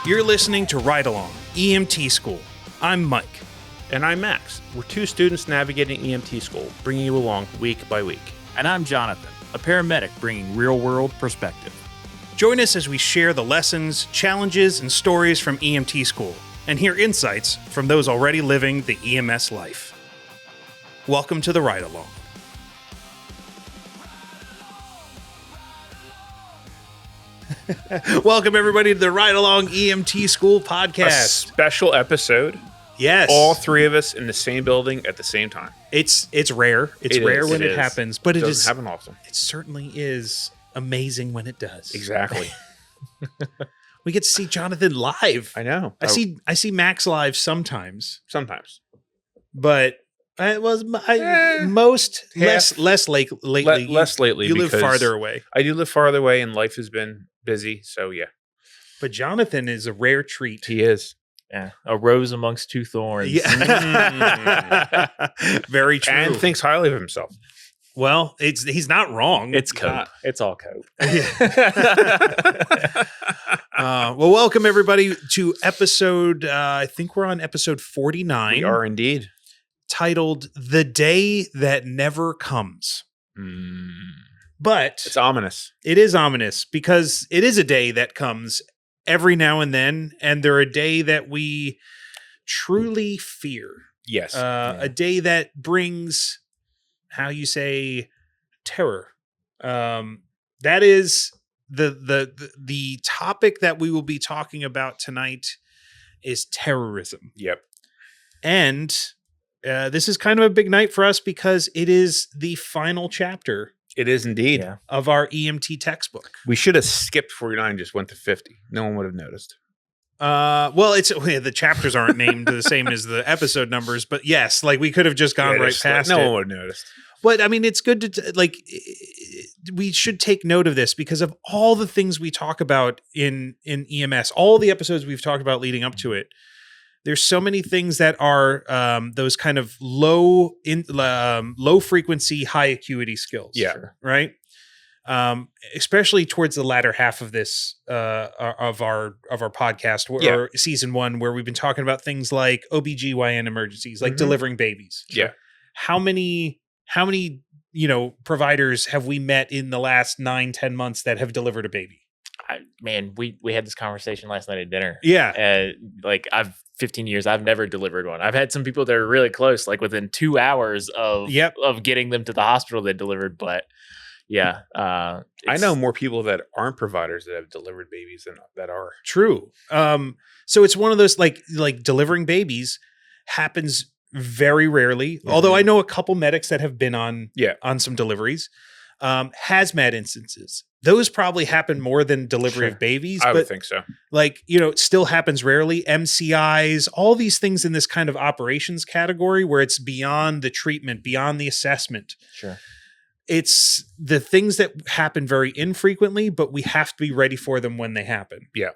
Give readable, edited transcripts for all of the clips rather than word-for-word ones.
You're listening to RideAlong, EMT School. I'm Mike. And I'm Max. We're two students navigating EMT school, bringing you along week by week. And I'm Jonathan, a paramedic bringing real-world perspective. Join us as we share the lessons, challenges, and stories from EMT school, and hear insights from those already living the EMS life. Welcome to the RideAlong. Welcome, everybody, to the RideAlong EMT School A podcast. special episode. Yes. All three of us in the same building at the same time. It's rare. It's It rare is, when it it is. happens, but It it doesn't is. happen often. It certainly is amazing when it does. Exactly. We get to see Jonathan live. I know. I see Max live sometimes, Sometimes. but it was Eh, most half. less lately. Less lately. You live because farther away, I do live farther away and life has been busy. So yeah, but Jonathan is a rare treat. he is. Yeah, a rose amongst two thorns. Yeah. Very true. And thinks highly of himself. Well, he's not wrong. It's cope. It's all cope. Well, welcome everybody to episode. I think we're on episode 49. We are indeed. Titled "The Day That Never Comes." But It's ominous. it is ominous because it is a day that comes every now and then, and they're a day that we truly fear. Yes. A day that brings, how you say, terror. That is the topic that we will be talking about tonight is terrorism. Yep. And this is kind of a big night for us because it is the final chapter It is indeed. Yeah. of our EMT textbook. We should have skipped 49 and just went to 50. No one would have noticed. Well, the chapters aren't named the same as the episode numbers, but yes, like we could have just gone Yeah, right just past no it. one would have noticed. But I mean, it's good to we should take note of this because of all the things we talk about in EMS, all the episodes we've talked about leading up to it. There's so many things that are those kind of low frequency, high acuity skills. Yeah. Right. Especially towards the latter half of this of our podcast or season 1, where we've been talking about things like OBGYN emergencies, like delivering babies. Yeah. How many providers have we met in the last 9-10 months that have delivered a baby? We had this conversation last night at dinner. Yeah. I've 15 years. I've never delivered one. I've had some people that are really close, like within 2 hours of getting them to the hospital they delivered. But yeah, I know more people that aren't providers that have delivered babies than that are. True. So it's one of those like delivering babies happens very rarely. Mm-hmm. Although I know a couple medics that have been on some deliveries. HazMat instances. Those probably happen more than delivery of babies. I would think so. It still happens rarely. MCIs, all these things in this kind of operations category where it's beyond the treatment, beyond the assessment. Sure. It's the things that happen very infrequently, but we have to be ready for them when they happen. Yeah.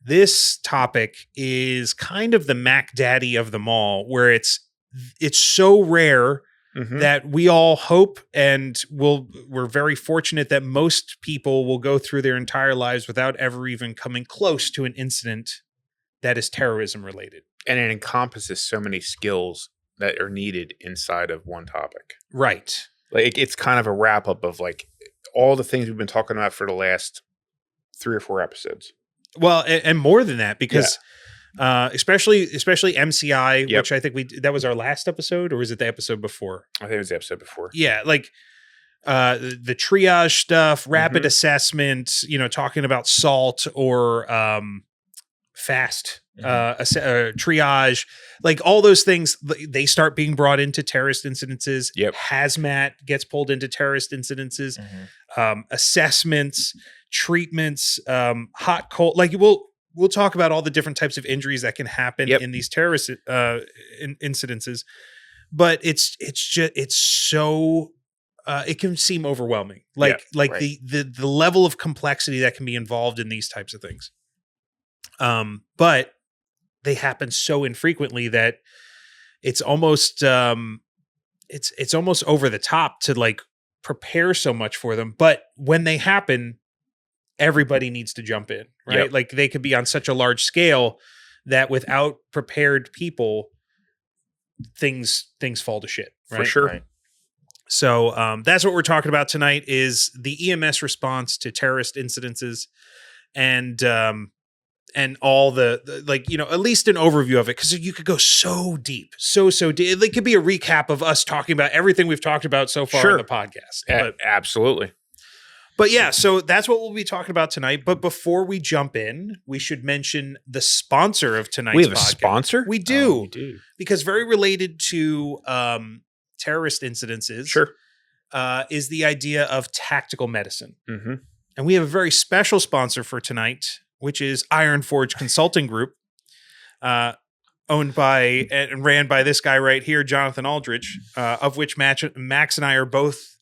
This topic is kind of the Mac Daddy of them all, where it's so rare that we all hope and we're very fortunate that most people will go through their entire lives without ever even coming close to an incident that is terrorism related. And it encompasses so many skills that are needed inside of one topic. Right. Like it's kind of a wrap up of like all the things we've been talking about for the last 3 or 4 episodes. Well, and more than that, because especially MCI, which I think that was our last episode, or was it the episode before? I think it was the episode before. Yeah, like the triage stuff, rapid assessment, talking about SALT or FAST triage, like all those things, they start being brought into terrorist incidences. Yep. HazMat gets pulled into terrorist incidences. Assessments, treatments, hot, cold, like we'll talk about all the different types of injuries that can happen in these terrorist incidences, but it's so it can seem overwhelming, the level of complexity that can be involved in these types of things. But they happen so infrequently that it's almost it's almost over the top to like prepare so much for them. But when they happen, everybody needs to jump in, right? Yep. Like they could be on such a large scale that without prepared people, things fall to shit, right? For sure. Right. So that's what we're talking about tonight is the EMS response to terrorist incidences and all the like, you know, at least an overview of it, because you could go so deep, so deep. It could be a recap of us talking about everything we've talked about so far in the podcast. Absolutely. But yeah, so that's what we'll be talking about tonight. But before we jump in, we should mention the sponsor of tonight's podcast. We have a sponsor? We do. We do. Because very related to terrorist incidences is the idea of tactical medicine. Mm-hmm. And we have a very special sponsor for tonight, which is Iron Forge Consulting Group, owned by and ran by this guy right here, Jonathan Aldridge, of which Max and I are both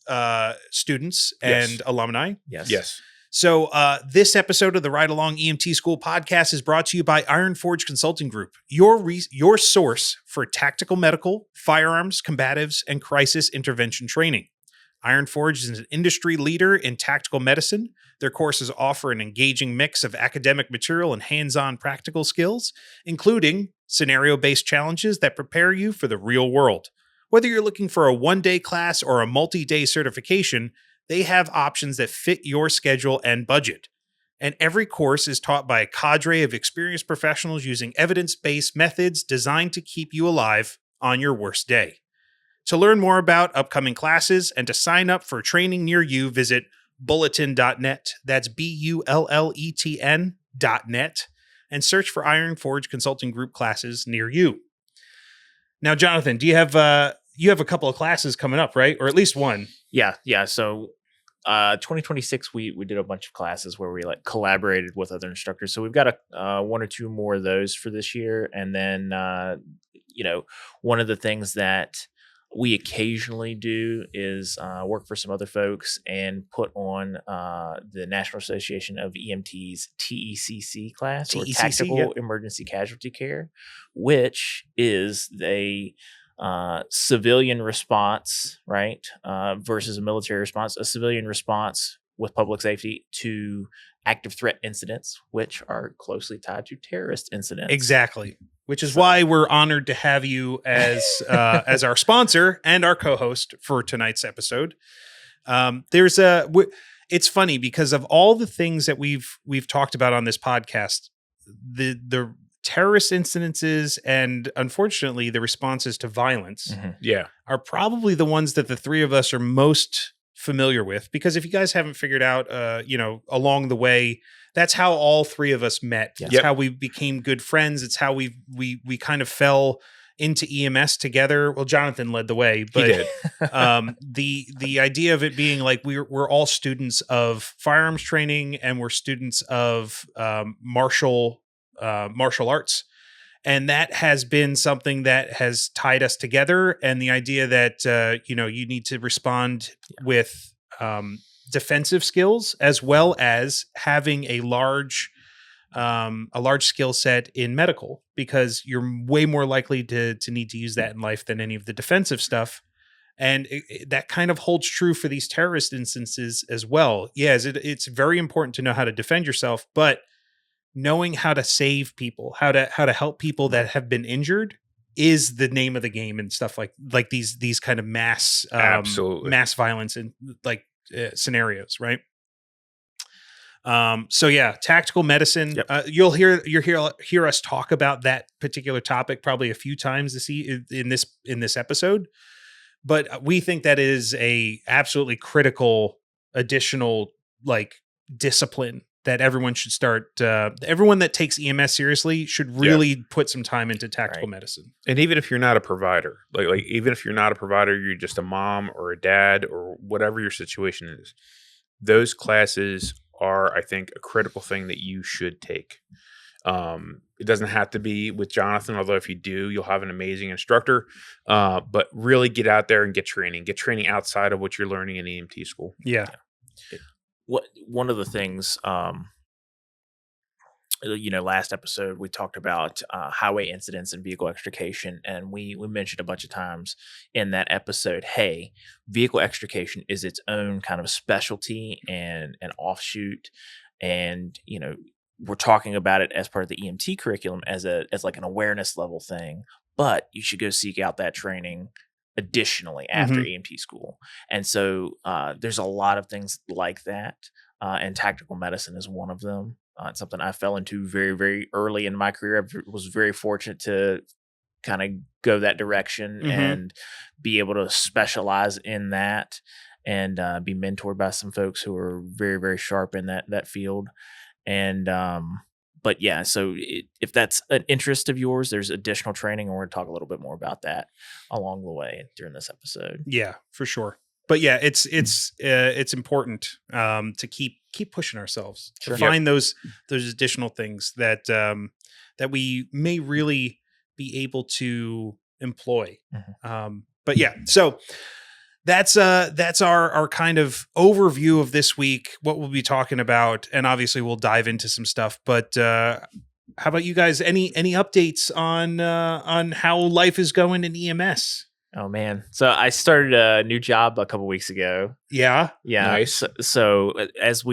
students and alumni. Yes. So this episode of the RideAlong EMT School podcast is brought to you by Iron Forge Consulting Group, your source for tactical medical, firearms, combatives, and crisis intervention training. Iron Forge is an industry leader in tactical medicine. Their courses offer an engaging mix of academic material and hands-on practical skills, including scenario-based challenges that prepare you for the real world. Whether you're looking for a one-day class or a multi-day certification, they have options that fit your schedule and budget. And every course is taught by a cadre of experienced professionals using evidence-based methods designed to keep you alive on your worst day. To learn more about upcoming classes and to sign up for training near you, visit bulletin.net. That's BULLETN.net. And search for Iron Forge Consulting Group classes near you. Now, Jonathan, do you have a couple of classes coming up, right? Or at least one? Yeah. So 2026, we did a bunch of classes where we like collaborated with other instructors. So we've got one or two more of those for this year. And then, one of the things that we occasionally do is work for some other folks and put on the National Association of EMTs TECC class, or Tactical Emergency Casualty Care, which is a civilian response, right, versus a military response, a civilian response with public safety to active threat incidents, which are closely tied to terrorist incidents. Exactly. Which is why we're honored to have you as our sponsor and our co-host for tonight's episode. It's funny because of all the things that we've talked about on this podcast, the terrorist incidences and unfortunately the responses to violence are probably the ones that the three of us are most familiar with. Because if you guys haven't figured out, along the way, that's how all three of us met. It's how we became good friends. It's how we kind of fell into EMS together. Well, Jonathan led the way, but he did. The idea of it being like we're all students of firearms training and we're students of martial arts. And that has been something that has tied us together. And the idea that, you need to respond with defensive skills as well as having a large skill set in medical, because you're way more likely to need to use that in life than any of the defensive stuff. And that kind of holds true for these terrorist instances as well. Yes, it's very important to know how to defend yourself, but knowing how to save people, how to help people that have been injured is the name of the game, and stuff like these kind of mass violence and scenarios, right? Tactical medicine. You'll hear us talk about that particular topic probably a few times in this episode, but we think that is a absolutely critical additional discipline that everyone should start. Everyone that takes EMS seriously should really put some time into tactical medicine. And even if you're not a provider, even if you're not a provider, you're just a mom or a dad or whatever your situation is, those classes are, I think, a critical thing that you should take. It doesn't have to be with Jonathan, although if you do, you'll have an amazing instructor. But really get out there and get training outside of what you're learning in EMT school. Yeah. One of the things, last episode we talked about highway incidents and vehicle extrication, and we mentioned a bunch of times in that episode, hey, vehicle extrication is its own kind of specialty and an offshoot, and we're talking about it as part of the EMT curriculum as like an awareness level thing, but you should go seek out that training additionally after EMT school. And so there's a lot of things like that, and tactical medicine is one of them. It's something I fell into very, very early in my career. I was very fortunate to kind of go that direction and be able to specialize in that and be mentored by some folks who are very, very sharp in that field. And but yeah, so if that's an interest of yours, there's additional training, and we're going to talk a little bit more about that along the way during this episode. Yeah, for sure. But yeah, it's important to keep pushing ourselves to find those additional things that that we may really be able to employ. But yeah, so that's our kind of overview of this week, what we'll be talking about, and obviously we'll dive into some stuff. But how about you guys? Any updates on how life is going in EMS? Oh man. So I started a new job a couple weeks ago. Yeah. Nice. So as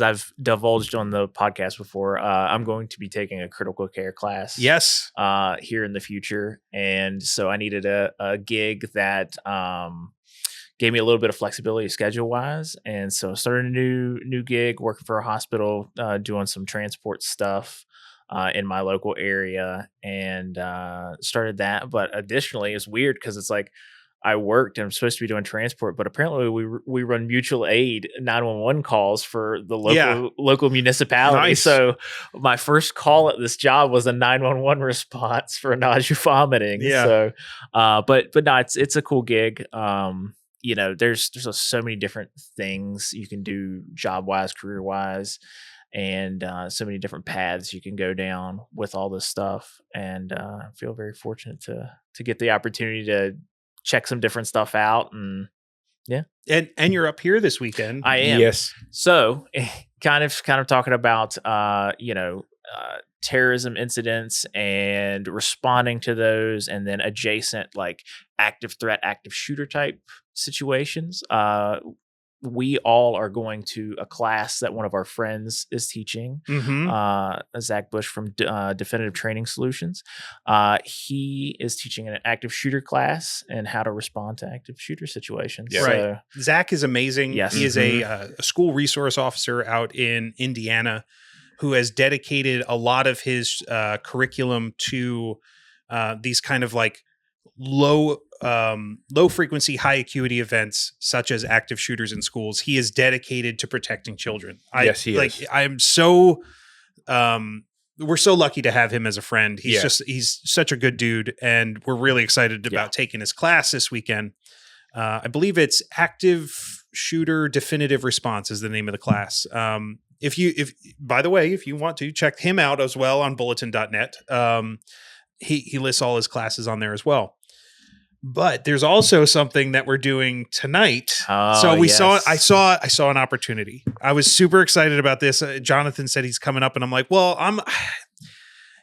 I've divulged on the podcast before, I'm going to be taking a critical care class. Yes. Here in the future. And so I needed a gig that gave me a little bit of flexibility schedule wise. And so I started a new gig working for a hospital, doing some transport stuff in my local area, and started that. But additionally, it's weird because it's like I worked and I'm supposed to be doing transport, but apparently we run mutual aid 911 calls for the local municipality. Nice. So my first call at this job was a 911 response for nausea vomiting. Yeah. So, but no, it's a cool gig. There's so many different things you can do job wise, career wise, and so many different paths you can go down with all this stuff. And I feel very fortunate to get the opportunity to check some different stuff out. And yeah. And you're up here this weekend. I am. Yes. So kind of talking about, terrorism incidents and responding to those, and then adjacent like active threat, active shooter type situations. We all are going to a class that one of our friends is teaching, Zach Bush from Definitive Training Solutions. He is teaching an active shooter class and how to respond to active shooter situations. Yeah. Right. Zach is amazing. Yes. He is a school resource officer out in Indiana who has dedicated a lot of his curriculum to these kind of like low frequency, high acuity events such as active shooters in schools. He is dedicated to protecting children. Yes, he is. I'm so we're so lucky to have him as a friend. He's such a good dude, and we're really excited about taking his class this weekend. I believe it's Active Shooter Definitive Response is the name of the class. If by the way, if you want to check him out as well on bulletin.net, he lists all his classes on there as well. But there's also something that we're doing tonight. So I saw an opportunity. I was super excited about this. Jonathan said he's coming up, and I'm like, well,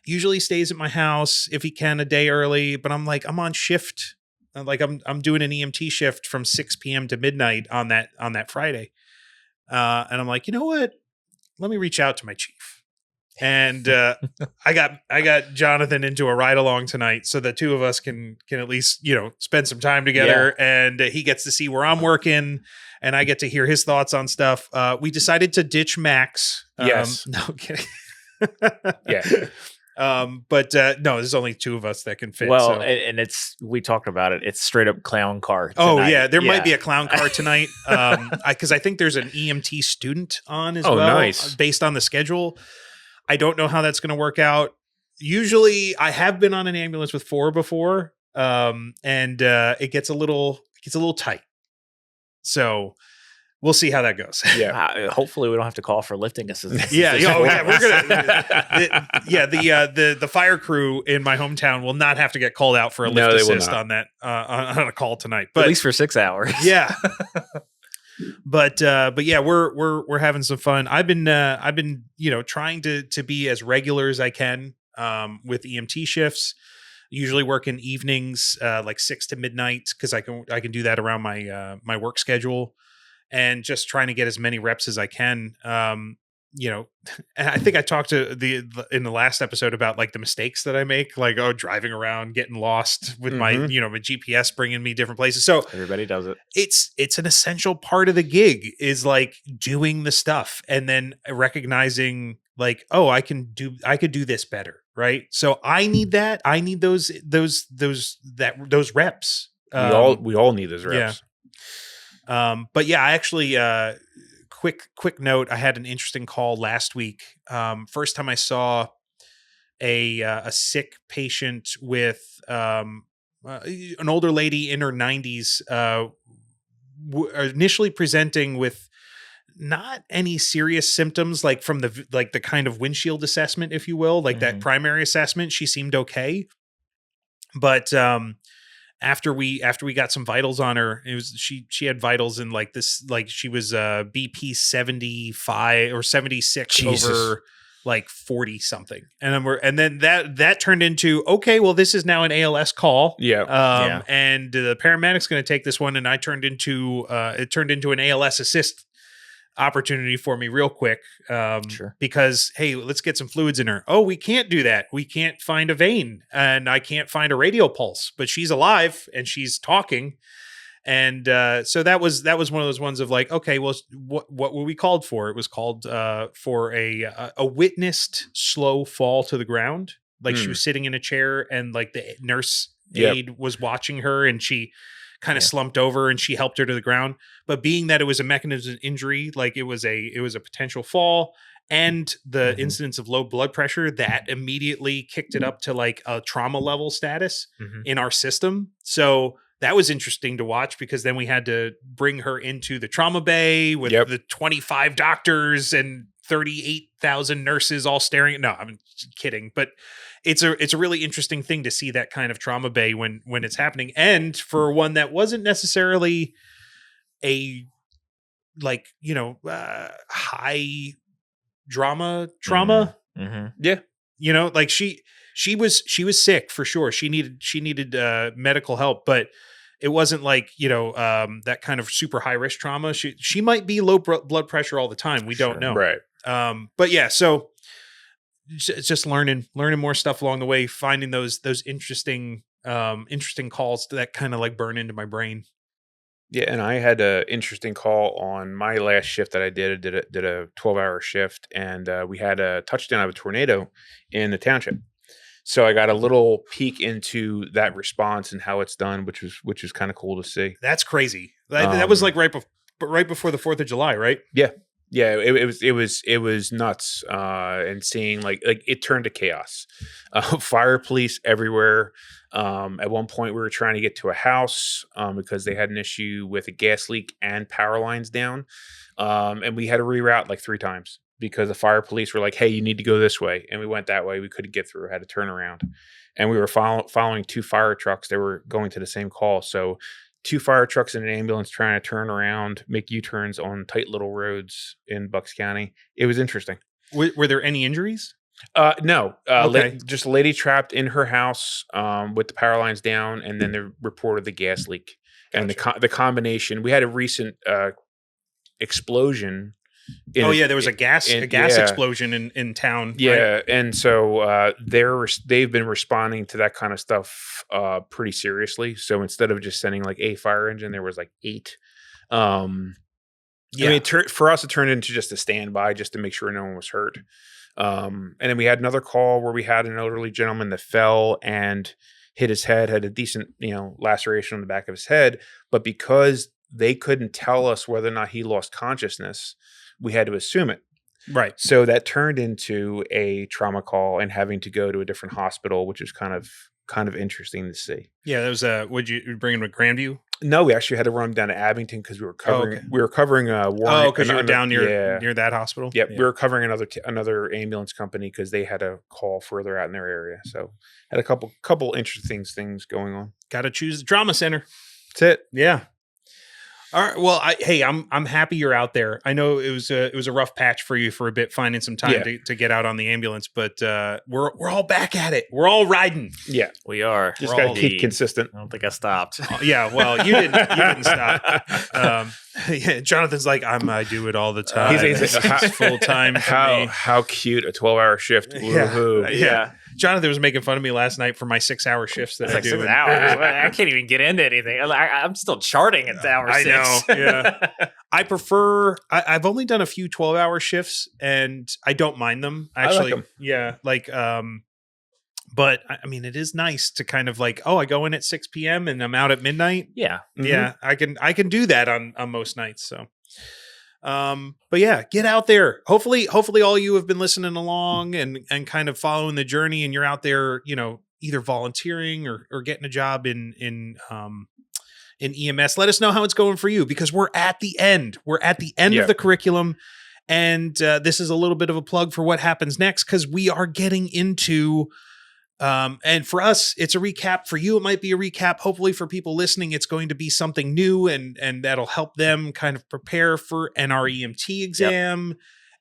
usually stays at my house if he can a day early, but I'm like, I'm on shift. Like I'm doing an EMT shift from 6 p.m. to midnight on that Friday. And I'm like, you know what? Let me reach out to my chief. And I got Jonathan into a ride along tonight, so the two of us can at least spend some time together, and he gets to see where I'm working, and I get to hear his thoughts on stuff. We decided to ditch Max. Yes. No kidding. Yeah. But no, there's only two of us that can fit. Well, so. and we talked about it. It's straight up clown car tonight. Oh yeah, there might be a clown car tonight. Because I think there's an EMT student on as well. Nice. Based on the schedule. I don't know how that's going to work out. Usually I have been on an ambulance with 4 before. And it gets a little tight. So we'll see how that goes. Yeah. Hopefully we don't have to call for lifting assistance. We're gonna. The fire crew in my hometown will not have to get called out for a lift assist on that on a call tonight. But at least for 6 hours. Yeah. But yeah, we're having some fun. I've been trying to be as regular as I can with EMT shifts. Usually work in evenings, like 6 to midnight, because I can do that around my my work schedule, and just trying to get as many reps as I can. and I think I talked to in the last episode about like the mistakes that I make, like driving around, getting lost with my my GPS bringing me different places. So everybody does it. It's an essential part of the gig, is like doing the stuff and then recognizing like, oh, I could do this better, right? So I need that. I need those reps. We all need those reps. Yeah. But yeah, I actually quick note, I had an interesting call last week. First time I saw a sick patient with an older lady in her 90s, initially presenting with not any serious symptoms, like from the kind of windshield assessment, if you will, like that primary assessment. She seemed okay, but after we got some vitals on her, it was she had vitals in like this, like she was BP 75 or 76 Jesus. Over like 40 something, and then that turned into, okay, well, this is now an ALS call. And the paramedic's going to take this one, and it turned into an ALS assist opportunity for me real quick. Sure. Because, hey, let's get some fluids in her. Oh, we can't do that. We can't find a vein, and I can't find a radial pulse, but she's alive and she's talking. And so that was one of those ones of like, okay, well, what were we called for? It was called for a witnessed slow fall to the ground. Like she was sitting in a chair, and like the nurse aide was watching her, and she kind of slumped over, and she helped her to the ground. But being that it was a mechanism of injury, like it was a potential fall, and the incidence of low blood pressure, that immediately kicked it up to like a trauma level status in our system. So that was interesting to watch, because then we had to bring her into the trauma bay with the 25 doctors and 38,000 nurses all staring. No, I'm kidding. But it's a really interesting thing to see that kind of trauma bay when it's happening. And for one that wasn't necessarily a like, high trauma. Yeah. Like she was sick for sure. She needed medical help, but it wasn't like, that kind of super high risk trauma. She might be low blood pressure all the time. We don't know. Right. But yeah, so it's just learning more stuff along the way, finding those interesting calls that kind of like burn into my brain. Yeah, and I had an interesting call on my last shift that I did a 12-hour shift, and we had a touchdown of a tornado in the township. So I got a little peek into that response and how it's done, which was kind of cool to see. That's crazy. That was like right before the 4th of July, right? Yeah. Yeah, it was nuts, and seeing like it turned to chaos. Fire police everywhere. At one point, we were trying to get to a house because they had an issue with a gas leak and power lines down, and we had to reroute like 3 times because the fire police were like, "Hey, you need to go this way," and we went that way. We couldn't get through. Had to turn around, and we were following 2 fire trucks. They were going to the same call, so 2 fire trucks and an ambulance trying to turn around, make U-turns on tight little roads in Bucks County. It was interesting. Were there any injuries? No. Okay. Just a lady trapped in her house with the power lines down, and then they reported the gas leak. Gotcha. And the combination. We had a recent explosion. There was a gas explosion in town. Yeah, right? And so they've been responding to that kind of stuff pretty seriously. So instead of just sending like a fire engine, there was like 8. I mean, for us, it turned into just a standby just to make sure no one was hurt. And then we had another call where we had an elderly gentleman that fell and hit his head, had a decent laceration on the back of his head, but because they couldn't tell us whether or not he lost consciousness, we had to assume it. Right. So that turned into a trauma call and having to go to a different hospital, which is kind of interesting to see. Yeah, that was would you bring him to Grandview? No, we actually had to run him down to Abington because we were covering Warren. Oh, because you were down near that hospital. Yep, yeah. We were covering another ambulance company because they had a call further out in their area. So had a couple interesting things going on. Got to choose the trauma center. That's it. Yeah. All right. Well, I'm happy you're out there. I know it was a rough patch for you for a bit, finding some time to get out on the ambulance, but we're all back at it. We're all riding. Yeah, we are. Just got to keep consistent. I don't think I stopped. Yeah. Well, you didn't stop. Yeah, Jonathan's like, I do it all the time. He's It's full time for me. How cute a 12-hour shift. Woohoo. Yeah. Jonathan was making fun of me last night for my 6-hour shifts that I do. 6 hours. I can't even get into anything. I'm still charting at hour 6. I know. Yeah. I prefer. I've only done a few 12-hour shifts, and I don't mind them. Actually, I like them. Yeah. Like, but I mean, it is nice to kind of like, I go in at 6 p.m. and I'm out at midnight. Yeah. Mm-hmm. Yeah. I can do that on most nights. So. But yeah, get out there. Hopefully all you have been listening along and kind of following the journey, and you're out there, either volunteering or getting a job in EMS. Let us know how it's going for you, because we're at the end. We're at the end of the curriculum. And this is a little bit of a plug for what happens next, because we are getting into and for us, it's a recap. For you, it might be a recap. Hopefully for people listening, it's going to be something new and that'll help them kind of prepare for an REMT exam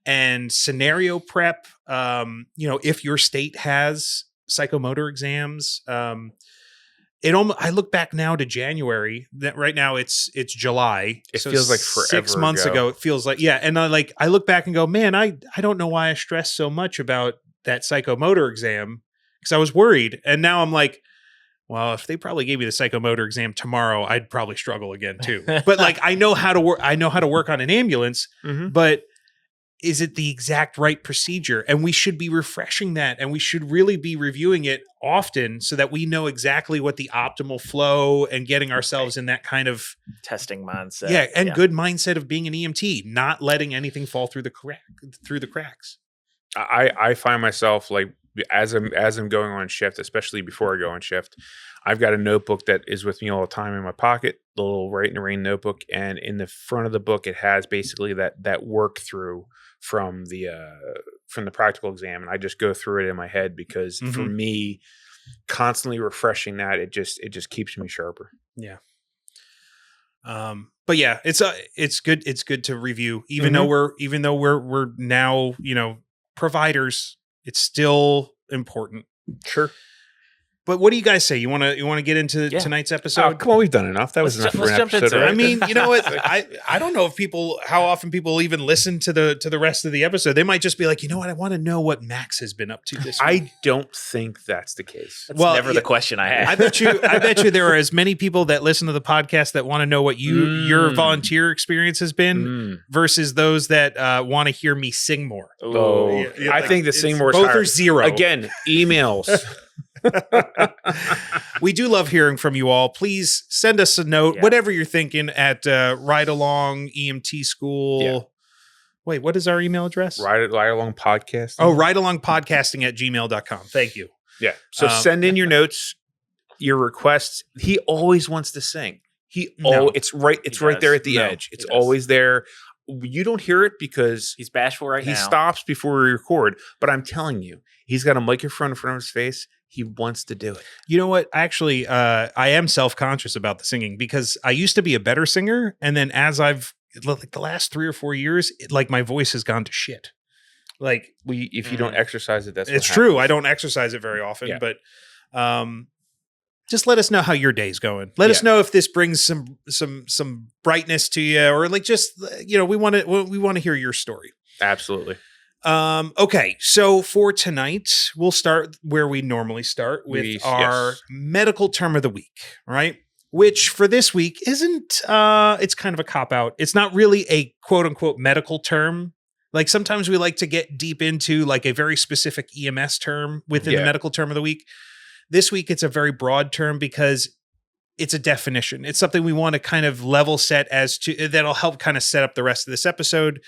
and scenario prep. If your state has psychomotor exams, I look back now to January. That right now it's July. It feels like forever 6 months ago. It feels like, and I look back and go, man, I don't know why I stressed so much about that psychomotor exam, because I was worried. And now I'm like, well, if they probably gave me the psychomotor exam tomorrow, I'd probably struggle again too. But like, I know how to work. I know how to work on an ambulance, but is it the exact right procedure? And we should be refreshing that. And we should really be reviewing it often so that we know exactly what the optimal flow and getting ourselves in that kind of testing mindset. Yeah. And good mindset of being an EMT, not letting anything fall through the cracks. I find myself like, as I'm going on shift, especially before I go on shift, I've got a notebook that is with me all the time in my pocket, the little Write in the Rain notebook. And in the front of the book, it has basically that work through from the practical exam. And I just go through it in my head, because for me, constantly refreshing that, it just keeps me sharper. Yeah. But yeah, it's good. It's good to review, even though we're now, providers. It's still important. Sure. But what do you guys say? You want to get into tonight's episode? Oh, come on, we've done enough. That was enough for an episode. Right? I mean, you know what? I don't know how often people even listen to the rest of the episode. They might just be like, you know what? I want to know what Max has been up to this week. I don't think that's the case. That's never the question I have. I bet you there are as many people that listen to the podcast that want to know what your volunteer experience has been versus those that want to hear me sing more. I think the sing more is both higher. are zero. Again, emails. We do love hearing from you all. Please send us a note, whatever you're thinking, at RideAlong EMT School. Yeah. Wait, what is our email address? RideAlong Podcasting. Oh, RideAlongPodcasting@gmail.com. Thank you. Yeah. So send in your notes, your requests. He always wants to sing. It's right there at the edge. It's always there. You don't hear it because he's bashful now. He stops before we record, but I'm telling you, he's got a microphone in front of his face. He wants to do it. You know what? Actually, I am self-conscious about the singing, because I used to be a better singer. And then as I've like the last 3 or 4 years, my voice has gone to shit. Like if you don't exercise it, it's true. I don't exercise it very often, but just let us know how your day's going. Let us know if this brings some brightness to you, or like just, we want to hear your story. Absolutely. Okay, so for tonight, we'll start where we normally start with our medical term of the week, right? Which for this week isn't, it's kind of a cop-out. It's not really a quote-unquote medical term. Like sometimes we like to get deep into like a very specific EMS term within the medical term of the week. This week, it's a very broad term because it's a definition. It's something we want to kind of level set that'll help kind of set up the rest of this episode.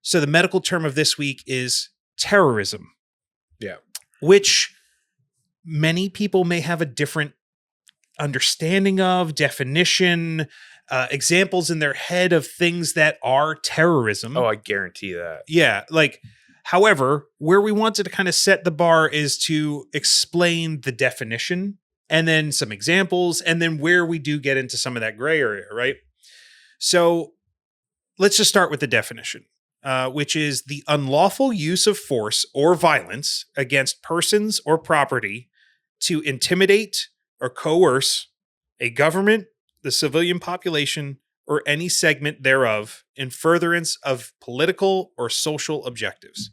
So the medical term of this week is terrorism. Yeah. Which many people may have a different understanding of, definition, examples in their head of things that are terrorism. Oh, I guarantee that. Yeah. However, where we wanted to kind of set the bar is to explain the definition and then some examples, and then where we do get into some of that gray area, right? So let's just start with the definition. Which is the unlawful use of force or violence against persons or property to intimidate or coerce a government, the civilian population, or any segment thereof in furtherance of political or social objectives.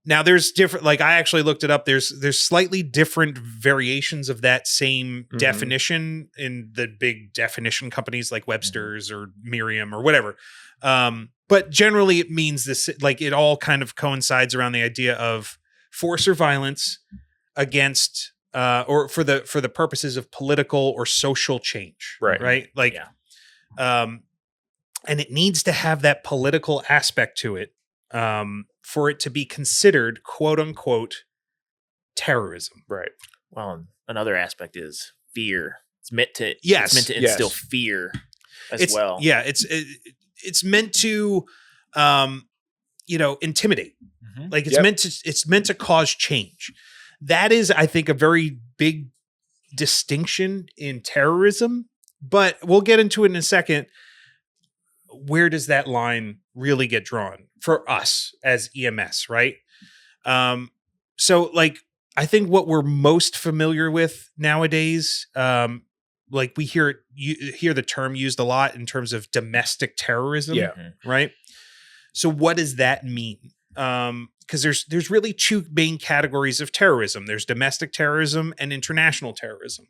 Now there's different, like I actually looked it up. There's slightly different variations of that same definition in the big definition companies like Webster's or Merriam or whatever. But generally it means this, like it all kind of coincides around the idea of force or violence against, or for the purposes of political or social change. Right. Like, and it needs to have that political aspect to it. For it to be considered, quote unquote, terrorism. Right. Well, another aspect is fear. It's meant to instill fear as well. Yeah, it's meant to intimidate. Like it's meant to cause change. That is, I think, a very big distinction in terrorism, but we'll get into it in a second. Where does that line really get drawn for us as EMS, right? So like, I think what we're most familiar with nowadays, like we hear the term used a lot in terms of domestic terrorism, right? So what does that mean? Because there's really two main categories of terrorism. There's domestic terrorism and international terrorism.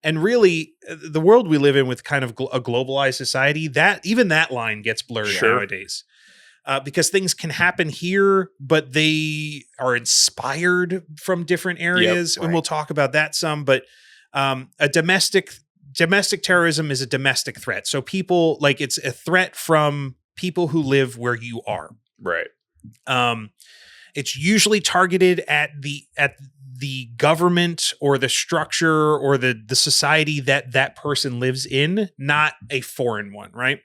And really, the world we live in with kind of a globalized society, that even that line gets blurred nowadays. Because things can happen here, but they are inspired from different areas. And we'll talk about that some. But a domestic terrorism is a domestic threat. So people, like, it's a threat from people who live where you are. Right. It's usually targeted at the government or the structure or the society that person lives in, not a foreign one, right?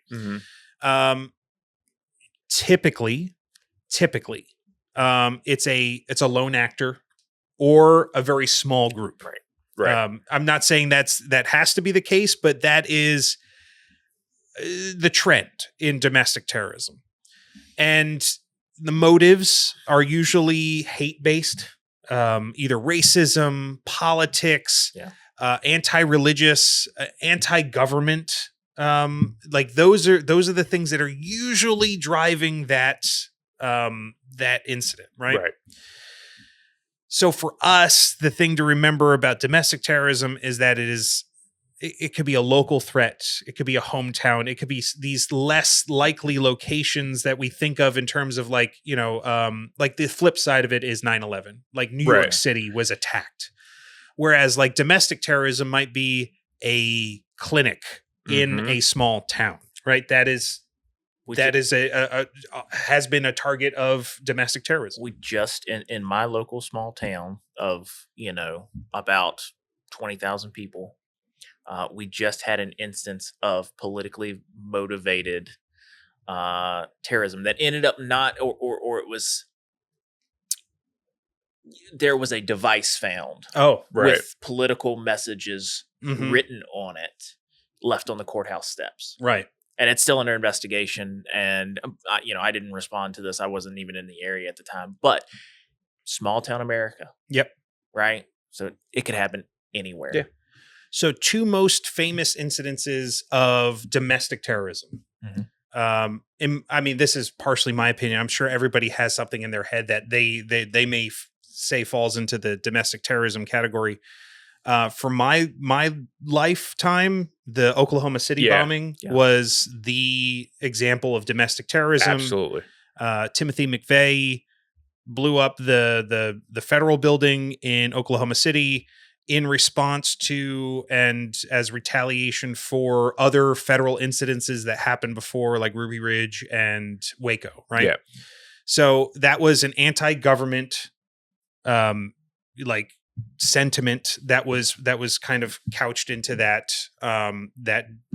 Typically, it's a lone actor or a very small group. Right. I'm not saying that has to be the case, but that is the trend in domestic terrorism. And the motives are usually hate-based, either racism, politics, anti-religious, anti-government. Like those are the things that are usually driving that incident, right? Right. So for us, the thing to remember about domestic terrorism is that it could be a local threat. It could be a hometown. It could be these less likely locations that we think of in terms of like the flip side of it is 9/11. Like New York City was attacked. Whereas like domestic terrorism might be a clinic in a small town, right? That is has been a target of domestic terrorism. We just in my local small town of about 20,000 people, we just had an instance of politically motivated terrorism that ended up not, or it was, there was a device found. With political messages written on it, left on the courthouse steps. Right. And it's still under investigation. And, I didn't respond to this. I wasn't even in the area at the time. But small town America. Yep. Right? So it could happen anywhere. Yeah. So two most famous incidences of domestic terrorism. I mean, this is partially my opinion. I'm sure everybody has something in their head that they may say falls into the domestic terrorism category. For my lifetime, the Oklahoma City bombing was the example of domestic terrorism. Absolutely. Timothy McVeigh blew up the federal building in Oklahoma City in response to and as retaliation for other federal incidences that happened before, like Ruby Ridge and Waco, right? Yeah. So that was an anti-government sentiment that was kind of couched into that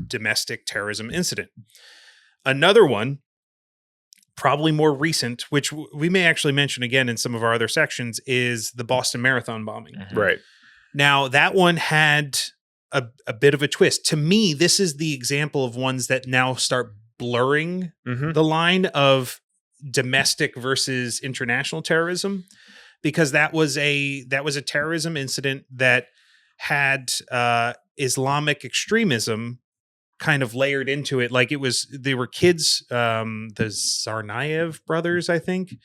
domestic terrorism incident. Another one, probably more recent, which we may actually mention again in some of our other sections, is the Boston Marathon bombing. Right. Now, that one had a bit of a twist. To me, this is the example of ones that now start blurring the line of domestic versus international terrorism, because that was a terrorism incident that had Islamic extremism kind of layered into it. Like they were kids, the Tsarnaev brothers, I think.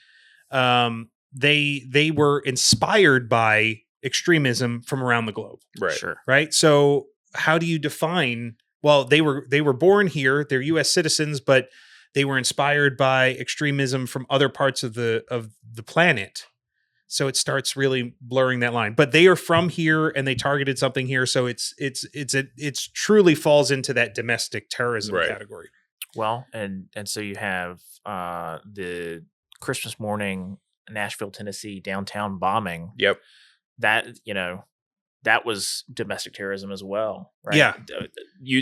They were inspired by extremism from around the globe. Right. Sure. Right. So how do you define, well, they were born here, they're US citizens, but they were inspired by extremism from other parts of the planet. So it starts really blurring that line. But they are from here and they targeted something here. So it's truly falls into that domestic terrorism category. Well, and so you have the Christmas morning Nashville, Tennessee downtown bombing. Yep. That, that was domestic terrorism as well, right? Yeah.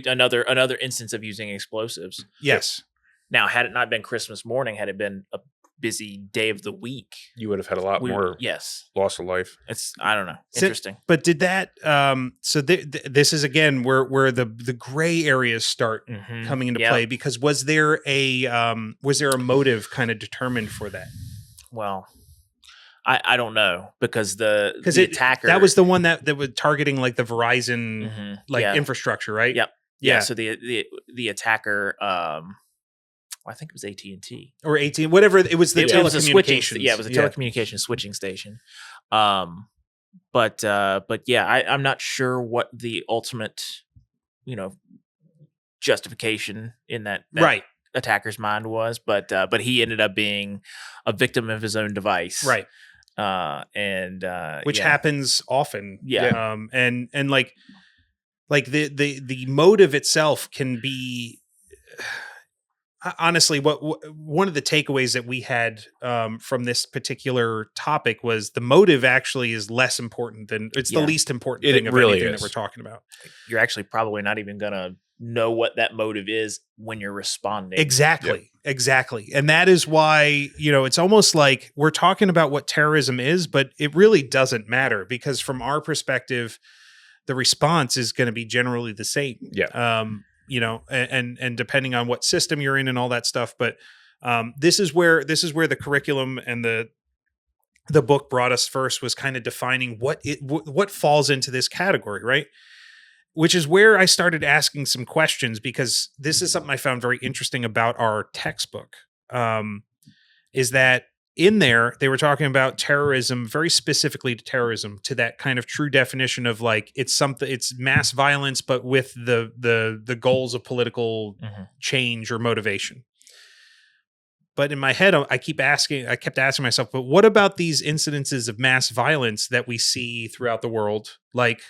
Another instance of using explosives. Yes. Now, had it not been Christmas morning, had it been a busy day of the week, you would have had a lot more loss of life. I don't know. Interesting. But did that so this is again where the gray areas start coming into play, because was there a motive kind of determined for that? Well, I don't know, because the attacker, that was the one that was targeting like the Verizon infrastructure, right? Yep. Yeah. So the attacker, I think it was AT&T or AT, whatever it was. The telecommunications. It was a telecommunications switching station. But I'm not sure what the ultimate, justification in that attacker's mind was, but he ended up being a victim of his own device, right? Which happens often, and like the motive itself can be. Honestly, one of the takeaways that we had from this particular topic was the motive actually is less important than the least important thing of anything that we're talking about. You're actually probably not even going to know what that motive is when you're responding. Exactly. And that is why, it's almost like we're talking about what terrorism is, but it really doesn't matter, because from our perspective, the response is going to be generally the same. Yeah. And depending on what system you're in and all that stuff. But this is where the curriculum and the book brought us first, was kind of defining what falls into this category, right? Which is where I started asking some questions, because this is something I found very interesting about our textbook, is that in there, they were talking about terrorism, very specifically to terrorism, to that kind of true definition of like, it's mass violence, but with the goals of political change or motivation. But in my head, I kept asking myself, but what about these incidences of mass violence that we see throughout the world, like,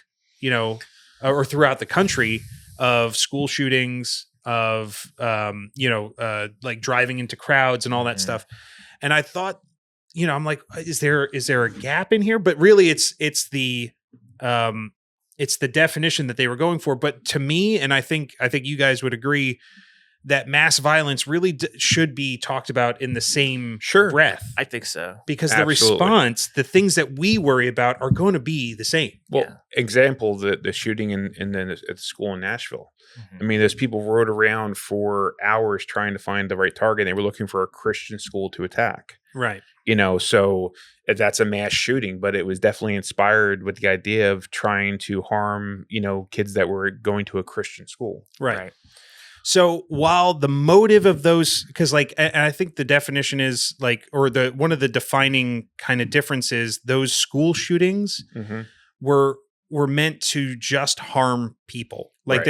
or throughout the country, of school shootings, of, like driving into crowds and all that stuff. And I thought, I'm like, is there a gap in here? But really it's the definition that they were going for. But to me, and I think you guys would agree, that mass violence really should be talked about in the same breath. I think so. Because the response, the things that we worry about are going to be the same. Well, example, the shooting at the school in Nashville. I mean, those people rode around for hours trying to find the right target. They were looking for a Christian school to attack. Right. So that's a mass shooting, but it was definitely inspired with the idea of trying to harm, kids that were going to a Christian school. Right. So while the motive of those, because like, and I think the definition is like, or one of the defining kind of differences, those school shootings were meant to just harm people. Like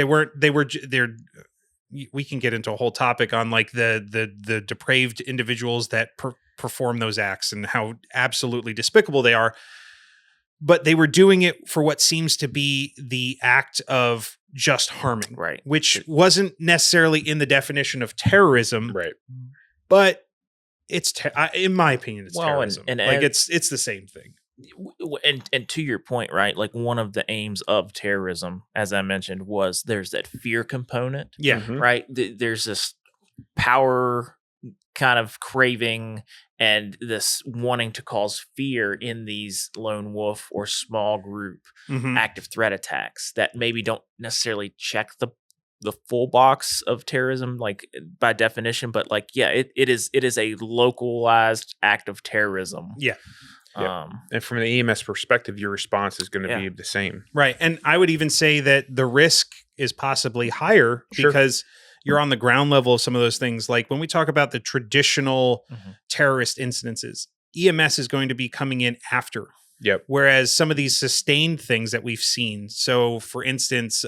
we can get into a whole topic on like the depraved individuals that perform those acts and how absolutely despicable they are. But they were doing it for what seems to be the act of just harming, right? Which wasn't necessarily in the definition of terrorism, right? But it's, in my opinion, it's terrorism. And like it's the same thing. And to your point, right? Like one of the aims of terrorism, as I mentioned, was there's that fear component, right? There's this power kind of craving and this wanting to cause fear in these lone wolf or small group active threat attacks that maybe don't necessarily check the full box of terrorism, like by definition, but like, it is a localized act of terrorism. Yeah. And from the EMS perspective, your response is going to be the same. Right. And I would even say that the risk is possibly higher because you're on the ground level of some of those things. Like when we talk about the traditional terrorist incidences, EMS is going to be coming in after. Yep. Whereas some of these sustained things that we've seen. So for instance,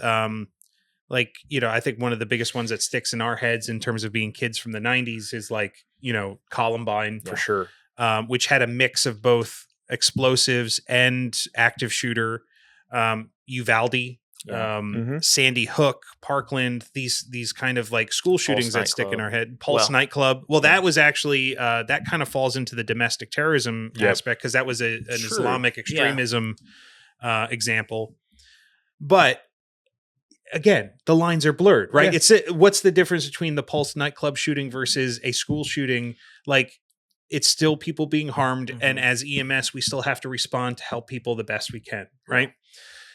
like, I think one of the biggest ones that sticks in our heads in terms of being kids from the 90s is like, Columbine. For sure. Which had a mix of both explosives and active shooter. Uvalde, Sandy Hook, Parkland, these kind of like school shootings that stick in our head. Pulse nightclub. Well, that was actually that kind of falls into the domestic terrorism aspect because that was an Islamic extremism example. But again, the lines are blurred, right? What's the difference between the Pulse nightclub shooting versus a school shooting? Like, it's still people being harmed, and as EMS, we still have to respond to help people the best we can, right?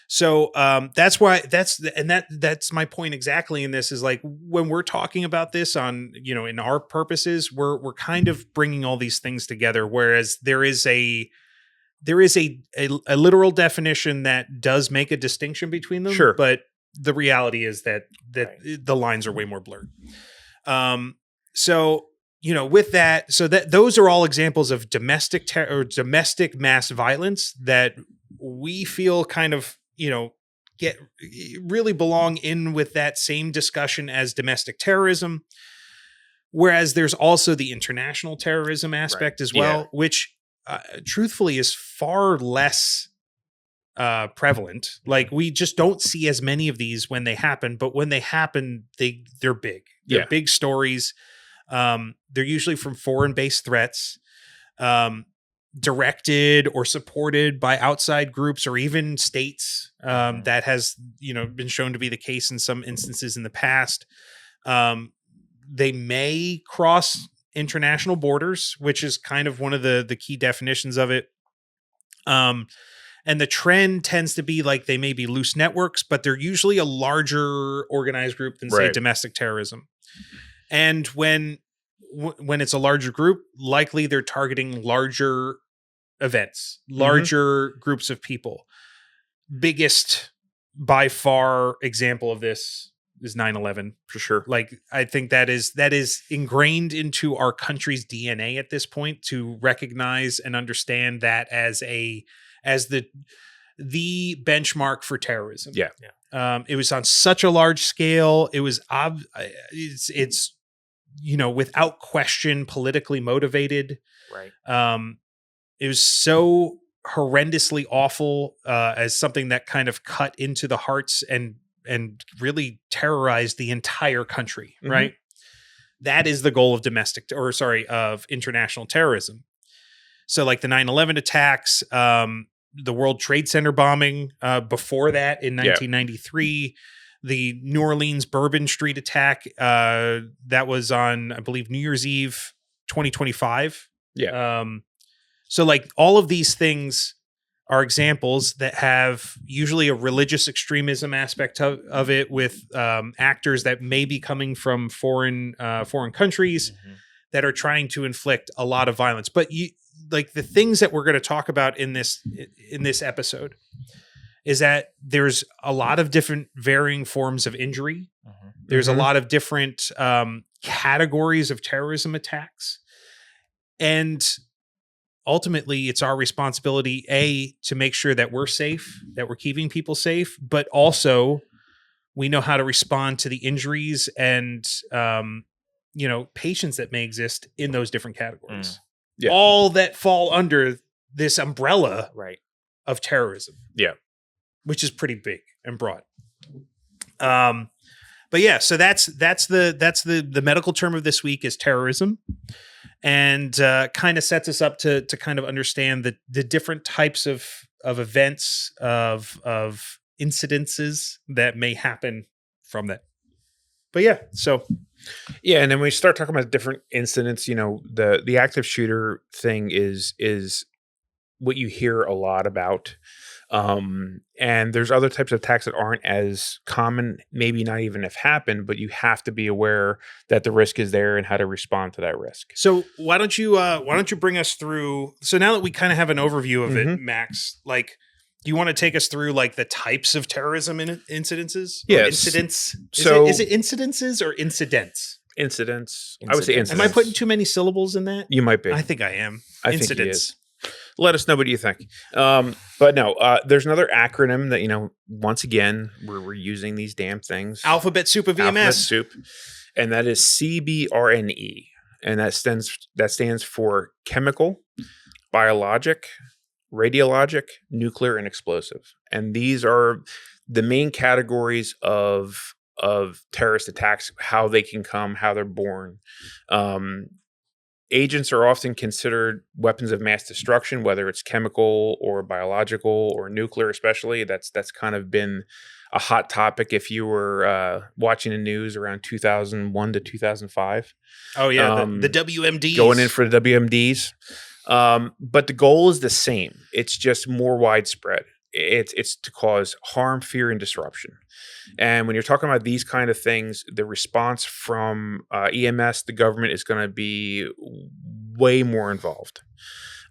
So that's why that's my point exactly in this is like when we're talking about this on in our purposes, we're kind of bringing all these things together. Whereas there is a literal definition that does make a distinction between them, but the reality is that the lines are way more blurred. So. With that, so that those are all examples of domestic domestic mass violence that we feel kind of, really belong in with that same discussion as domestic terrorism. Whereas there's also the international terrorism aspect as well, which truthfully is far less prevalent. Like we just don't see as many of these when they happen, but when they happen, they're big. They're big stories. They're usually from foreign-based threats, directed or supported by outside groups or even states. That has, been shown to be the case in some instances in the past. They may cross international borders, which is kind of one of the key definitions of it. And the trend tends to be like they may be loose networks, but they're usually a larger organized group than, say, domestic terrorism. And when it's a larger group, likely they're targeting larger events, larger groups of people. Biggest by far example of this is 9/11 for sure. Like I think that is ingrained into our country's DNA at this point to recognize and understand that as the benchmark for terrorism. It was on such a large scale. It was it's without question politically motivated. It was so horrendously awful as something that kind of cut into the hearts and really terrorized the entire country, right? That is the goal of of international terrorism. So like the 9/11 attacks, the World Trade Center bombing before that in 1993, the New Orleans Bourbon Street attack that was on, I believe, New Year's Eve 2025. So like all of these things are examples that have usually a religious extremism aspect of it with actors that may be coming from foreign countries that are trying to inflict a lot of violence. But like the things that we're going to talk about in this episode is that there's a lot of different varying forms of injury. There's a lot of different categories of terrorism attacks. And ultimately, it's our responsibility, to make sure that we're safe, that we're keeping people safe, but also we know how to respond to the injuries and, patients that may exist in those different categories. All that fall under this umbrella of terrorism. Which is pretty big and broad. But yeah, so that's the medical term of this week is terrorism. And kind of sets us up to kind of understand the different types of events, of incidences that may happen from that. But yeah, so. Yeah, and then we start talking about different incidents, the active shooter thing is what you hear a lot about. And there's other types of attacks that aren't as common, maybe not even have happened, but you have to be aware that the risk is there and how to respond to that risk. So why don't you bring us through? So now that we kind of have an overview of it, Max, like, do you want to take us through like the types of terrorism incidences? Yes. Incidents. So is it incidences or incidents? Incidents. I would say incidents. Am I putting too many syllables in that? You might be. I think I am. I Incidents. think he is. Let us know what you think. But no, there's another acronym that, once again, we're using these damn things. Alphabet soup of EMS. Alphabet soup. And that is CBRNE. And that stands for chemical, biologic, radiologic, nuclear, and explosive. And these are the main categories of terrorist attacks, how they can come, how they're born. Agents are often considered weapons of mass destruction, whether it's chemical or biological or nuclear, especially. That's kind of been a hot topic if you were watching the news around 2001 to 2005. Oh, yeah, the WMDs. Going in for the WMDs. But the goal is the same. It's just more widespread. It's to cause harm, fear, and disruption. And when you're talking about these kind of things, the response from EMS, the government, is going to be way more involved.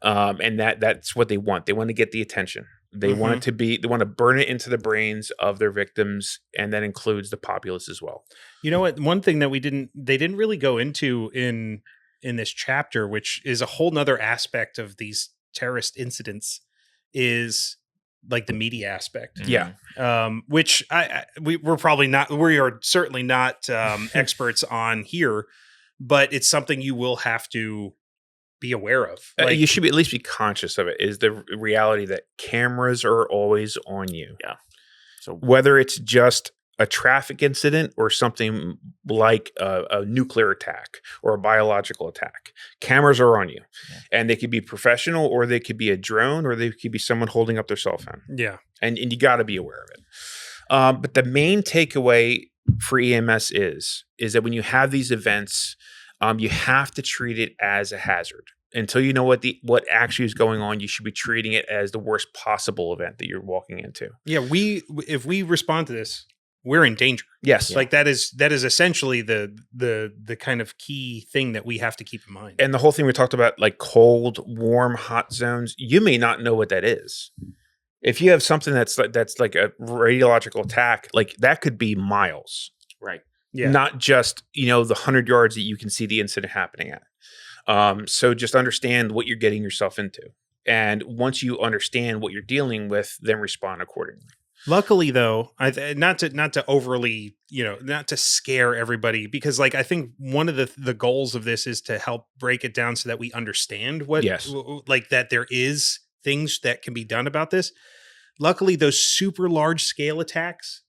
And that's what they want. They want to get the attention. They want it they want to burn it into the brains of their victims, and that includes the populace as well. You know what? One thing that they didn't really go into in this chapter, which is a whole nother aspect of these terrorist incidents, is like the media aspect. Yeah. Which we are certainly not experts on here, but it's something you will have to be aware of. You should at least be conscious of it, is the reality that cameras are always on you. Yeah. So whether it's just a traffic incident or something like a nuclear attack or a biological attack, cameras are on you. Yeah. And they could be professional, or they could be a drone, or they could be someone holding up their cell phone. Yeah. And you got to be aware of it. But the main takeaway for EMS is that when you have these events, you have to treat it as a hazard. Until you know what actually is going on, you should be treating it as the worst possible event that you're walking into. Yeah, if we respond to this, we're in danger. Yes. Like that is essentially the kind of key thing that we have to keep in mind. And the whole thing we talked about, like cold, warm, hot zones, you may not know what that is. If you have something that's like a radiological attack, like that could be miles. Right. Yeah. Not just, the 100 yards that you can see the incident happening at. So just understand what you're getting yourself into. And once you understand what you're dealing with, then respond accordingly. Luckily, though, not to overly, not to scare everybody, because like I think one of the goals of this is to help break it down so that we understand like that there is things that can be done about this. Luckily, those super large scale attacks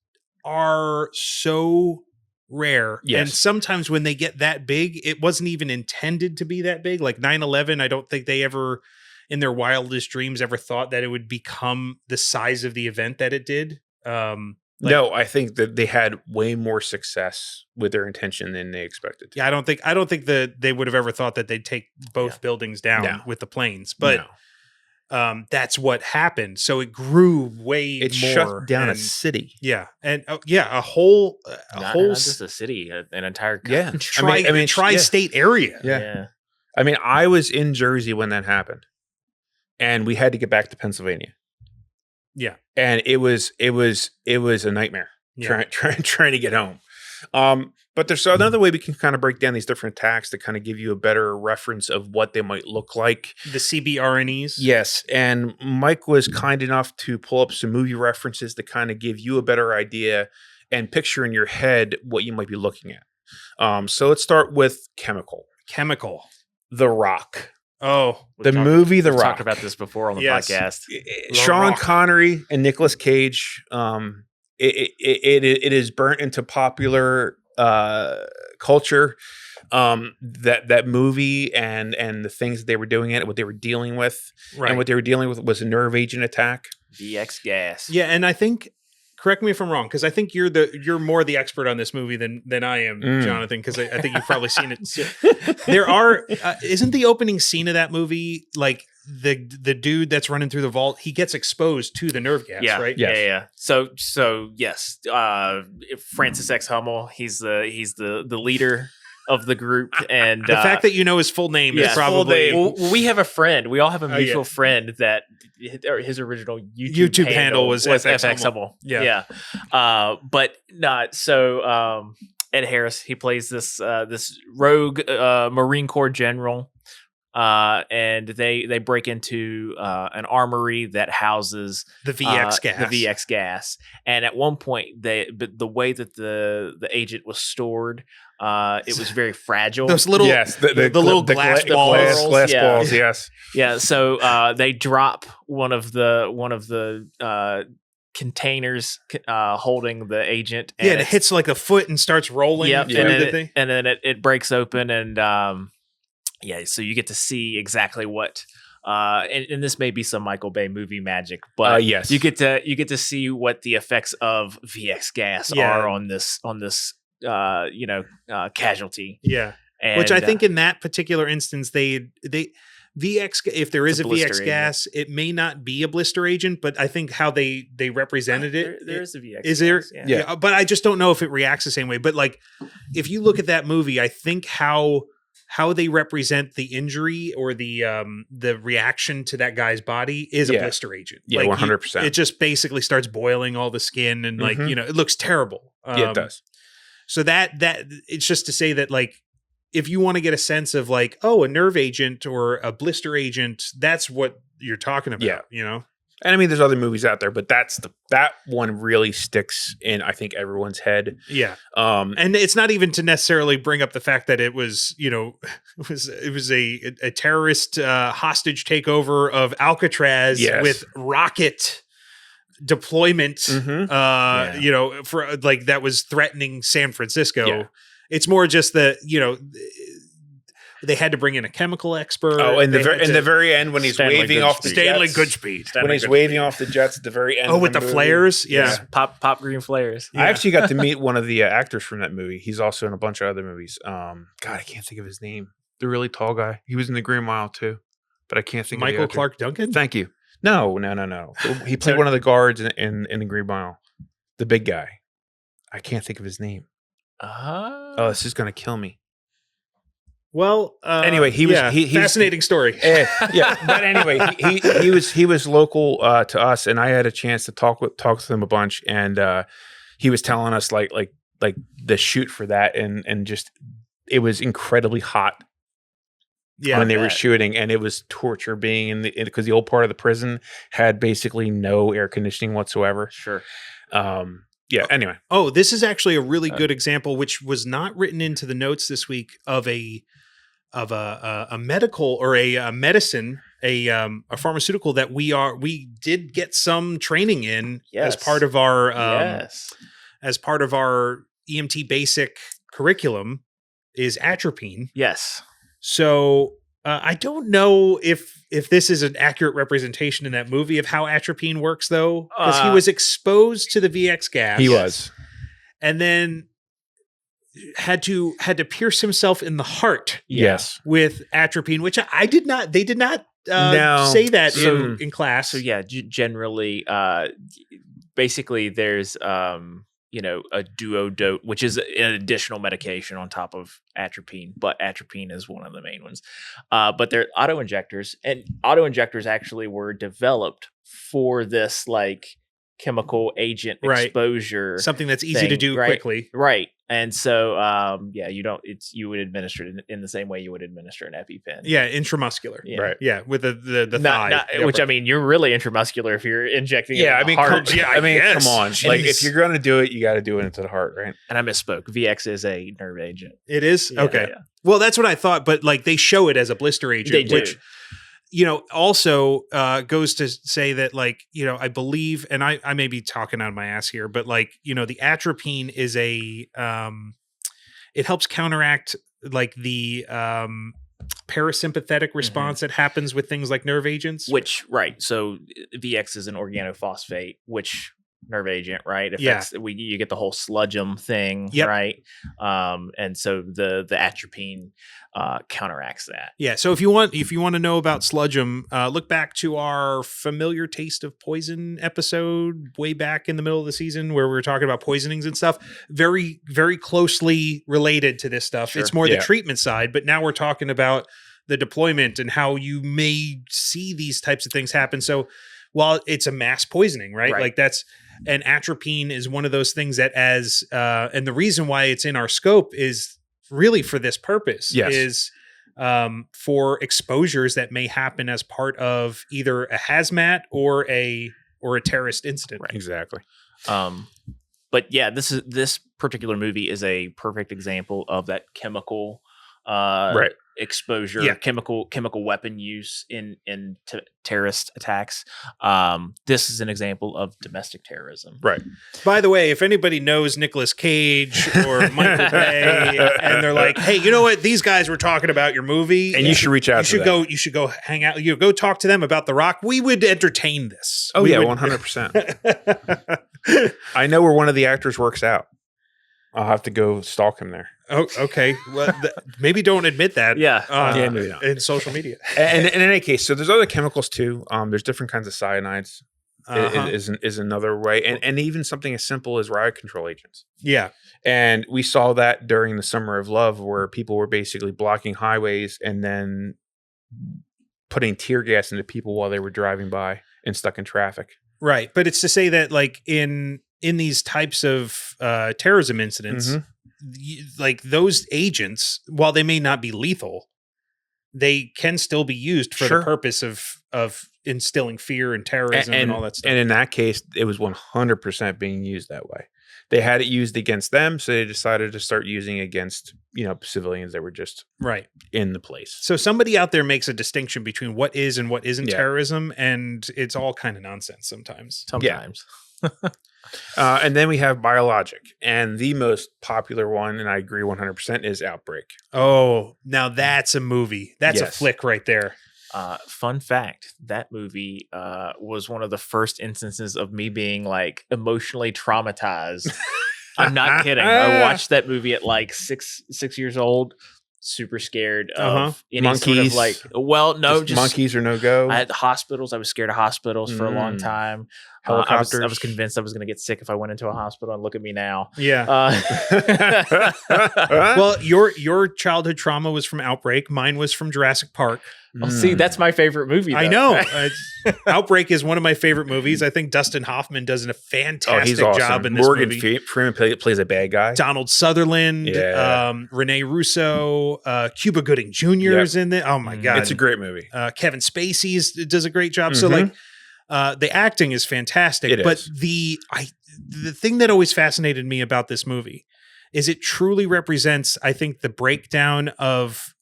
are so rare. Yes. And sometimes when they get that big, it wasn't even intended to be that big. Like 9/11, I don't think they ever, in their wildest dreams, ever thought that it would become the size of the event that it did. No, I think that they had way more success with their intention than they expected. Yeah, I don't think that they would have ever thought that they'd take both buildings down with the planes. But that's what happened. So it grew way more. It shut down a city. Yeah. And a whole not just a city, an entire tri-state area. Yeah. I mean, I was in Jersey when that happened, and we had to get back to Pennsylvania. Yeah. And it was a nightmare trying to get home. But there's another way we can kind of break down these different attacks to kind of give you a better reference of what they might look like. The CBRNEs? Yes. And Mike was kind enough to pull up some movie references to kind of give you a better idea and picture in your head what you might be looking at. So let's start with Chemical. The Rock. Oh, the movie The Rock. Talked about this before on the podcast. Sean Connery and Nicolas Cage. It is burnt into popular culture. That movie and the things that they were doing in it, what they were dealing with, and what they were dealing with was a nerve agent attack. VX gas. Yeah, and I think, correct me if I'm wrong, because I think you're more the expert on this movie than I am, Jonathan, because I think you've probably seen it. There are isn't the opening scene of that movie like the dude that's running through the vault, he gets exposed to the nerve gas, right? Yes. Yeah. So yes, Francis X. Hummel, he's the leader of the group, and The fact that you know his full name is probably well, we have a friend. We all have a mutual friend that his original YouTube handle was FX Hummel. Yeah. But not so. Ed Harris, he plays this rogue Marine Corps general, and they break into an armory that houses the VX gas. The VX gas, and at one point, the way that the agent was stored, it was very fragile. Those little the little glass balls. Glass balls. Yes. Yeah. So they drop one of the containers holding the agent. And it hits like a foot and starts rolling. Yep, through the thing. And then it breaks open, and so you get to see exactly what. And this may be some Michael Bay movie magic, but yes, you get to see what the effects of VX gas are on this casualty. Yeah, and, which I think in that particular instance they VX, if there is a VX agent. gas, it may not be a blister agent, but I think how they represented it. There is a VX. Is there? Gas, Yeah, but I just don't know if it reacts the same way. But like, if you look at that movie, I think how they represent the injury or the reaction to that guy's body is a blister agent. Yeah, 100%. It just basically starts boiling all the skin and like it looks terrible. Yeah, it does. So that it's just to say that like, if you want to get a sense of like, oh, a nerve agent or a blister agent, that's what you're talking about, you know? And I mean, there's other movies out there, but that one really sticks in, I think, everyone's head. Yeah. And it's not even to necessarily bring up the fact that it was, it was a terrorist hostage takeover of Alcatraz with rocket deployment, for like that was threatening San Francisco. Yeah. It's more just that, they had to bring in a chemical expert. Oh, and the very end when he's Stanley waving off the Stanley jets. Goodspeed. When he's waving off the jets at the very end. Oh, with the flares? Yeah. Pop green flares. I actually got to meet one of the actors from that movie. He's also in a bunch of other movies. God, I can't think of his name. The really tall guy. He was in The Green Mile too, but I can't think of Michael the actor. Clark Duncan? Thank you. No. He played one of the guards in The Green Mile. The big guy. I can't think of his name. Oh, this is going to kill me. Well, anyway, he's fascinating story. But anyway, he was local to us, and I had a chance to talk to him a bunch, and he was telling us like the shoot for that, and just it was incredibly hot. Yeah, when they were shooting, and it was torture being in because the old part of the prison had basically no air conditioning whatsoever. Sure. Yeah. Anyway. Oh, this is actually a really good example, which was not written into the notes this week, of a medical or a medicine, a pharmaceutical that we did get some training in as part of our EMT basic curriculum is atropine. Yes. So I don't know if this is an accurate representation in that movie of how atropine works, though, because he was exposed to the VX gas. He was, and then had to pierce himself in the heart. Yes, with atropine, which I did not. They did not say that in class. So yeah, generally, basically, there's a duodote, which is an additional medication on top of atropine, but atropine is one of the main ones. But they're auto-injectors, and auto-injectors actually were developed for this like chemical agent exposure. Something that's easy to do quickly. Right. And so, you would administer it in the same way you would administer an EpiPen. Yeah, intramuscular. Yeah. Right. Yeah, with the thigh. Which, I mean, you're really intramuscular if you're injecting it in the heart. Come on. Like, if you're going to do it, you got to do it into the heart, right? And I misspoke. VX is a nerve agent. It is? Okay. Yeah. Well, that's what I thought, but like they show it as a blister agent. They do. Which, also goes to say that, like, I believe, and I may be talking out of my ass here, but like, the atropine is it helps counteract like the parasympathetic response that happens with things like nerve agents. So VX is an organophosphate, which nerve agent, right? Affects, you get the whole sludgem thing, right? And so the atropine counteracts that. Yeah. So if you want to know about sludgem, look back to our familiar taste of poison episode way back in the middle of the season where we were talking about poisonings and stuff. Very, very closely related to this stuff. Sure. It's more the treatment side, but now we're talking about the deployment and how you may see these types of things happen. So while it's a mass poisoning, right? Like and atropine is one of those things that and the reason why it's in our scope is really for this purpose is for exposures that may happen as part of either a hazmat or a terrorist incident. Right. Exactly. But yeah, this particular movie is a perfect example of that chemical exposure, chemical weapon use in terrorist attacks. This is an example of domestic terrorism. Right. By the way, if anybody knows Nicolas Cage or Michael Bay, and they're like, "Hey, you know what? These guys were talking about your movie, and you should reach out. You should go hang out. You go talk to them about The Rock. We would entertain this. Oh, 100%. I know where one of the actors works out. I'll have to go stalk him there. Oh, okay. Well, maybe don't admit that. In social media. And in any case, so there's other chemicals too. There's different kinds of cyanides. Is another way, and even something as simple as riot control agents. Yeah, and we saw that during the Summer of Love, where people were basically blocking highways and then putting tear gas into people while they were driving by and stuck in traffic. Right, but it's to say that like in these types of terrorism incidents, like those agents, while they may not be lethal, they can still be used for the purpose of instilling fear and terrorism and all that stuff. And in that case, it was 100% being used that way. They had it used against them, so they decided to start using it against, civilians that were just in the place. So somebody out there makes a distinction between what is and what isn't terrorism, and it's all kind of nonsense sometimes. And then we have biologic, and the most popular one, and I agree 100%, is Outbreak. Oh, now that's a movie. That's a flick right there. Fun fact, that movie was one of the first instances of me being like emotionally traumatized. I'm not kidding. I watched that movie at like six years old. Super scared of any monkeys. Sort of like, just monkeys are no go. I had hospitals. I was scared of hospitals for a long time. Helicopters. I was convinced I was going to get sick if I went into a hospital. And look at me now. Yeah. Well, your childhood trauma was from Outbreak. Mine was from Jurassic Park. Well, see, that's my favorite movie, though. I know. Outbreak is one of my favorite movies. I think Dustin Hoffman does a fantastic job in this movie. Morgan Freeman plays a bad guy. Donald Sutherland, Rene Russo, Cuba Gooding Jr. is in it. Oh my God. It's a great movie. Kevin Spacey does a great job. So like the acting is fantastic. The thing that always fascinated me about this movie is it truly represents, I think, the breakdown of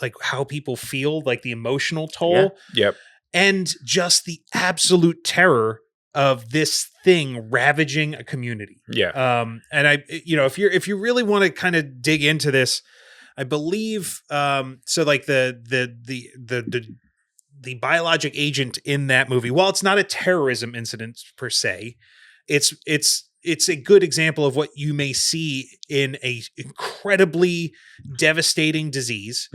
like how people feel, like the emotional toll. And just the absolute terror of this thing ravaging a community. And I, if you really want to kind of dig into this, I believe, so like the biologic agent in that movie, while it's not a terrorism incident per se, it's a good example of what you may see in a incredibly devastating disease,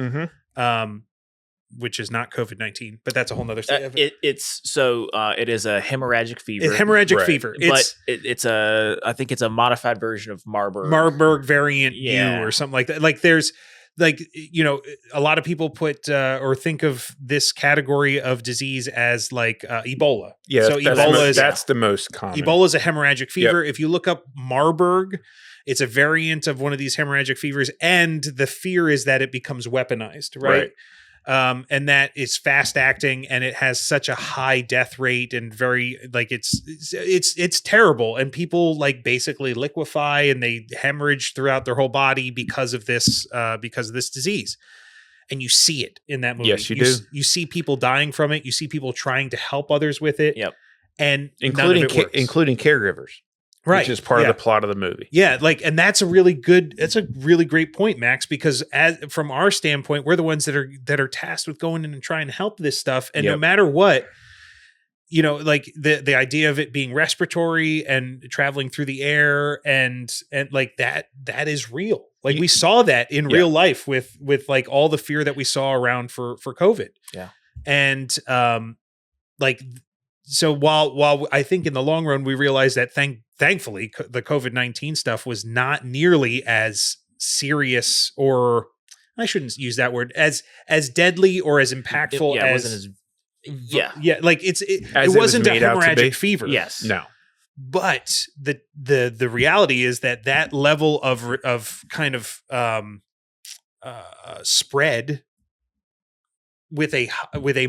which is not COVID-19, but that's a whole nother thing. It is a hemorrhagic fever. Fever. I think it's a modified version of Marburg. Marburg variant U or something like that. Like there's a lot of people put or think of this category of disease as like Ebola. Yeah, so that's the most common. Ebola is a hemorrhagic fever. If you look up Marburg, it's a variant of one of these hemorrhagic fevers, and the fear is that it becomes weaponized, right? And that is fast acting, and it has such a high death rate, and very like it's terrible, and people like basically liquefy and they hemorrhage throughout their whole body because of this disease. And you see it in that movie. Yes, you do. You see people dying from it. You see people trying to help others with it. And including caregivers. Right. Which is part of the plot of the movie. Yeah. Like, and that's a really great point, Max, because from our standpoint, we're the ones that are tasked with going in and trying to help this stuff. And no matter what, like the idea of it being respiratory and traveling through the air and like that is real. Like we saw that in real life with like all the fear that we saw around for COVID. Yeah. And like, so while I think in the long run, we realized that thankfully the COVID-19 stuff was not nearly as serious, or I shouldn't use that word, as deadly or as impactful it wasn't as like it wasn't a hemorrhagic fever. Yes. No. But the reality is that level of kind of spread with a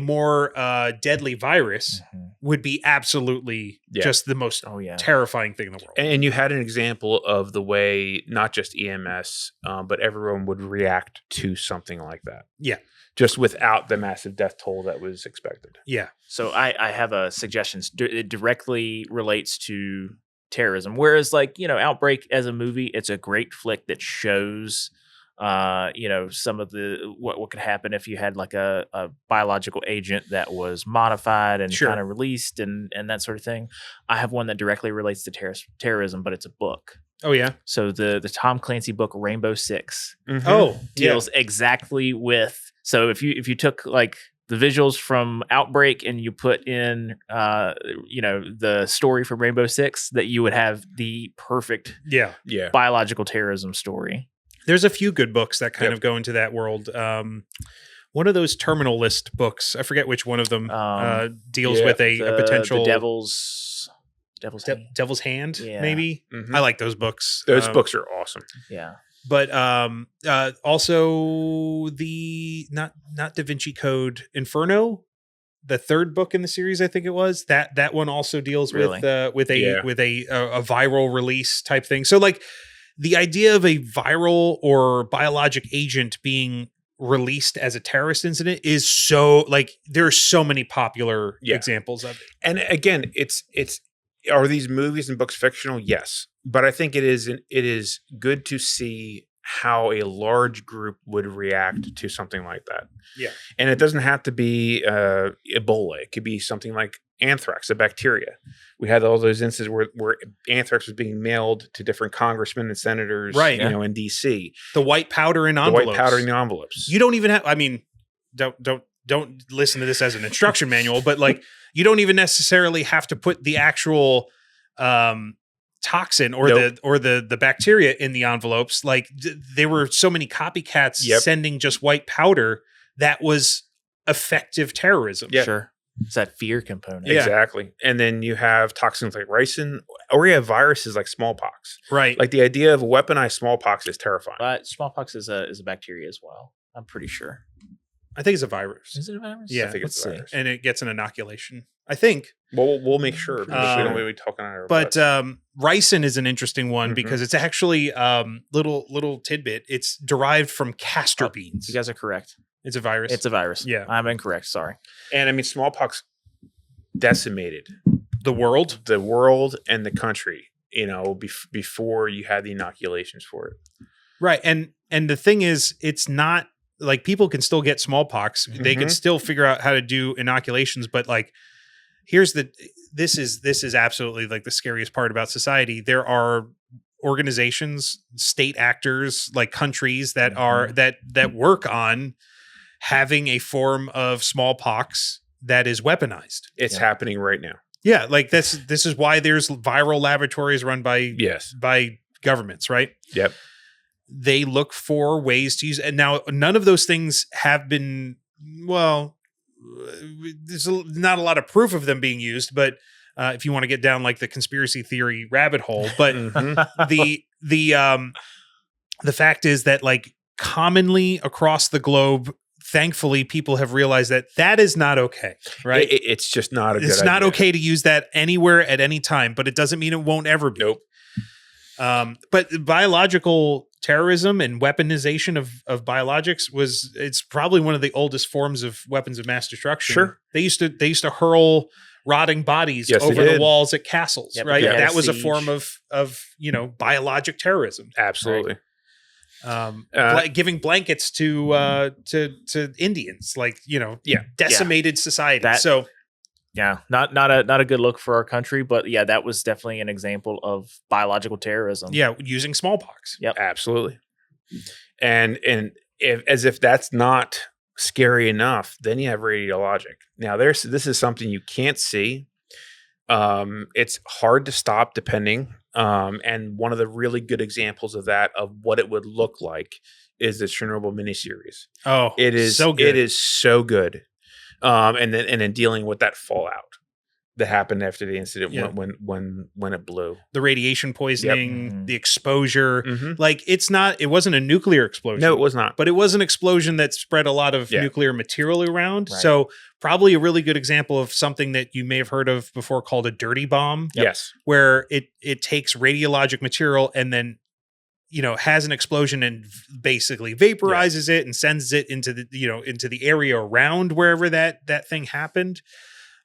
more deadly virus would be absolutely just the most terrifying thing in the world. And you had an example of the way not just EMS, but everyone would react to something like that. Yeah. Just without the massive death toll that was expected. Yeah. So I have a suggestion. It directly relates to terrorism. Whereas like, Outbreak as a movie, it's a great flick that shows, some of the, what could happen if you had like a biological agent that was modified and kind of released and that sort of thing. I have one that directly relates to terrorism, but it's a book. Oh yeah. So the Tom Clancy book, Rainbow Six, deals exactly with, so if you took like the visuals from Outbreak and you put in, the story from Rainbow Six, that you would have the perfect biological terrorism story. There's a few good books that kind of go into that world. One of those Terminal List books, I forget which one of them deals with a potential the Devil's Hand, maybe. Mm-hmm. I like those books. Those books are awesome. Yeah. But also the not Da Vinci Code, Inferno, the third book in the series, I think it was, that one also deals with a viral release type thing. So like the idea of a viral or biologic agent being released as a terrorist incident is so, like, there are so many popular examples of it. And again, it's are these movies and books fictional? Yes. But I think it is good to see how a large group would react to something like that. Yeah. And it doesn't have to be Ebola. It could be something like anthrax, a bacteria. We had all those instances where anthrax was being mailed to different congressmen and senators, in DC. The white powder in envelopes. The white powder in the envelopes. You don't even have, I mean, don't listen to this as an instruction manual, but like, you don't even necessarily have to put the actual toxin or the bacteria in the envelopes. Like there were so many copycats sending just white powder that was effective terrorism. Yeah. Sure. It's that fear component. Exactly. And then you have toxins like ricin, or you have viruses like smallpox. Right. Like the idea of weaponized smallpox is terrifying. But smallpox is a bacteria as well, I'm pretty sure. I think it's a virus. Is it a virus? Yeah, I think it's a virus. And it gets an inoculation, I think. Well, we'll make sure. Because we don't really talk on our but ricin is an interesting one because it's actually little tidbit. It's derived from castor beans. You guys are correct. It's a virus. It's a virus. Yeah, I'm incorrect. Sorry. And I mean, smallpox decimated the world and the country. Before you had the inoculations for it. Right, and the thing is, it's not. Like people can still get smallpox. They can still figure out how to do inoculations, but like, this is absolutely like the scariest part about society. There are organizations, state actors, like countries that are that work on having a form of smallpox that is weaponized. It's happening right now. Yeah, like this is why there's viral laboratories run by governments, right? Yep. They look for ways to use, and now none of those things have been, there's not a lot of proof of them being used, but if you want to get down like the conspiracy theory rabbit hole, but the fact is that like commonly across the globe, thankfully people have realized that is not okay, right? It's just not a good idea. It's not okay to use that anywhere at any time, but it doesn't mean it won't ever be. Nope. But biological terrorism and weaponization of biologics it's probably one of the oldest forms of weapons of mass destruction. Sure. They used to hurl rotting bodies over the walls at castles, right? That was a form of biologic terrorism. Absolutely. Giving blankets to Indians, like, decimated society. Yeah, not a good look for our country, but yeah, that was definitely an example of biological terrorism. Yeah, using smallpox. Yep. Absolutely. And as if that's not scary enough, then you have radiologic. Now this is something you can't see. It's hard to stop depending. And one of the really good examples of that, of what it would look like, is the Chernobyl miniseries. Oh, it is so good. It is so good. And then dealing with that fallout that happened after the incident when it blew. The radiation poisoning, Yep. the exposure. Like it wasn't a nuclear explosion. No, it was not. But it was an explosion that spread a lot of nuclear material around. Right. So probably a really good example of something that you may have heard of before called a dirty bomb. Yes. Where it takes radiologic material and then has an explosion and basically vaporizes it and sends it into the area around wherever that thing happened.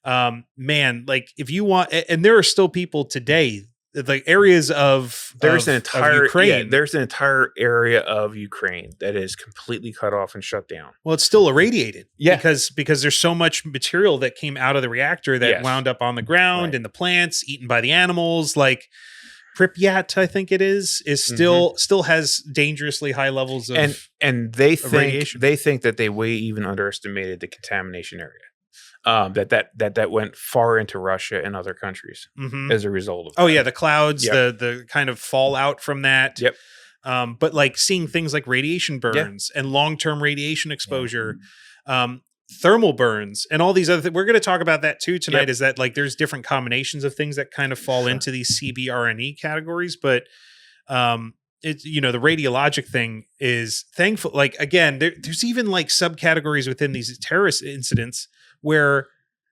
Man, like if you want, and there are still people today, the areas there's an entire Ukraine. There's an entire area of Ukraine that is completely cut off and shut down. Well, it's still irradiated, Yeah, because there's so much material that came out of the reactor that wound up on the ground in the plants, eaten by the animals. Like Pripyat, I think it is still has dangerously high levels of and they think radiation. They think that they way even underestimated the contamination area. That went far into Russia and other countries as a result of the clouds, the kind of fallout from that. Yep. But like seeing things like radiation burns and long-term radiation exposure, thermal burns, and all these other things. We're going to talk about that too tonight. Is that like there's different combinations of things that kind of fall into these CBRNE categories, but it's the radiologic thing is thankful. Like again, there's even like subcategories within these terrorist incidents where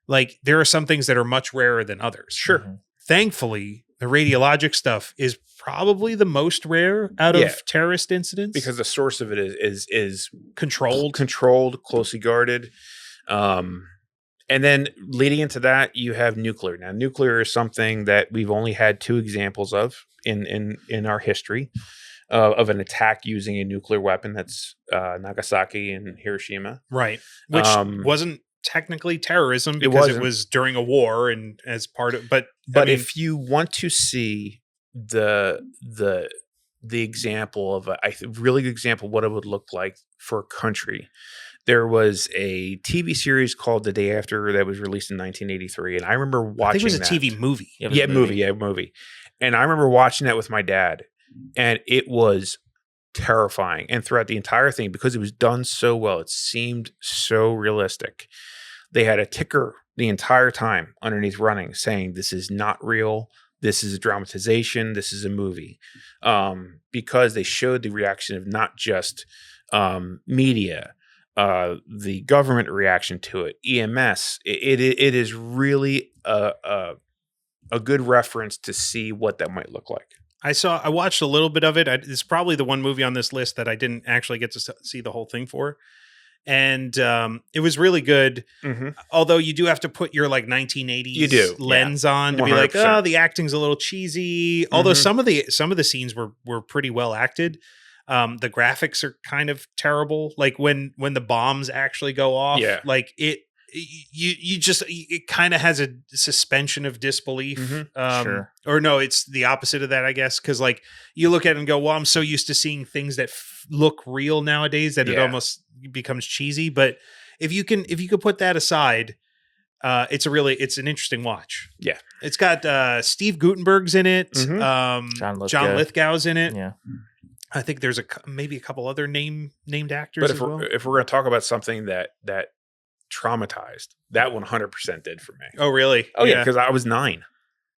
like there are some things that are much rarer than others. Sure. Thankfully, the radiologic stuff is probably the most rare out of terrorist incidents because the source of it is controlled, closely guarded. And then leading into that, you have nuclear. Now, nuclear is something that we've only had 2 examples of in our history of an attack using a nuclear weapon. That's Nagasaki and Hiroshima, right? Which wasn't technically terrorism because it was during a war and as part of. But I mean, if you want to see the example of a really good example of what it would look like for a country, there was a TV series called The Day After that was released in 1983, and I remember watching. I think it was a TV movie. Movie. And I remember watching that with my dad, and it was terrifying. And throughout the entire thing, because it was done so well, it seemed so realistic. They had a ticker the entire time underneath running saying, "This is not real. This is a dramatization. This is a movie," because they showed the reaction of not just media, the government reaction to it, EMS. It is really a good reference to see what that might look like. I watched a little bit of it. It's probably the one movie on this list that I didn't actually get to see the whole thing for. And it was really good. Although you do have to put your like 1980s lens on to 100%. Be like, oh, the acting's a little cheesy. Although some of the scenes were pretty well acted. The graphics are kind of terrible. Like when the bombs actually go off, like it kind of has a suspension of disbelief. Sure. Or no, it's the opposite of that, I guess. Cause like you look at it and go, well, I'm so used to seeing things that look real nowadays that it almost becomes cheesy. But if you could put that aside, it's an interesting watch. Yeah. It's got Steve Guttenberg's in it. John Lithgow's in it. Yeah. I think there's maybe a couple other named actors. But if we're going to talk about something that traumatized, that 100% did for me. Oh, really? Oh, yeah, because I was 9.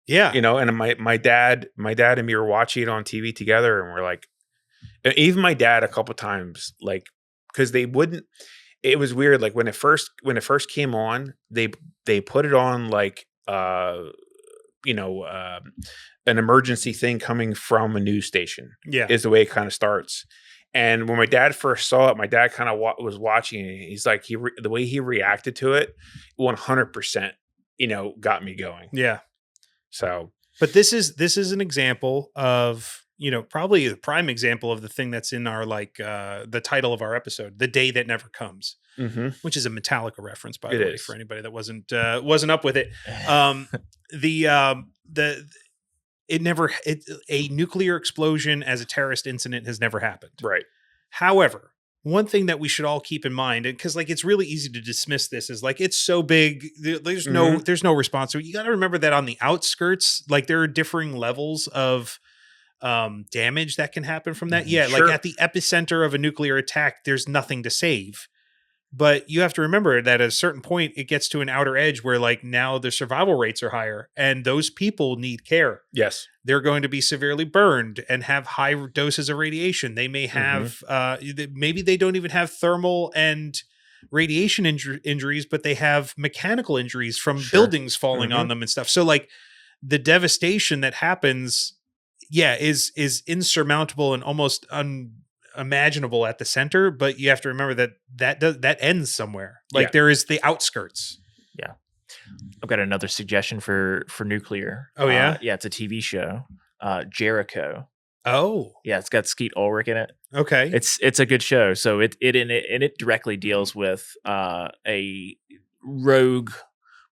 Yeah, and my dad and me were watching it on TV together, and we're like, and even my dad a couple times, like, because they wouldn't. It was weird. Like when it first came on, they put it on like an emergency thing coming from a news station. Yeah, is the way it kind of starts. And when my dad first saw it, my dad kind of was watching it. He's like, the way he reacted to it, 100%, got me going. Yeah. So, but this is an example of probably the prime example of the thing that's in our the title of our episode, The Day That Never Comes, which is a Metallica reference, by the way, for anybody that wasn't up with it. A nuclear explosion as a terrorist incident has never happened. Right. However, one thing that we should all keep in mind, because it's really easy to dismiss this as it's so big, there's no response. So you got to remember that on the outskirts, there are differing levels of damage that can happen from that. Yeah, sure. At the epicenter of a nuclear attack, there's nothing to save. But you have to remember that at a certain point, it gets to an outer edge where now the survival rates are higher, and those people need care. Yes. They're going to be severely burned and have high doses of radiation. They may have, maybe they don't even have thermal and radiation injuries, but they have mechanical injuries from buildings falling on them and stuff. So the devastation that happens, is insurmountable and almost unimaginable at the center. But you have to remember that ends somewhere. There is the outskirts. Yeah. I've got another suggestion for nuclear. Oh yeah? Yeah, it's a TV show. Jericho. Oh. Yeah, it's got Skeet Ulrich in it. Okay. It's a good show. So it directly deals with a rogue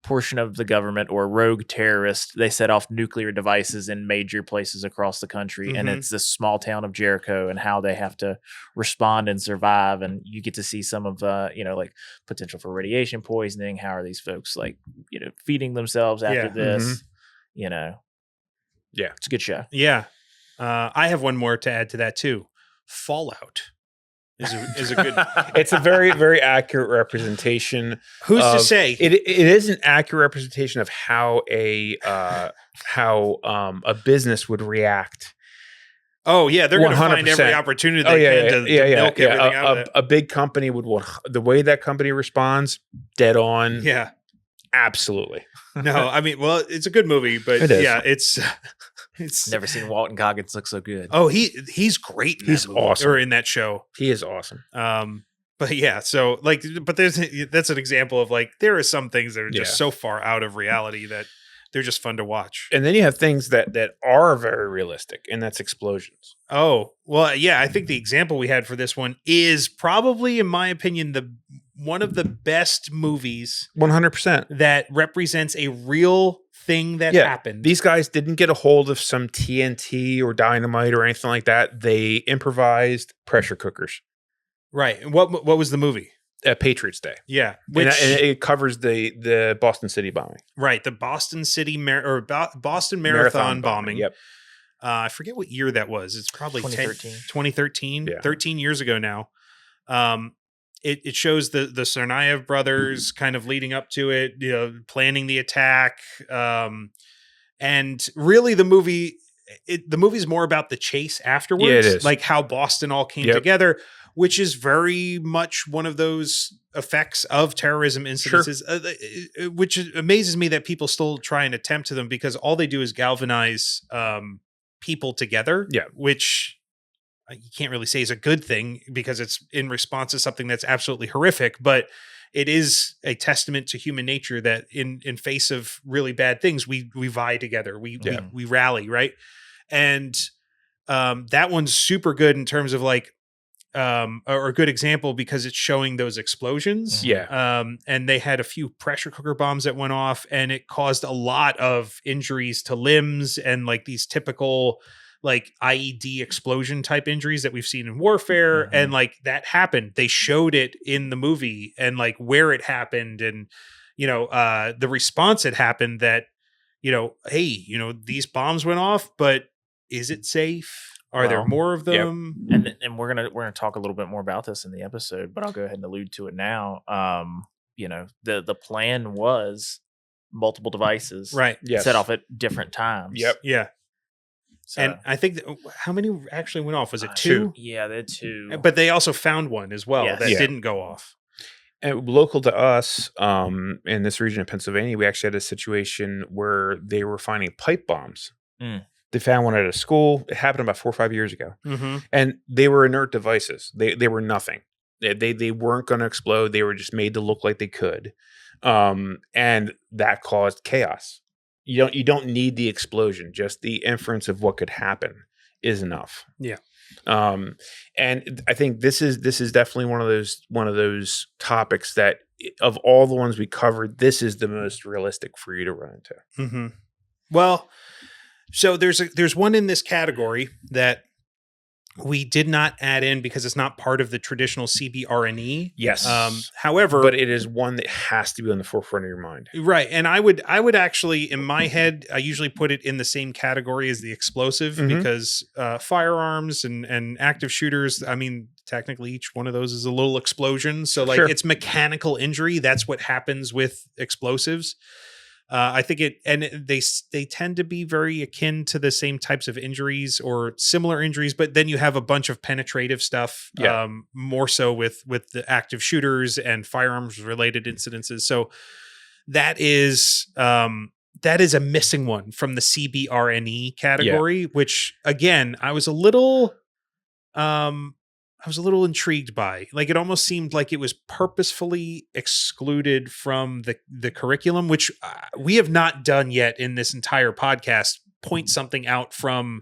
portion of the government or rogue terrorist. They set off nuclear devices in major places across the country, and it's this small town of Jericho and how they have to respond and survive. And you get to see some of potential for radiation poisoning. How are these folks feeding themselves after this? Yeah, it's a good show. Yeah, I have one more to add to that too. Fallout is a good. It's a very, very accurate representation. Who's to say it is an accurate representation of how a business would react. Oh yeah, they're going to find every opportunity they can to milk everything out of it. A big company would want the way that company responds, dead on. Yeah, absolutely. No, I mean, well, it's a good movie, but it's never seen Walton Goggins look so good. Oh, he's great. He's awesome. Or in that show. He is awesome. But yeah, so but that's an example of there are some things that are just so far out of reality that they're just fun to watch. And then you have things that are very realistic, and that's explosions. Oh, well, yeah, I think the example we had for this one is probably, in my opinion, one of the best movies 100% that represents a real thing that happened. These guys didn't get a hold of some TNT or dynamite or anything like that. They improvised pressure cookers. Right. And what was the movie? Patriots Day. Yeah. And it covers the Boston City bombing. Right. The Boston City Boston Marathon bombing. Yep. I forget what year that was. It's probably 2013. Yeah. 13 years ago now. It shows the Tsarnaev brothers kind of leading up to it, planning the attack. And really the movie's more about the chase afterwards. Yeah, it is. Like how Boston all came together, which is very much one of those effects of terrorism incidences, which amazes me that people still try and attempt to them, because all they do is galvanize people together, which you can't really say is a good thing because it's in response to something that's absolutely horrific, but it is a testament to human nature that in face of really bad things, we vie together, we rally, right? And that one's super good in terms of or a good example because it's showing those explosions. Yeah. And they had a few pressure cooker bombs that went off, and it caused a lot of injuries to limbs and these typical IED explosion type injuries that we've seen in warfare. And that happened. They showed it in the movie and where it happened and, the response had happened that, hey, these bombs went off, but is it safe? Are there more of them? Yep. And we're gonna talk a little bit more about this in the episode, but I'll go ahead and allude to it now. The plan was multiple devices, right? Yes. Set off at different times. Yep. Yeah. So, and I think how many actually went off? Was it two? Yeah, they had two. But they also found one as well that didn't go off. And local to us, in this region of Pennsylvania, we actually had a situation where they were finding pipe bombs. They found one at a school. It happened about 4 or 5 years ago. And they were inert devices. They were nothing. They weren't going to explode. They were just made to look like they could. And that caused chaos. You don't need the explosion, just the inference of what could happen. is enough. Yeah. And I think this is definitely one of those topics that, of all the ones we covered, this is the most realistic for you to run into. Mm-hmm. Well, so there's one in this category that we did not add in because it's not part of the traditional CBRNE. Yes. However, but it is one that has to be on the forefront of your mind. Right. And I would actually, in my head, I usually put it in the same category as the explosive because firearms and active shooters, I mean, technically each one of those is a little explosion. So like it's mechanical injury. That's what happens with explosives. I think they tend to be very akin to the same types of injuries or similar injuries, but then you have a bunch of penetrative stuff, more so with the active shooters and firearms related incidences. So that is a missing one from the CBRNE category, which again, I was a little intrigued by. Like, it almost seemed like it was purposefully excluded from the curriculum, which we have not done yet in this entire podcast. Point something out from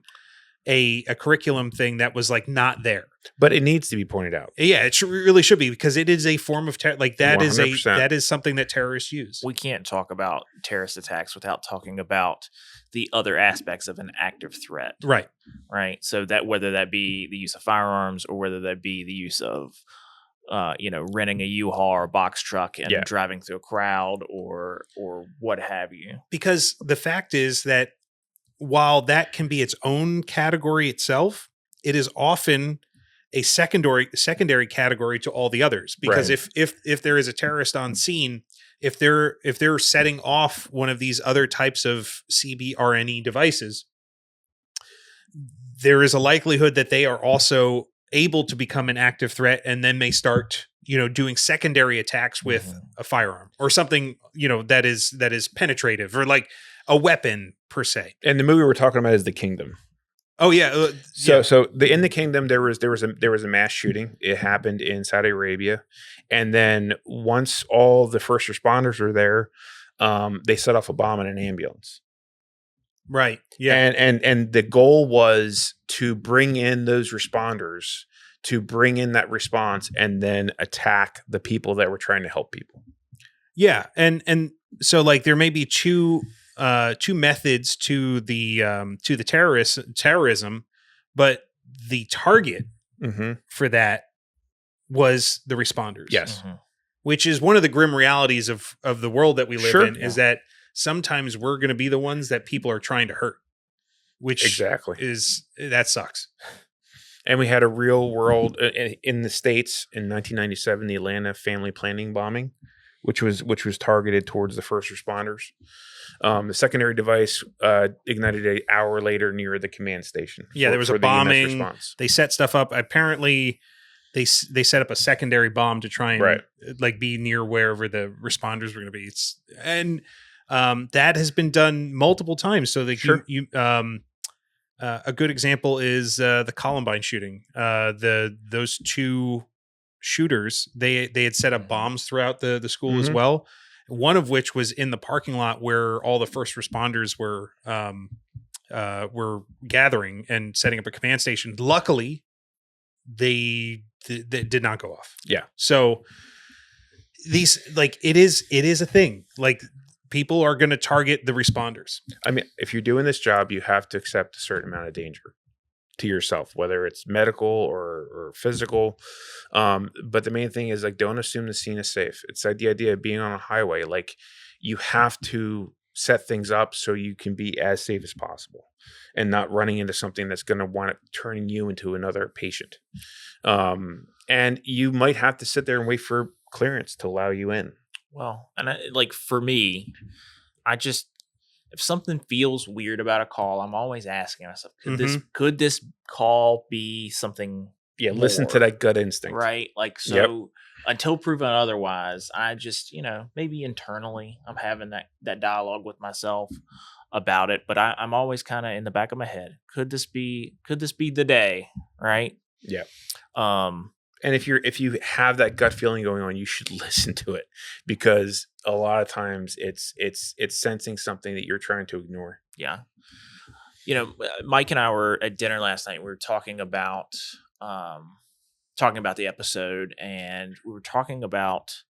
a curriculum thing that was like not there, but it needs to be pointed out. Yeah, it really should be, because it is a form of like that 100%. that is something that terrorists use. We can't talk about terrorist attacks without talking about the other aspects of an active threat. Right. So that whether that be the use of firearms or whether that be the use of, renting a U-Haul or a box truck and driving through a crowd or what have you. Because the fact is that while that can be its own category itself, it is often a secondary category to all the others. Because if there is a terrorist on scene, if they're setting off one of these other types of CBRNE devices, there is a likelihood that they are also able to become an active threat, and then may start, doing secondary attacks with a firearm or something, that is penetrative, or like a weapon per se. And the movie we're talking about is The Kingdom. Oh yeah. So in The Kingdom, there was a mass shooting. It happened in Saudi Arabia, and then once all the first responders were there, they set off a bomb in an ambulance. Right. Yeah. And the goal was to bring in those responders, to bring in that response, and then attack the people that were trying to help people. Yeah, and so like there may be two methods to the terrorism, but the target for that was the responders. Yes. Which is one of the grim realities of the world that we live in, is that sometimes we're going to be the ones that people are trying to hurt, which that sucks. And we had a real world in the States in 1997, the Atlanta family planning bombing, which was targeted towards the first responders. The secondary device ignited an hour later near the command station. There was a bombing. They set stuff up. Apparently, they set up a secondary bomb to try and like be near wherever the responders were going to be. That has been done multiple times. So a good example is the Columbine shooting. Those two shooters, they had set up bombs throughout the school as well. One of which was in the parking lot where all the first responders were gathering and setting up a command station. Luckily, they did not go off. Yeah. So these, like, it is a thing. Like, people are going to target the responders. I mean, if you're doing this job, you have to accept a certain amount of danger to yourself, whether it's medical or physical. But the main thing is, like, don't assume the scene is safe. It's like the idea of being on a highway. Like, you have to set things up so you can be as safe as possible and not running into something that's going to wind up turning you into another patient. And you might have to sit there and wait for clearance to allow you in. Well, and for me, if something feels weird about a call, I'm always asking myself, could this call be something? Yeah, listen to that gut instinct. Right. Like, so until proven otherwise, I just, maybe internally I'm having that dialogue with myself about it. But I'm always kind of in the back of my head. Could this be the day? Right. Yeah. And if you have that gut feeling going on, you should listen to it, because a lot of times it's sensing something that you're trying to ignore. Yeah. Mike and I were at dinner last night. We were talking about the episode, and we were talking about.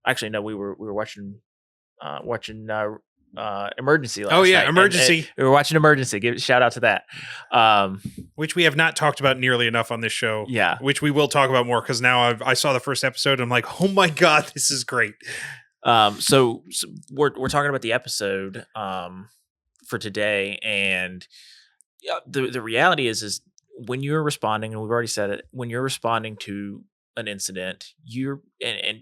Actually, no, we were watching Emergency last night. Emergency. And we were watching Emergency. Give a shout out to that. Which we have not talked about nearly enough on this show. Yeah. Which we will talk about more because now I saw the first episode and I'm like, oh my God, this is great. So we're talking about the episode for today, and the reality is when you're responding, and we've already said it, when you're responding to an incident, and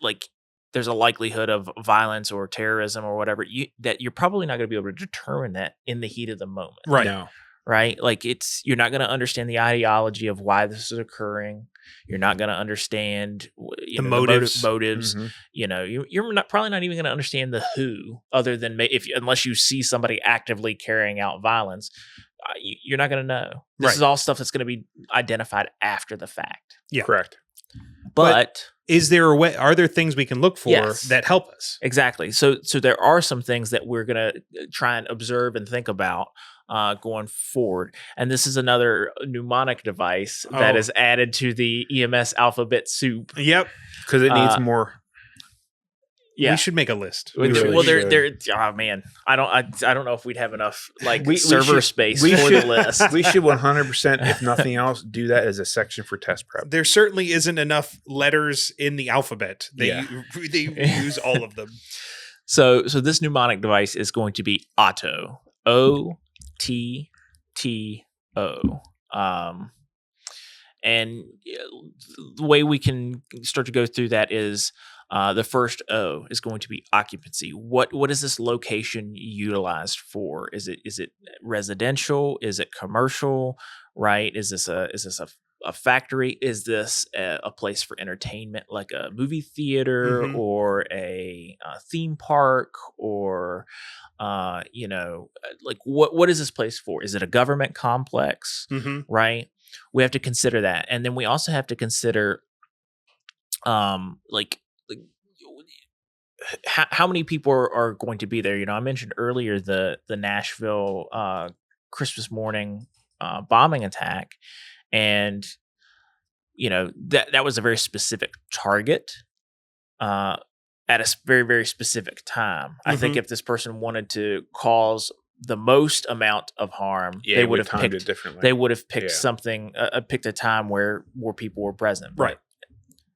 like there's a likelihood of violence or terrorism or whatever, that you're probably not going to be able to determine that in the heat of the moment. Right. No. Right. Like you're not going to understand the ideology of why this is occurring. You're not going to understand the motives. Mm-hmm. You're probably not even going to understand the who, other than unless you see somebody actively carrying out violence, you're not going to know. This is all stuff that's going to be identified after the fact. Yeah. Correct. But is there a way? Are there things we can look for that help us? Exactly. So there are some things that we're going to try and observe and think about going forward. And this is another mnemonic device that is added to the EMS alphabet soup. Yep. Because it needs more. Yeah. We should make a list. Oh man, I don't know if we'd have enough server space for the list. We should 100%, if nothing else, do that as a section for test prep. There certainly isn't enough letters in the alphabet. They use all of them. So this mnemonic device is going to be OTTO. OTTO. And the way we can start to go through that is the first O is going to be occupancy. What is this location utilized for? Is it residential? Is it commercial? Right? Is this a factory? Is this a place for entertainment, like a movie theater or a theme park, or like what is this place for? Is it a government complex? Right? We have to consider that, and then we also have to consider how many people are going to be there. I mentioned earlier the Nashville Christmas morning bombing attack, and that was a very specific target at a very, very specific time. I think if this person wanted to cause the most amount of harm, they would have picked it differently. They would have picked picked a time where more people were present. Right.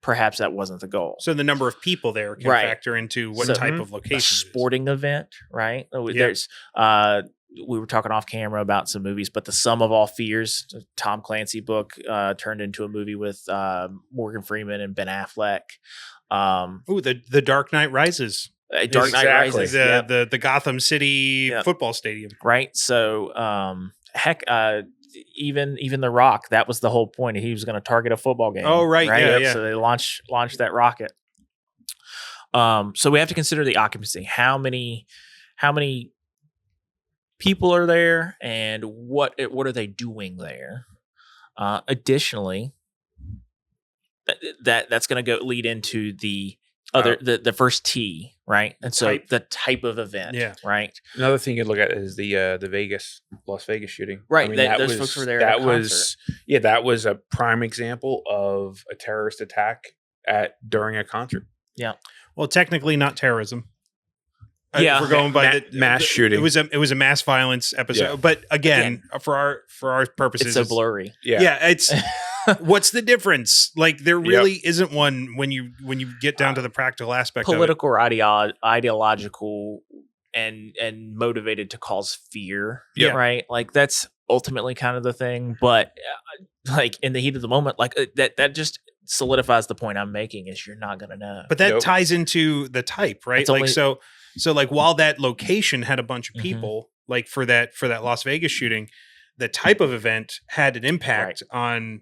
Perhaps that wasn't the goal. So the number of people there can factor into what type of location. A sporting event, right? There's we were talking off camera about some movies, but The Sum of All Fears, a Tom Clancy book, turned into a movie with Morgan Freeman and Ben Affleck. The Dark Knight Rises. Dark Knight Rises. The Gotham City football stadium. Right. So even The Rock, that was the whole point. He was going to target a football game. Oh, right. Yeah. So they launched that rocket. So we have to consider the occupancy. How many people are there, and what are they doing there? Additionally, that's going to lead into the the first T, right? And so the type of event, right? Another thing you look at is the Las Vegas shooting, right? Those folks were there. That was a prime example of a terrorist attack during a concert. Yeah. Well, technically not terrorism. Yeah, we're going by the mass shooting. It was a mass violence episode, but again, for our purposes, it's so blurry. Yeah, it's. What's the difference? Like, there really isn't one when you get down to the practical aspect political of it. or ideological and motivated to cause fear. Yeah. Right. Like, that's ultimately kind of the thing. But like in the heat of the moment, like that just solidifies the point I'm making is you're not going to know. But that ties into the type, right? So like while that location had a bunch of people, like for that Las Vegas shooting, the type of event had an impact on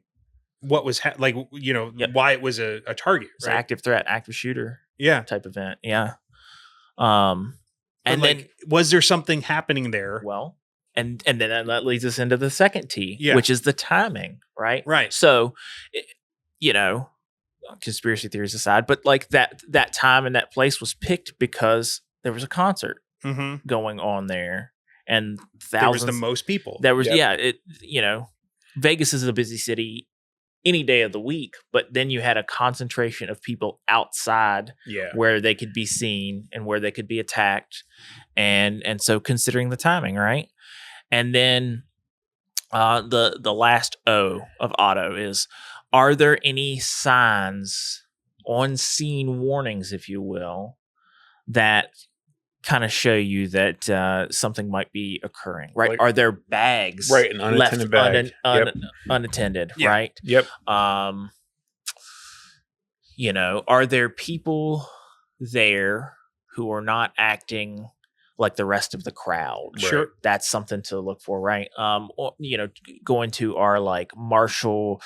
what was why it was a target, right? Active threat, active shooter, type event, and then was there something happening there? Well, and then that leads us into the second T, which is the timing, right? Right. So, conspiracy theories aside, but like that time and that place was picked because there was a concert going on there, and thousands. There was the most people. There was Vegas is a busy city any day of the week, but then you had a concentration of people outside where they could be seen and where they could be attacked. And so considering the timing, right? And then the last O of OTTO is, are there any signs, on scene warnings, if you will, that kind of show you that something might be occurring, right? Like, are there bags an unattended left bag. unattended, Yeah. right? Yep. Are there people there who are not acting like the rest of the crowd? Sure. That's something to look for, right? Going to our like martial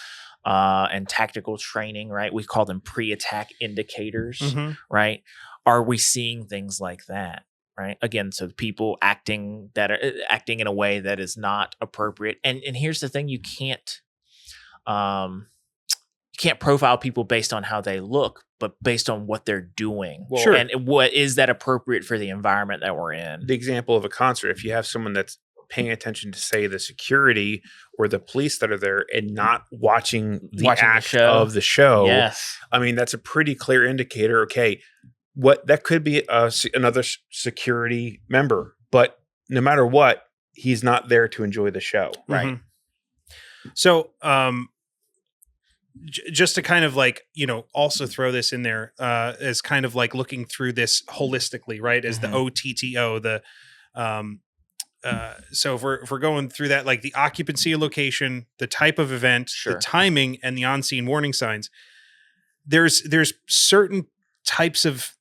and tactical training, right? We call them pre-attack indicators, right? Are we seeing things like that? Right. Again, so people acting in a way that is not appropriate. And here's the thing: you can't profile people based on how they look, but based on what they're doing. Well, sure. And what is that appropriate for the environment that we're in? The example of a concert, if you have someone that's paying attention to, say, the security or the police that are there and not watching the act of the show, yes, I mean, that's a pretty clear indicator. Okay, what that could be another security member, but no matter what, he's not there to enjoy the show. right. So just to kind of like, also throw this in there as kind of like looking through this holistically, right? As the OTTO, so if we're going through that, like the occupancy of location, the type of event, the timing, and the on-scene warning signs, there's certain types of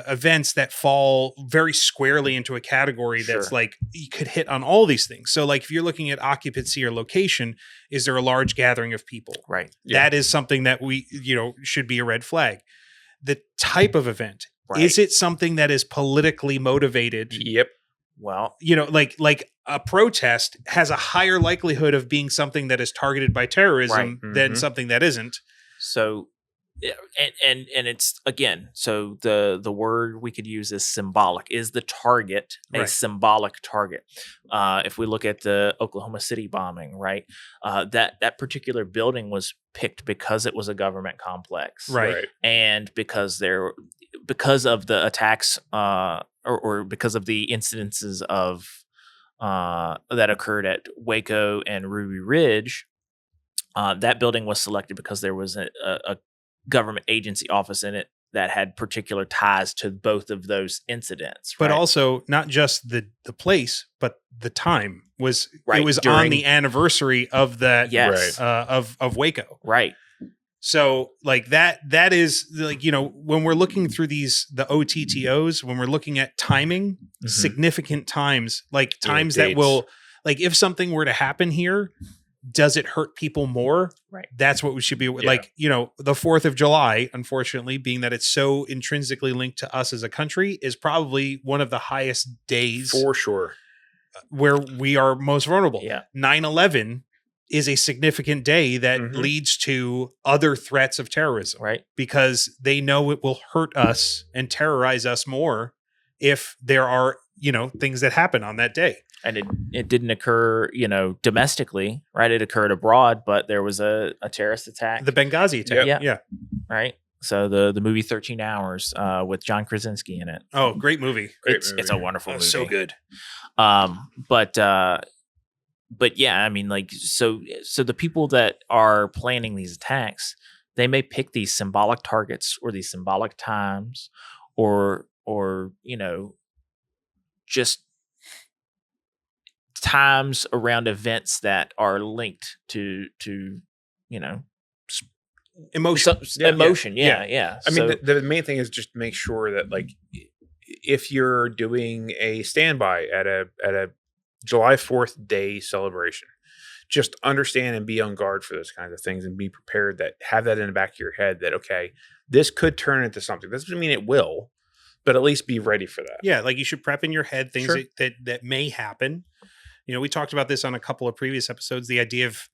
events that fall very squarely into a category that's like you could hit on all these things. So like if you're looking at occupancy or location, is there a large gathering of people? Right. That is something that we should be a red flag. The type of event, is it something that is politically motivated? Yep. Well, like a protest has a higher likelihood of being something that is targeted by terrorism than something that isn't. So, and it's, again, so the word we could use is symbolic. Is the target a symbolic target? If we look at the Oklahoma City bombing, right, that particular building was picked because it was a government complex, right. And because of the attacks, or because of the incidences of that occurred at Waco and Ruby Ridge, that building was selected because there was a government agency office in it that had particular ties to both of those incidents. But also not just the place, but the time was it was on the anniversary of that of Waco. Right. So like that is like, when we're looking through the OTTOs, when we're looking at timing, significant times, like times that will, like if something were to happen here, does it hurt people more? Right. That's what we should be like, the 4th of July, unfortunately, being that it's so intrinsically linked to us as a country, is probably one of the highest days for sure where we are most vulnerable. Yeah. 9/11 is a significant day that leads to other threats of terrorism, right? Because they know it will hurt us and terrorize us more if there are, things that happen on that day. And it didn't occur, domestically, right? It occurred abroad, but there was a terrorist attack. The Benghazi attack. Yeah. Right. So the movie 13 Hours with John Krasinski in it. Oh, great movie. It's a wonderful movie. So good. But yeah, I mean, like, so the people that are planning these attacks, they may pick these symbolic targets or these symbolic times or just times around events that are linked to emotion. Emotion. Yeah. I mean, the main thing is just make sure that, like, if you're doing a standby at a July 4th day celebration, just understand and be on guard for those kinds of things and be prepared, that have that in the back of your head that, okay, this could turn into something. That doesn't mean it will, but at least be ready for that. Yeah. Like you should prep in your head things that may happen. We talked about this on a couple of previous episodes, the idea of,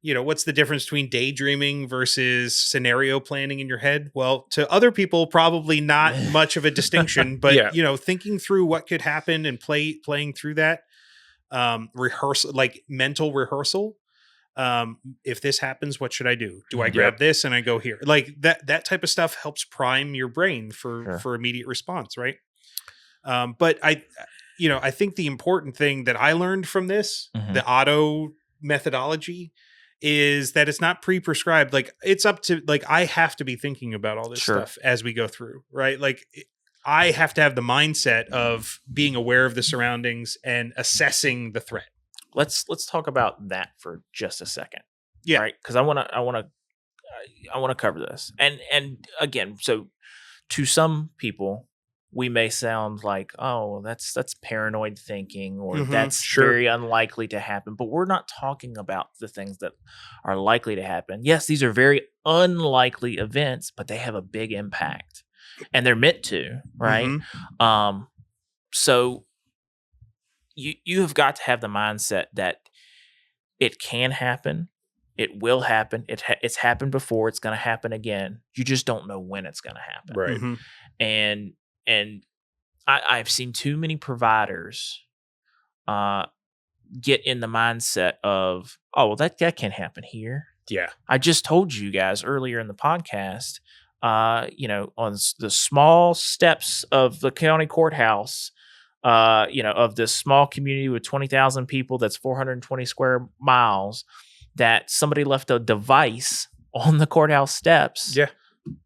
what's the difference between daydreaming versus scenario planning in your head? Well, to other people, probably not much of a distinction, but thinking through what could happen and playing through that, rehearsal, like mental rehearsal. If this happens, what should I do? Do I grab this and I go here? Like that type of stuff helps prime your brain for immediate response. Right. But I think the important thing that I learned from this, the OTTO methodology, is that it's not pre-prescribed. Like it's up to, like, I have to be thinking about all this stuff as we go through, right? Like I have to have the mindset of being aware of the surroundings and assessing the threat. Let's talk about that for just a second. Yeah. Right. Cause I want to cover this. And again, so to some people, we may sound like, oh, that's paranoid thinking, or that's very unlikely to happen. But we're not talking about the things that are likely to happen. Yes, these are very unlikely events, but they have a big impact, and they're meant to, right? So you have got to have the mindset that it can happen, it will happen. It's happened before. It's going to happen again. You just don't know when it's going to happen, right? And I've seen too many providers get in the mindset of, oh, well, that can't happen here. Yeah. I just told you guys earlier in the podcast, on the small steps of the county courthouse, of this small community with 20,000 people, that's 420 square miles, that somebody left a device on the courthouse steps. Yeah.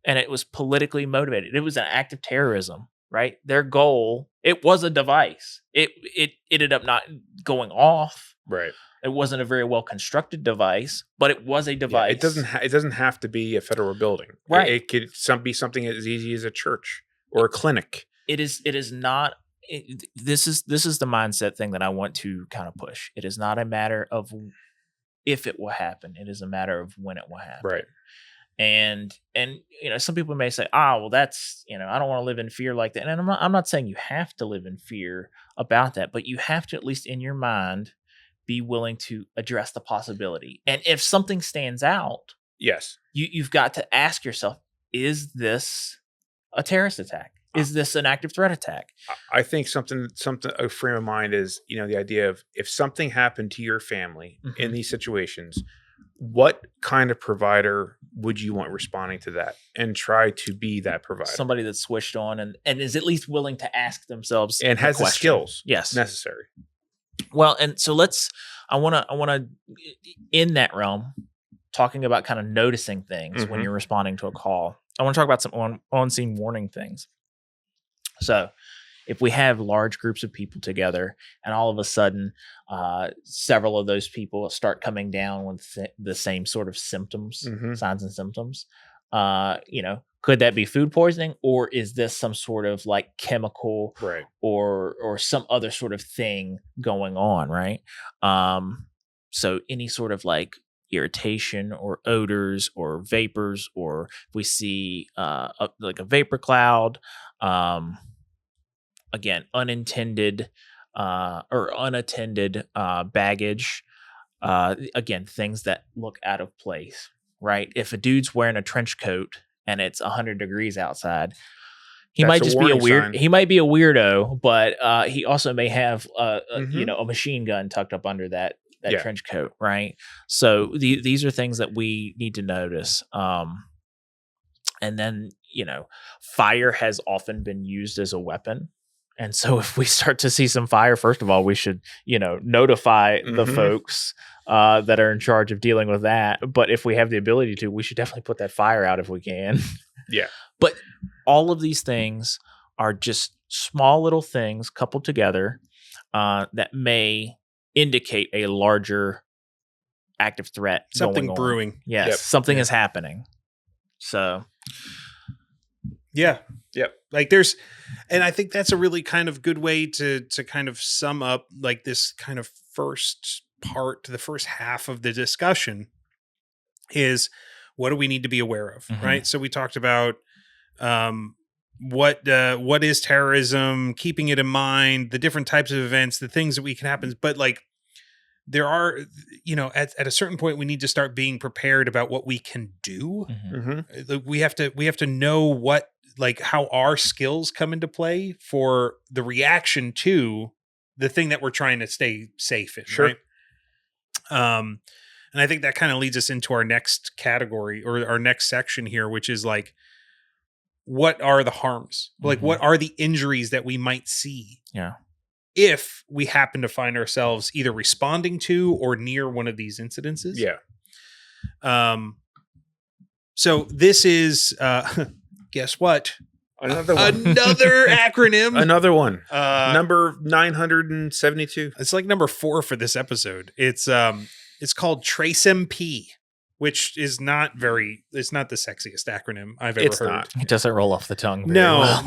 And it was politically motivated. It was an act of terrorism, right? Their goal, it was a device. It ended up not going off. Right. It wasn't a very well constructed device, but it was a device. Yeah, it doesn't have to be a federal building. Right. It could be something as easy as a church or a clinic. It is not. This is the mindset thing that I want to kind of push. It is not a matter of if it will happen. It is a matter of when it will happen. Right. And some people may say, well, that's, I don't want to live in fear like that. And I'm not saying you have to live in fear about that, but you have to, at least in your mind, be willing to address the possibility. And if something stands out, yes, you've got to ask yourself, is this a terrorist attack? Is this an active threat attack? I think something a frame of mind is, the idea of, if something happened to your family in these situations, what kind of provider would you want responding to that, and try to be that provider? Somebody that's switched on and is at least willing to ask themselves and has the skills necessary. Well, and so I want to in that realm, talking about kind of noticing things when you're responding to a call. I want to talk about some on-scene warning things. So if we have large groups of people together and all of a sudden several of those people start coming down with the same sort of symptoms, signs and symptoms, could that be food poisoning, or is this some sort of like chemical or some other sort of thing going on, right? So any sort of like irritation or odors or vapors, or we see like a vapor cloud, again, unintended or unattended baggage, again, things that look out of place, right? If a dude's wearing a trench coat and it's 100 degrees outside, he might just be a weird. He might be a weirdo, but he also may have a machine gun tucked up under that trench coat, right? So these are things that we need to notice. And then fire has often been used as a weapon. And so if we start to see some fire, first of all, we should, notify the folks that are in charge of dealing with that. But if we have the ability to, we should definitely put that fire out if we can. Yeah. But all of these things are just small little things coupled together that may indicate a larger active threat. Something brewing. Yes. Something is happening. So. Yeah. Yep. Like and I think that's a really kind of good way to kind of sum up like this kind of first part, the first half of the discussion is, what do we need to be aware of? Right. So we talked about what is terrorism, keeping it in mind, the different types of events, the things that we can happen. But like there are, at a certain point, we need to start being prepared about what we can do. We have to know how our skills come into play for the reaction to the thing that we're trying to stay safe in. Sure. Right. And I think that kind of leads us into our next category or our next section here, which is like, what are the harms? Like, what are the injuries that we might see? Yeah. If we happen to find ourselves either responding to or near one of these incidences. Yeah. So this is, guess what? Another one. Another acronym. Another one. Number 972. It's like number 4 for this episode. It's called TRACEM-P, which is it's not the sexiest acronym I've ever heard. Not. It doesn't roll off the tongue. No.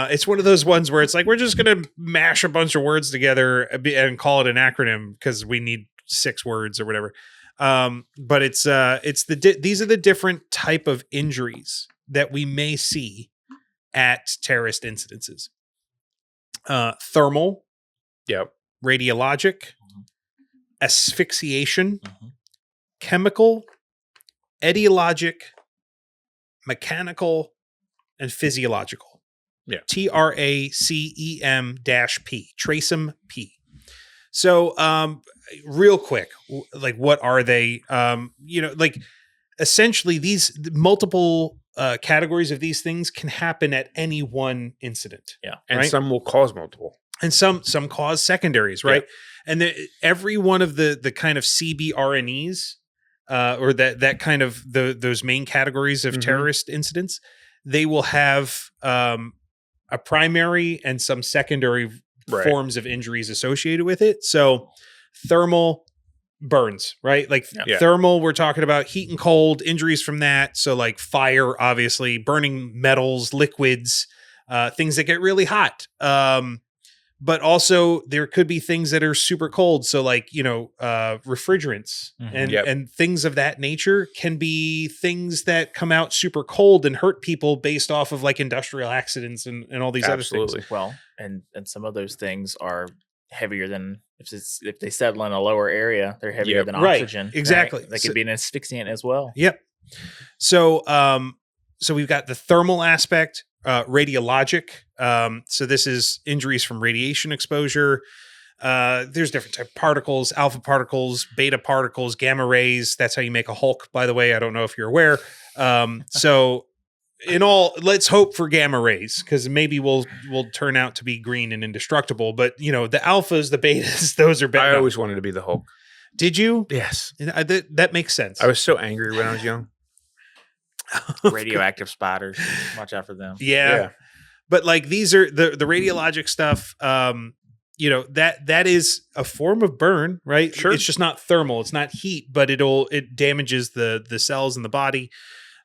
It's one of those ones where it's like, we're just going to mash a bunch of words together and call it an acronym because we need 6 words or whatever. But these are the different type of injuries that we may see at terrorist incidences. Thermal. Yep. Radiologic. Asphyxiation. Chemical. Etiologic. Mechanical. And physiological. Yeah. TRACEM-P. TRACEM-P. So, real quick, like, what are they? Essentially, these multiple categories of these things can happen at any one incident. Yeah. And right? some will cause multiple. And some cause secondaries, right? Yeah. And every one of the kind of CBRNEs, or that kind of those main categories of terrorist incidents, they will have a primary and some secondary forms of injuries associated with it. So thermal burns, right? Like thermal, we're talking about heat and cold, injuries from that. So like fire, obviously, burning metals, liquids, things that get really hot. But also there could be things that are super cold. So like, refrigerants and things of that nature can be things that come out super cold and hurt people based off of like industrial accidents and all these other things. Well, and some of those things are heavier than if they settle in a lower area, they're heavier than oxygen. Right. Exactly. Right? They could be an asphyxiant as well. Yep. So we've got the thermal aspect, radiologic. So this is injuries from radiation exposure. There's different type of particles, alpha particles, beta particles, gamma rays. That's how you make a Hulk, by the way. I don't know if you're aware. So let's hope for gamma rays, because maybe we'll turn out to be green and indestructible. But the alphas, the betas, those are better. I always wanted to be the Hulk. Did you? Yes. That makes sense. I was so angry when I was young. Radioactive spiders. Watch out for them. Yeah. But like, these are the radiologic stuff. That is a form of burn, right? Sure. It's just not thermal. It's not heat, but it damages the cells in the body.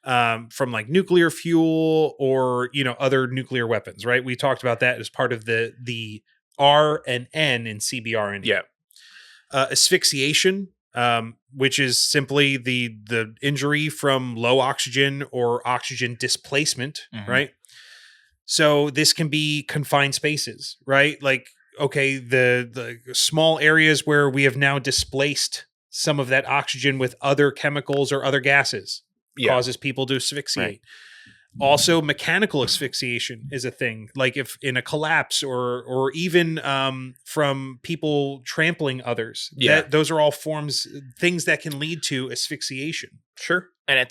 From like nuclear fuel or, other nuclear weapons, right? We talked about that as part of the R and N in CBRNE. Yeah. Asphyxiation, which is simply the injury from low oxygen or oxygen displacement, right? So this can be confined spaces, right? Like, okay, the small areas where we have now displaced some of that oxygen with other chemicals or other gases. Causes people to asphyxiate. Right. Also, mechanical asphyxiation is a thing. Like if in a collapse or even from people trampling others. Those are all things that can lead to asphyxiation. Sure. And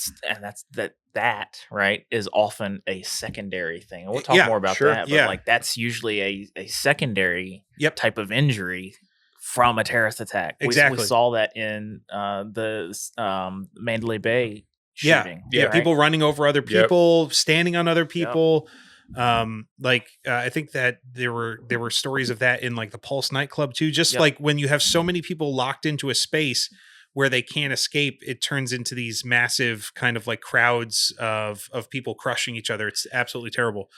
that right is often a secondary thing. And we'll talk more about that. But like that's usually a secondary type of injury from a terrorist attack. Exactly. We saw that in the Mandalay Bay shooting. Right? People running over other people, standing on other people. I think that there were stories of that in like the Pulse nightclub too. Just like when you have so many people locked into a space where they can't escape, it turns into these massive kind of like crowds of people crushing each other. It's absolutely terrible.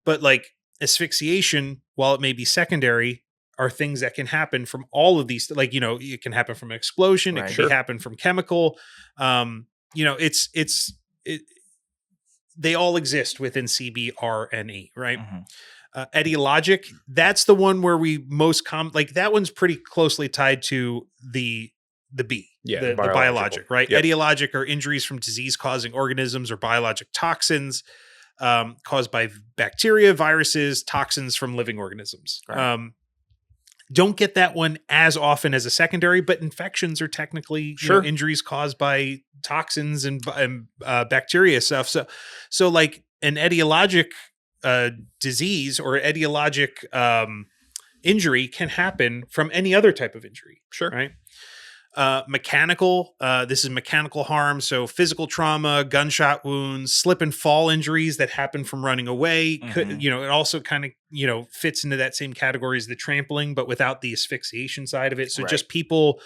But like asphyxiation, while it may be secondary, are things that can happen from all of these. Like, it can happen from an explosion. It can happen from chemical. They all exist within CBRNE, right? Etiologic, that's the one where we most like that one's pretty closely tied to the B, the biologic, right? Yep. Etiologic are injuries from disease-causing organisms or biologic toxins caused by bacteria, viruses, toxins from living organisms. Right. Don't get that one as often as a secondary, but infections are technically injuries caused by toxins and bacteria stuff. So like an etiologic disease or etiologic injury can happen from any other type of injury. Sure. Right. Mechanical, this is mechanical harm. So physical trauma, gunshot wounds, slip and fall injuries that happen from running away. Could, it also kind of, fits into that same category as the trampling, but without the asphyxiation side of it. So just people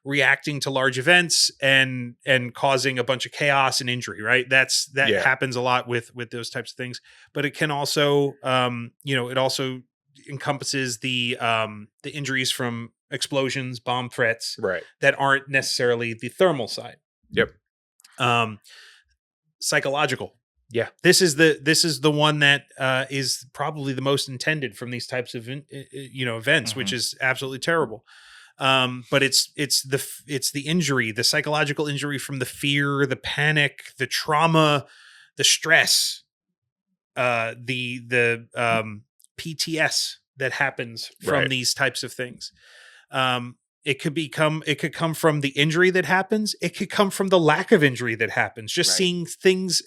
reacting to large events and causing a bunch of chaos and injury, right? That happens a lot with those types of things, but it can also, it also encompasses the injuries from explosions, bomb threats, that aren't necessarily the thermal side. Yep. Psychological. Yeah. This is the one that is probably the most intended from these types of events, which is absolutely terrible. But it's the injury, the psychological injury from the fear, the panic, the trauma, the stress, the PTS that happens from these types of things. It could come from the injury that happens. It could come from the lack of injury that happens. Just seeing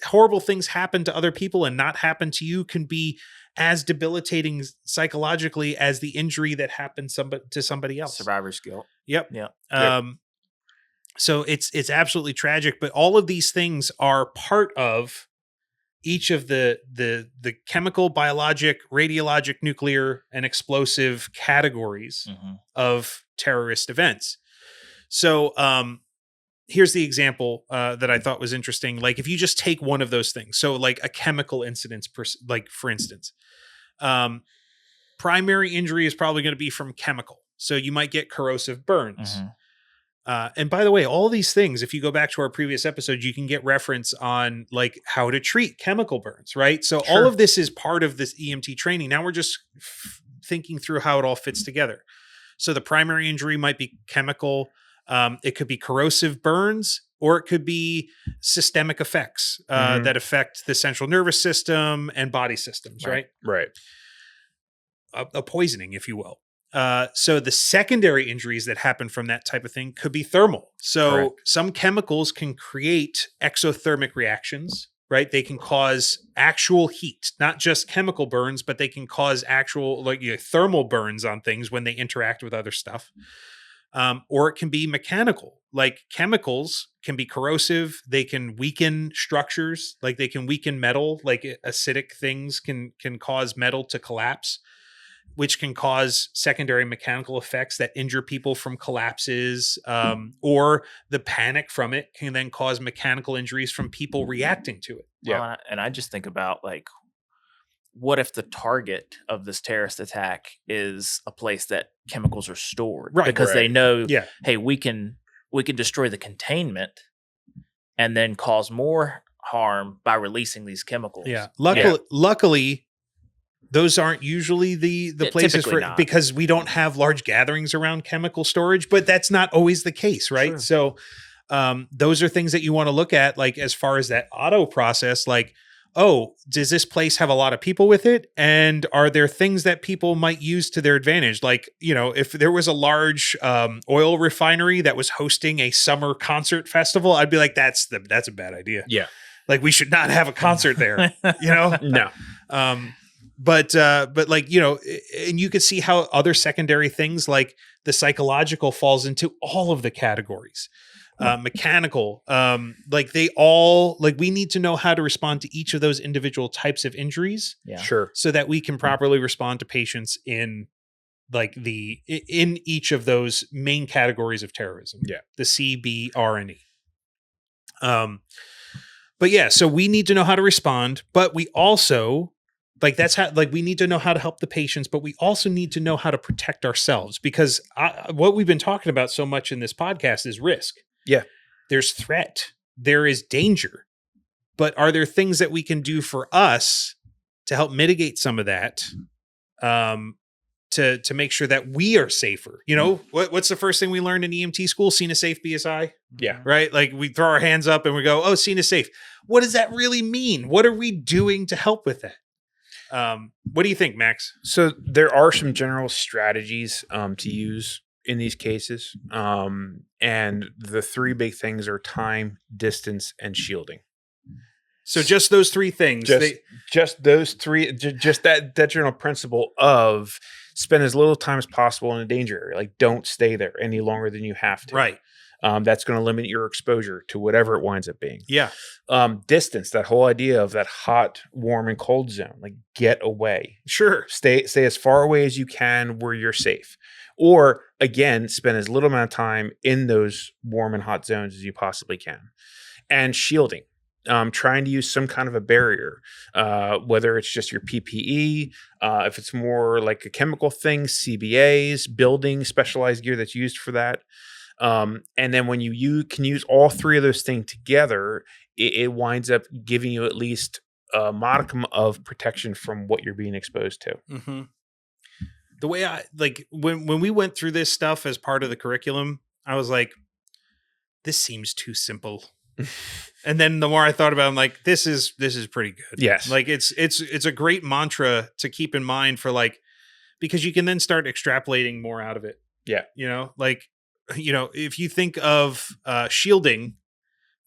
horrible things happen to other people and not happen to you can be as debilitating psychologically as the injury that happened to somebody else. Survivor's guilt. Yep. Yeah. So it's absolutely tragic, but all of these things are part of each of the chemical, biologic, radiologic, nuclear, and explosive categories of terrorist events. So here's the example that I thought was interesting. Like if you just take one of those things, so like a chemical incident, for instance, primary injury is probably going to be from chemical. So you might get corrosive burns. And by the way, all these things, if you go back to our previous episode, you can get reference on like how to treat chemical burns, right? So all of this is part of this EMT training. Now we're just thinking through how it all fits together. So the primary injury might be chemical. It could be corrosive burns, or it could be systemic effects that affect the central nervous system and body systems, right? Right. A poisoning, if you will. So the secondary injuries that happen from that type of thing could be thermal. So some chemicals can create exothermic reactions, right? They can cause actual heat, not just chemical burns, but they can cause actual thermal burns on things when they interact with other stuff. Or it can be mechanical, like chemicals can be corrosive. They can weaken structures, like they can weaken metal, like acidic things can cause metal to collapse, which can cause secondary mechanical effects that injure people from collapses, or the panic from it can then cause mechanical injuries from people reacting to it. Yeah. Well, and I just think about like, what if the target of this terrorist attack is a place that chemicals are stored? Right. Because they know, hey, we can destroy the containment and then cause more harm by releasing these chemicals. Yeah. Luckily, those aren't usually the places for it, because we don't have large gatherings around chemical storage, but that's not always the case, right? Sure. So those are things that you want to look at, like as far as that auto process, like, oh, does this place have a lot of people with it? And are there things that people might use to their advantage? Like, if there was a large oil refinery that was hosting a summer concert festival, I'd be like, that's a bad idea. Yeah. Like we should not have a concert there, No. But like, and you could see how other secondary things like the psychological falls into all of the categories. Mechanical, like they all, like we need to know how to respond to each of those individual types of injuries. Yeah. Sure. So that we can properly respond to patients in like in each of those main categories of terrorism. Yeah. The CBRNE. But yeah, so we need to know how to respond, but we also, like that's how, like we need to know how to help the patients, but we also need to know how to protect ourselves, because what we've been talking about so much in this podcast is risk. Yeah. There's threat. There is danger. But are there things that we can do for us to help mitigate some of that to make sure that we are safer. You know, what's the first thing we learned in EMT school? Seen a safe BSI. Yeah. Right. Like we throw our hands up and we go, oh, seen a safe. What does that really mean? What are we doing to help with that? What do you think, Max? So there are some general strategies to use in these cases. And the three big things are time, distance, and shielding. So just those three things. Just those three, just that general principle of spend as little time as possible in a danger area. Like don't stay there any longer than you have to. Right. That's going to limit your exposure to whatever it winds up being. Yeah. Distance, that whole idea of that hot, warm, and cold zone, like get away. Sure. Stay as far away as you can where you're safe. Or again, spend as little amount of time in those warm and hot zones as you possibly can. And shielding. Trying to use some kind of a barrier, whether it's just your PPE, if it's more like a chemical thing, CBAs, building specialized gear that's used for that. And then when you can use all three of those things together, it winds up giving you at least a modicum of protection from what you're being exposed to. Mm-hmm. The way I like when we went through this stuff as part of the curriculum, I was like, this seems too simple. And then the more I thought about it, I'm like, this is pretty good. Yes. Like it's a great mantra to keep in mind for like, because you can then start extrapolating more out of it. Yeah. You know, like, you know, if you think of shielding,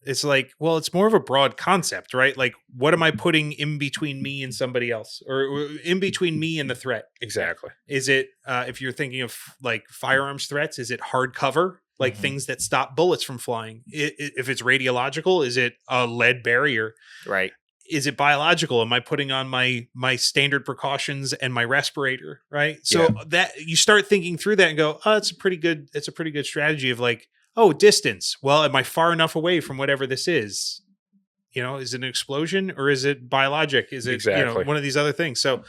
it's like, well, it's more of a broad concept, right? Like, what am I putting in between me and somebody else, or in between me and the threat? Exactly. Is it, if you're thinking of like firearms threats, is it hard cover? Like things that stop bullets from flying. If it's radiological, is it a lead barrier? Right. Is it biological? Am I putting on my standard precautions and my respirator? Right. So that you start thinking through that and go, oh, it's a pretty good strategy of like, oh, distance. Well, am I far enough away from whatever this is? You know, is it an explosion or is it biologic? Is it one of these other things? So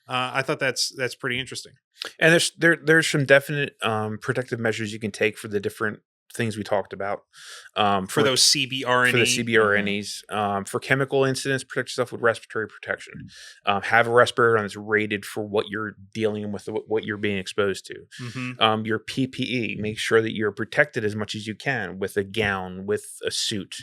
I thought that's pretty interesting. And there's some definite protective measures you can take for the different things we talked about. For those CBRNE. For the CBRNEs. For chemical incidents, protect yourself with respiratory protection. Have a respirator that's rated for what you're dealing with, what you're being exposed to. Mm-hmm. Your PPE, make sure that you're protected as much as you can with a gown, with a suit.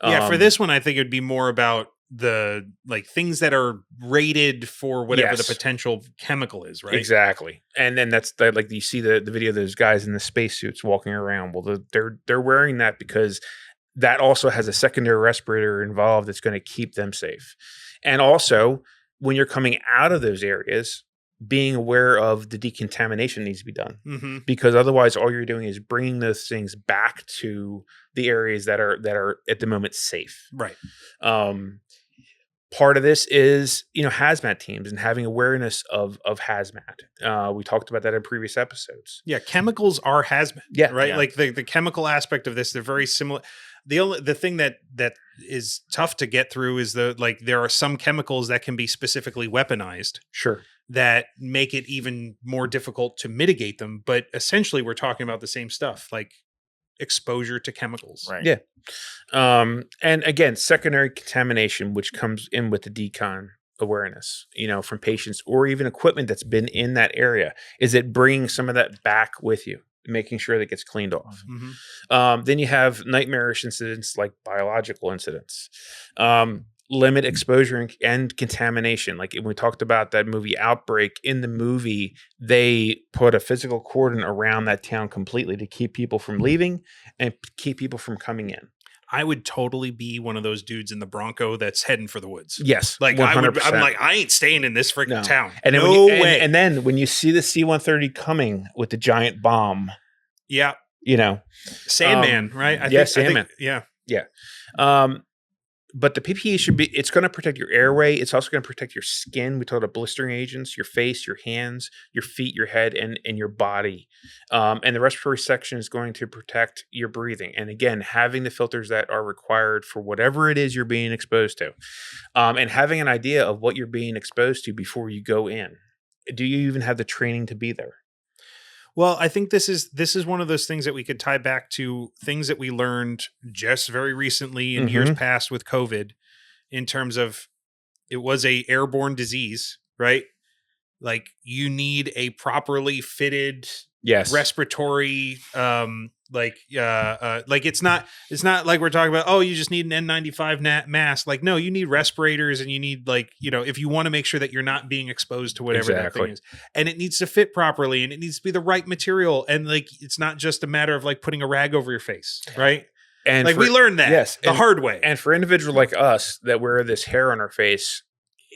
For this one, I think it'd be more about the like things that are rated for whatever the potential chemical is, right? Exactly. And then that's like you see the video of those guys in the spacesuits walking around. Well, they're wearing that because that also has a secondary respirator involved that's going to keep them safe. And also, when you're coming out of those areas, being aware of the decontamination needs to be done, because otherwise all you're doing is bringing those things back to the areas that are at the moment safe. Right. Part of this is, HazMat teams and having awareness of HazMat. We talked about that in previous episodes. Yeah. Chemicals are HazMat. Yeah. Right. Yeah. Like the chemical aspect of this, they're very similar. The thing that is tough to get through is there are some chemicals that can be specifically weaponized. Sure. That make it even more difficult to mitigate them. But essentially we're talking about the same stuff, like exposure to chemicals. Right. Yeah. And again, secondary contamination, which comes in with the decon awareness, from patients or even equipment that's been in that area. Is it bringing some of that back with you, making sure that gets cleaned off? Mm-hmm. Then you have nightmarish incidents like biological incidents. Limit exposure and contamination. Like when we talked about that movie Outbreak, in the movie, they put a physical cordon around that town completely to keep people from leaving and keep people from coming in. I would totally be one of those dudes in the Bronco that's heading for the woods. Yes. Like 100%. I'm like, I ain't staying in this freaking town. And then no way. And then when you see the C-130 coming with the giant bomb. Yeah. Sandman, right? Sandman. Yeah. But the PPE it's going to protect your airway. It's also going to protect your skin. We talked about blistering agents, your face, your hands, your feet, your head, and your body. And the respiratory section is going to protect your breathing. And again, having the filters that are required for whatever it is you're being exposed to. And having an idea of what you're being exposed to before you go in. Do you even have the training to be there? Well, I think this is one of those things that we could tie back to things that we learned just very recently in years past with COVID, in terms of it was a airborne disease, right? like you need a properly fitted Yes. respiratory like it's not like we're talking about, oh, you just need an N95 mask. Like, no, you need respirators, and you need, like, you know, if you want to make sure that you're not being exposed to whatever that thing is, and it needs to fit properly, and it needs to be the right material, and like it's not just a matter of like putting a rag over your face, right? And like we learned that the hard way. And for individuals like us that wear this hair on our face,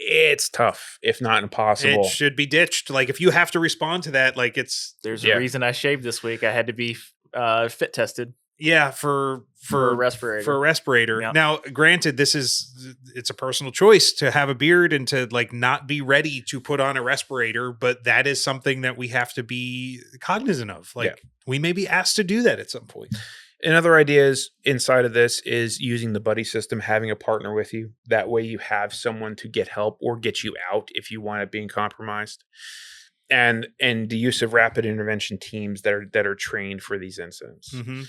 it's tough, if not impossible. It should be ditched. Like, if you have to respond to that, like there's a reason I shaved this week. I had to be fit tested. Yeah, for a respirator. For a respirator. Yep. Now, granted, it's a personal choice to have a beard and to like not be ready to put on a respirator, but that is something that we have to be cognizant of. Like, we may be asked to do that at some point. And other ideas inside of this is using the buddy system, having a partner with you. That way you have someone to get help or get you out if you wind up being compromised. And the use of rapid intervention teams that are trained for these incidents. Mm-hmm.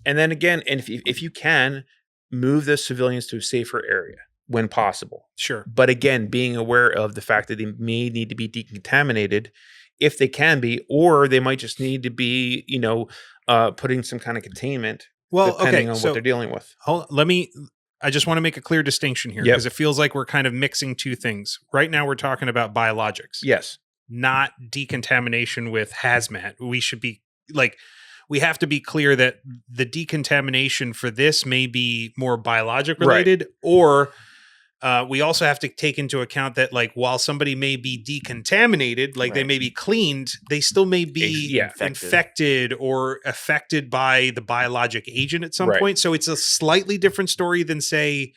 And then again, and if you can, move those civilians to a safer area when possible. Sure. But again, being aware of the fact that they may need to be decontaminated if they can be, or they might just need to be, putting some kind of containment, depending on what they're dealing with. I just want to make a clear distinction here, because it feels like we're kind of mixing two things. Right now, we're talking about biologics. Yes. Not decontamination with HazMat. We have to be clear that the decontamination for this may be more biologic related, or we also have to take into account that, like, while somebody may be decontaminated, like they may be cleaned, they still may be infected or affected by the biologic agent at some point. So it's a slightly different story than, say,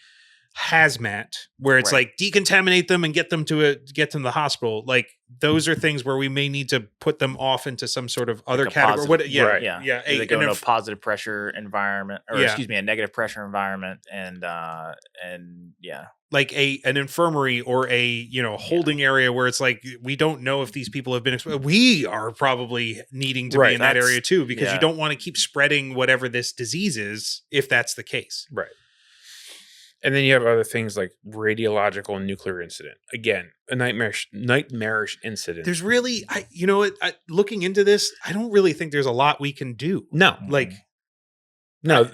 HazMat, where it's like decontaminate them and get them to the hospital. Like, those are things where we may need to put them off into some sort of other category. They go into a positive pressure environment, or a negative pressure environment, and like an infirmary or a holding area where it's like, we don't know if these people have been exposed. We are probably needing to be in that area too, because you don't want to keep spreading whatever this disease is if that's the case. Right. And then you have other things like radiological and nuclear incident. Again, a nightmarish incident. There's really, looking into this, I don't really think there's a lot we can do. No.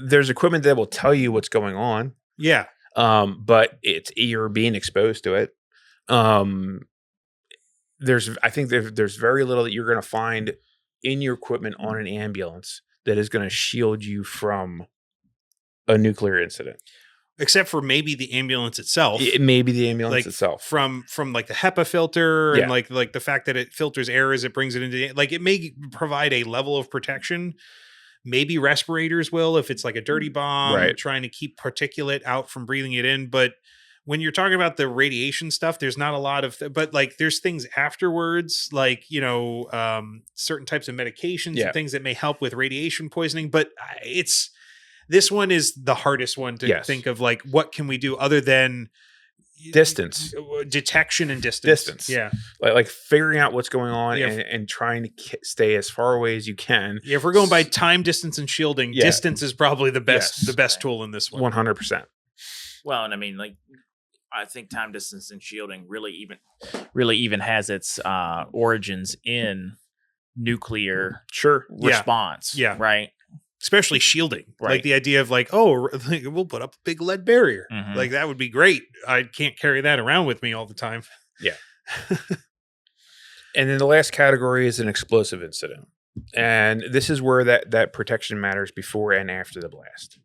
There's equipment that will tell you what's going on. Yeah. But you're being exposed to it. There's very little that you're going to find in your equipment on an ambulance that is going to shield you from a nuclear incident. Except for maybe the ambulance itself. It may be the ambulance itself. From like the HEPA filter and like the fact that it filters air as it brings it into like, it may provide a level of protection. Maybe respirators will, if it's like a dirty bomb, trying to keep particulate out from breathing it in. But when you're talking about the radiation stuff, there's not a lot of, but like there's things afterwards, like, certain types of medications and things that may help with radiation poisoning. But this one is the hardest one to think of, like, what can we do other than distance, detection and distance. Yeah. Like figuring out what's going on and trying to stay as far away as you can. Yeah. If we're going by time, distance, and shielding, distance is probably the best tool in this one. 100%. Well, and I mean, like, I think time, distance, and shielding really even has its origins in nuclear response. Yeah. Right. Especially shielding, like the idea of like, oh, we'll put up a big lead barrier. Mm-hmm. Like, that would be great. I can't carry that around with me all the time. Yeah. And then the last category is an explosive incident. And this is where that protection matters before and after the blast.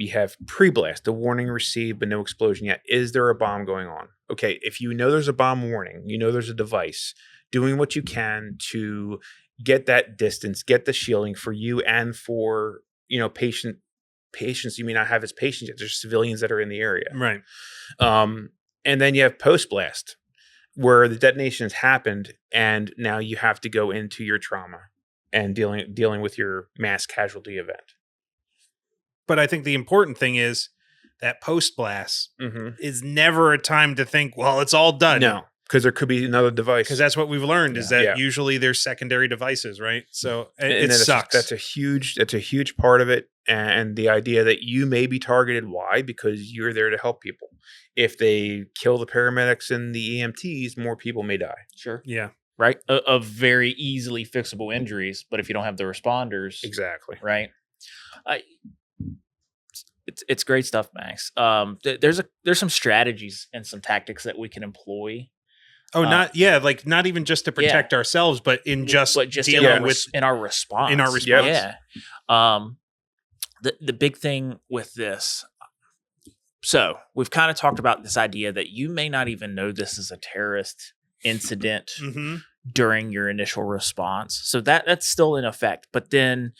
You have pre-blast, the warning received, but no explosion yet. Is there a bomb going on? Okay, if you know there's a bomb warning, there's a device, doing what you can to get that distance, get the shielding for you and for, patients you may not have as patients yet. There's civilians that are in the area. Right. And then you have post-blast, where the detonation has happened and now you have to go into your trauma and dealing with your mass casualty event. But I think the important thing is that post-blast is never a time to think, well, it's all done. No. Because there could be another device. Because that's what we've learned is that usually there's secondary devices, right? So it sucks. That's a huge part of it. And the idea that you may be targeted, why? Because you're there to help people. If they kill the paramedics and the EMTs, more people may die. Sure. Yeah. Right. Of very easily fixable injuries. But if you don't have the responders. Exactly. Right. It's great stuff, Max. There's some strategies and some tactics that we can employ. Oh, not even just to protect ourselves, but just dealing with in our response. Yeah. The big thing with this. So we've kind of talked about this idea that you may not even know this is a terrorist incident during your initial response. So that's still in effect. But then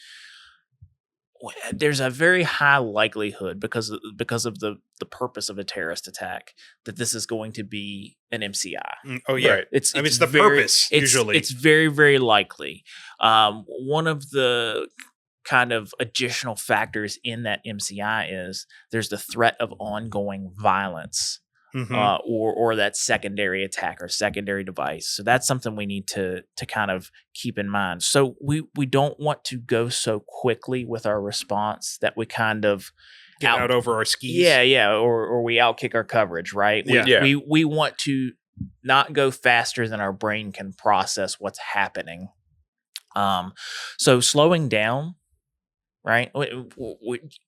there's a very high likelihood because of the purpose of a terrorist attack that this is going to be an MCI. Oh yeah, right. It's the purpose usually. It's very, very likely. One of the kind of additional factors in that MCI is there's the threat of ongoing violence. Or that secondary attack or secondary device. So that's something we need to kind of keep in mind. So we don't want to go so quickly with our response that we kind of get out over our skis. Yeah, or we outkick our coverage, right? We want to not go faster than our brain can process what's happening. So slowing down. Right.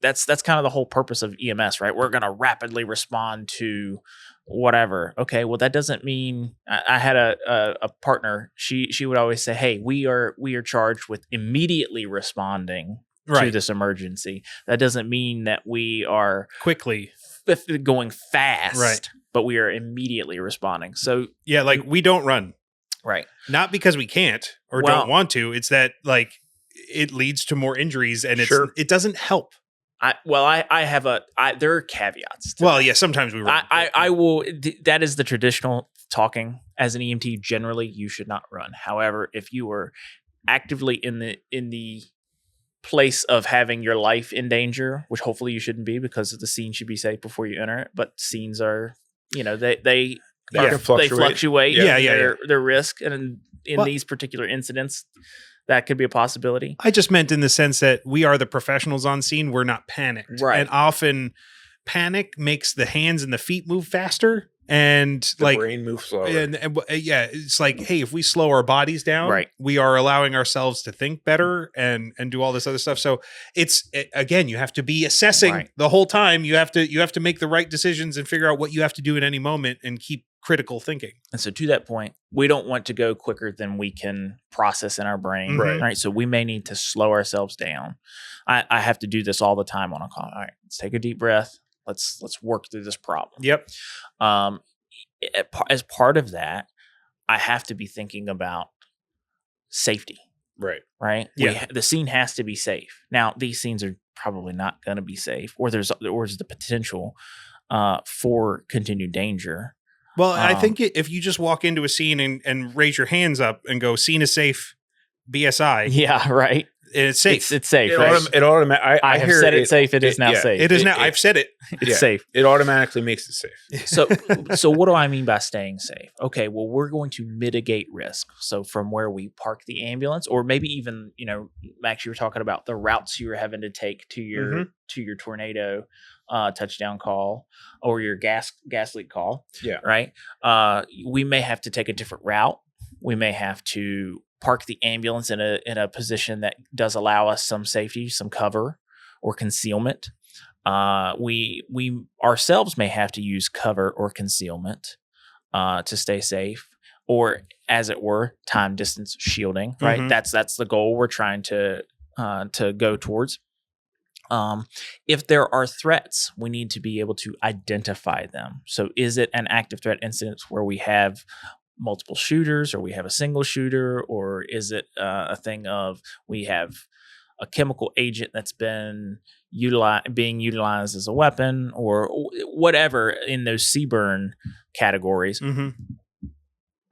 That's kind of the whole purpose of EMS, right? We're going to rapidly respond to whatever. Okay. Well, that doesn't mean I had a partner. She would always say, hey, we are charged with immediately responding to this emergency. That doesn't mean that we are quickly going fast, right? But we are immediately responding. So yeah, like we don't run, right? Not because we can't or don't want to. It's that like it leads to more injuries, and it doesn't help. There are caveats. Yeah, sometimes we run. I will. That is the traditional talking. As an EMT, generally, you should not run. However, if you are actively in the place of having your life in danger, which hopefully you shouldn't be, because the scene should be safe before you enter it. But scenes are, they fluctuate. Their risk, and in these particular incidents, that could be a possibility. I just meant in the sense that we are the professionals on scene. We're not panicked. Right. And often panic makes the hands and the feet move faster and the brain moves slower. And it's like, hey, if we slow our bodies down, we are allowing ourselves to think better and do all this other stuff. So again, you have to be assessing the whole time. You have to make the right decisions and figure out what you have to do at any moment and keep critical thinking. And so to that point, we don't want to go quicker than we can process in our brain. Right. So we may need to slow ourselves down. I have to do this all the time on a call. All right, let's take a deep breath. Let's work through this problem. Yep. As part of that, I have to be thinking about safety. Right. Yeah. The scene has to be safe. Now, these scenes are probably not going to be safe, or there's the potential for continued danger. Well, I think if you just walk into a scene and raise your hands up and go, scene is safe, BSI. Yeah, right. It's safe. It's safe. I have said it's safe. It is now safe. It is now. I've said it. It's safe. It automatically makes it safe. So what do I mean by staying safe? Okay, well, we're going to mitigate risk. So from where we park the ambulance, or maybe even, Max, you were talking about the routes you were having to take to your tornado touchdown call or your gas leak call. Yeah. Right. We may have to take a different route. We may have to park the ambulance in a position that does allow us some safety, some cover or concealment. We ourselves may have to use cover or concealment to stay safe, or as it were, time distance shielding. Right. Mm-hmm. That's the goal we're trying to go towards. If there are threats, we need to be able to identify them. So is it an active threat incident where we have multiple shooters, or we have a single shooter, or is it a thing of we have a chemical agent that's being utilized as a weapon, or whatever in those CBRNE categories? Mm-hmm.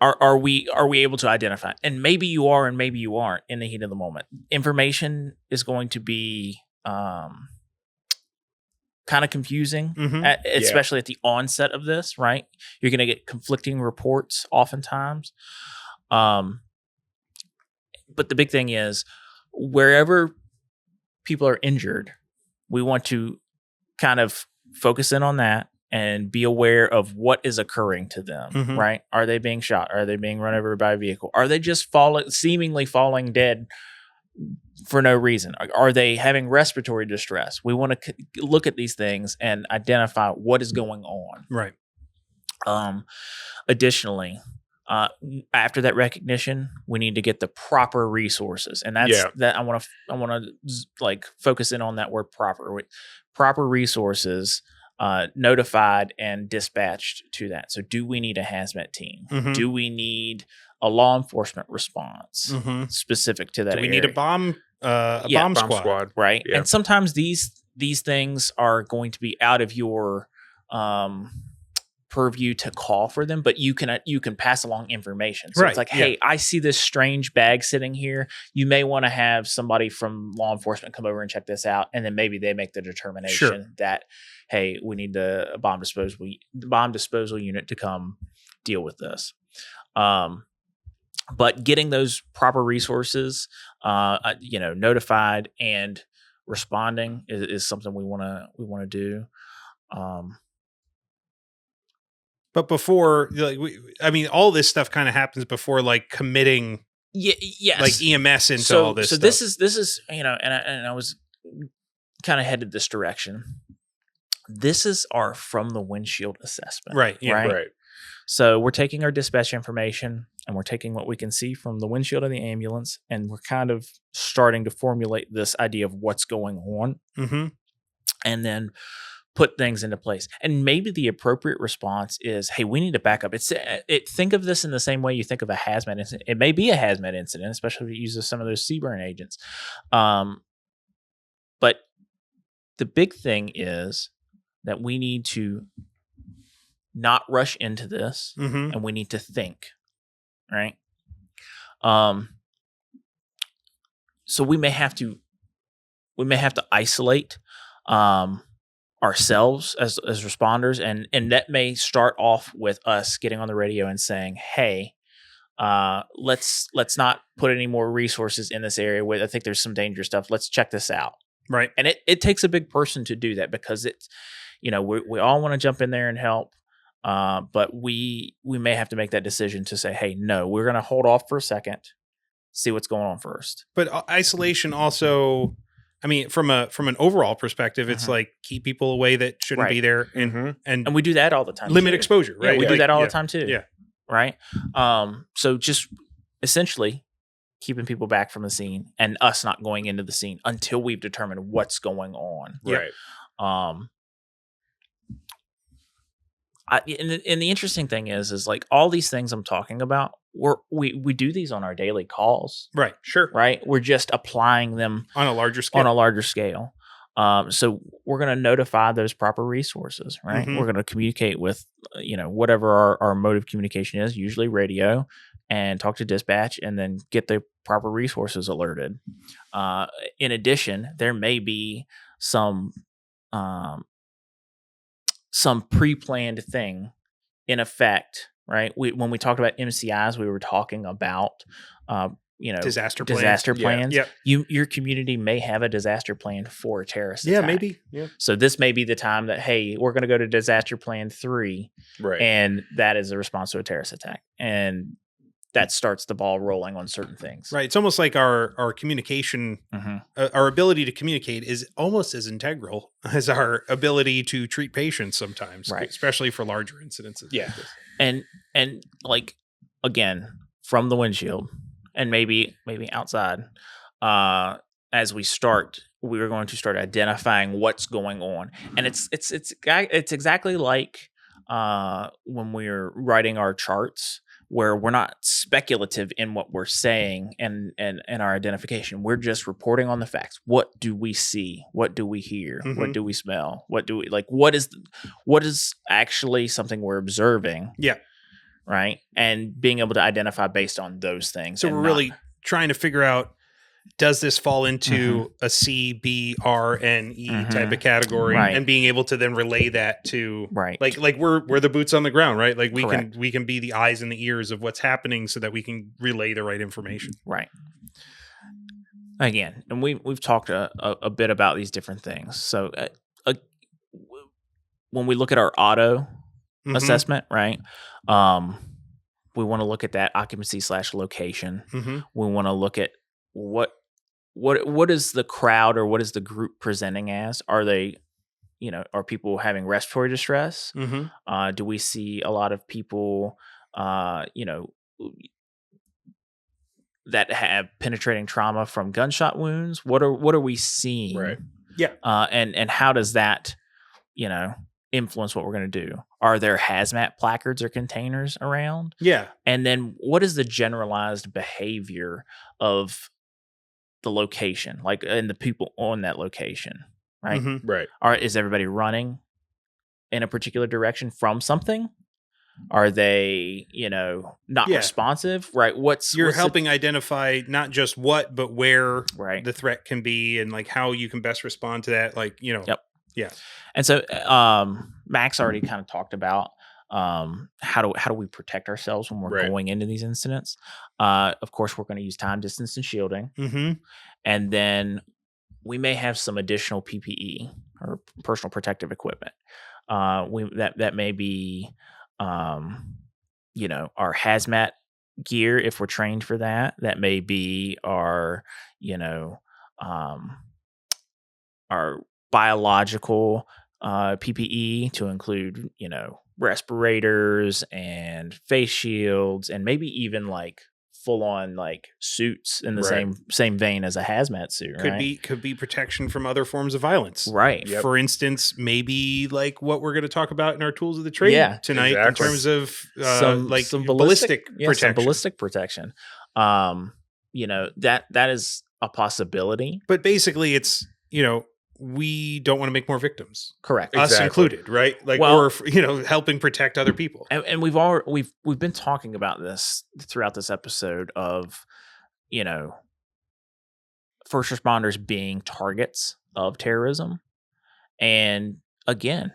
Are we able to identify? And maybe you are, and maybe you aren't in the heat of the moment. Information is going to be kind of confusing, especially at the onset of this, right? You're going to get conflicting reports oftentimes. But the big thing is, wherever people are injured, we want to kind of focus in on that and be aware of what is occurring to them, right? Are they being shot? Are they being run over by a vehicle? Are they just seemingly falling dead for no reason? Are they having respiratory distress? We want to look at these things and identify what is going on. Right. Additionally, after that recognition, we need to get the proper resources, and that's that. I want to like focus in on that word proper resources. Notified and dispatched to that. So do we need a hazmat team? Do we need a law enforcement response specific to that Do we area? need a bomb squad? Right. Yeah. And sometimes these things are going to be out of your purview to call for them, but you can pass along information. So it's like, hey, I see this strange bag sitting here. You may want to have somebody from law enforcement come over and check this out, and then maybe they make the determination that, hey, we need the bomb disposal unit to come deal with this. But getting those proper resources, notified and responding is something we want to do. But before, like, all this stuff kind of happens before, like, committing, like EMS into all this. So stuff. this is and I was kind of headed this direction. This is our from the windshield assessment, right? Yeah, right. So we're taking our dispatch information and we're taking what we can see from the windshield of the ambulance, and we're kind of starting to formulate this idea of what's going on, and then put things into place. And maybe the appropriate response is, hey, we need to back up. Think of this in the same way you think of a hazmat incident. It may be a hazmat incident, especially if it uses some of those CBRNE agents. But the big thing is that we need to not rush into this, and we need to think, right? So we may have to isolate ourselves as responders, and that may start off with us getting on the radio and saying, hey, let's not put any more resources in this area. I think there's some dangerous stuff. Let's check this out. Right. And it takes a big person to do that, because it's, we all want to jump in there and help. But we may have to make that decision to say, hey, no, we're going to hold off for a second, see what's going on first. But isolation also, from an overall perspective, it's like keep people away that shouldn't be there, and we do that all the time. Limit exposure, right? Yeah, we do that all the time too. Yeah. Right. So just essentially keeping people back from the scene, and us not going into the scene until we've determined what's going on. Right. And the interesting thing is like all these things I'm talking about, we do these on our daily calls. Right. Sure. Right. We're just applying them on a larger scale. So we're going to notify those proper resources, right? We're going to communicate with, whatever our mode of communication is, usually radio, and talk to dispatch, and then get the proper resources alerted. In addition, there may be some pre-planned thing in effect, right? When we talked about MCIs, we were talking about, disaster plans. Yeah. Your community may have a disaster plan for a terrorist attack. Yeah, maybe. Yeah. So this may be the time that, hey, we're going to go to disaster plan 3, right? And that is a response to a terrorist attack, and that starts the ball rolling on certain things. Right. It's almost like our communication, our ability to communicate is almost as integral as our ability to treat patients sometimes, right? Especially for larger incidences. Yeah. And like, again, from the windshield, and maybe outside, as we start, we're going to start identifying what's going on. And it's exactly like when we're writing our charts, where we're not speculative in what we're saying and our identification. We're just reporting on the facts. What do we see? What do we hear? What do we smell? What is actually something we're observing? Yeah. Right. And being able to identify based on those things. So we're really trying to figure out, does this fall into a C, B, R, N, E type of category, and being able to then relay that to like we're the boots on the ground, right? Like we can be the eyes and the ears of what's happening, so that we can relay the right information. Right. again, and we've talked a bit about these different things. So when we look at our auto assessment, right? We want to look at that occupancy/location. We want to look at what is the crowd or what is the group presenting as? Are they, are people having respiratory distress? Do we see a lot of people, that have penetrating trauma from gunshot wounds? What are we seeing? Right. Yeah. And how does that, influence what we're going to do? Are there hazmat placards or containers around? Yeah. And then what is the generalized behavior of the location, like, and the people on that location, right? Right. Is everybody running in a particular direction from something? Are they, not responsive? Right. You're helping identify not just what, but where right. the threat can be, and like how you can best respond to that. Like, Yep. Yeah. And so Max already kind of talked about how do we protect ourselves when we're going into these incidents. Of course, we're going to use time, distance, and shielding. And then we may have some additional PPE or personal protective equipment. That may be our hazmat gear if we're trained for that. That may be our biological PPE to include, respirators and face shields, and maybe even like full on like suits in the same vein as a hazmat suit. Could be protection from other forms of violence. Right. Yep. For instance, maybe like what we're going to talk about in our tools of the trade tonight in terms of some ballistic protection. Some ballistic protection. That is a possibility. But basically it's, we don't want to make more victims. Correct. Us included, right? Like, or helping protect other people. And we've been talking about this throughout this episode of, first responders being targets of terrorism. And again,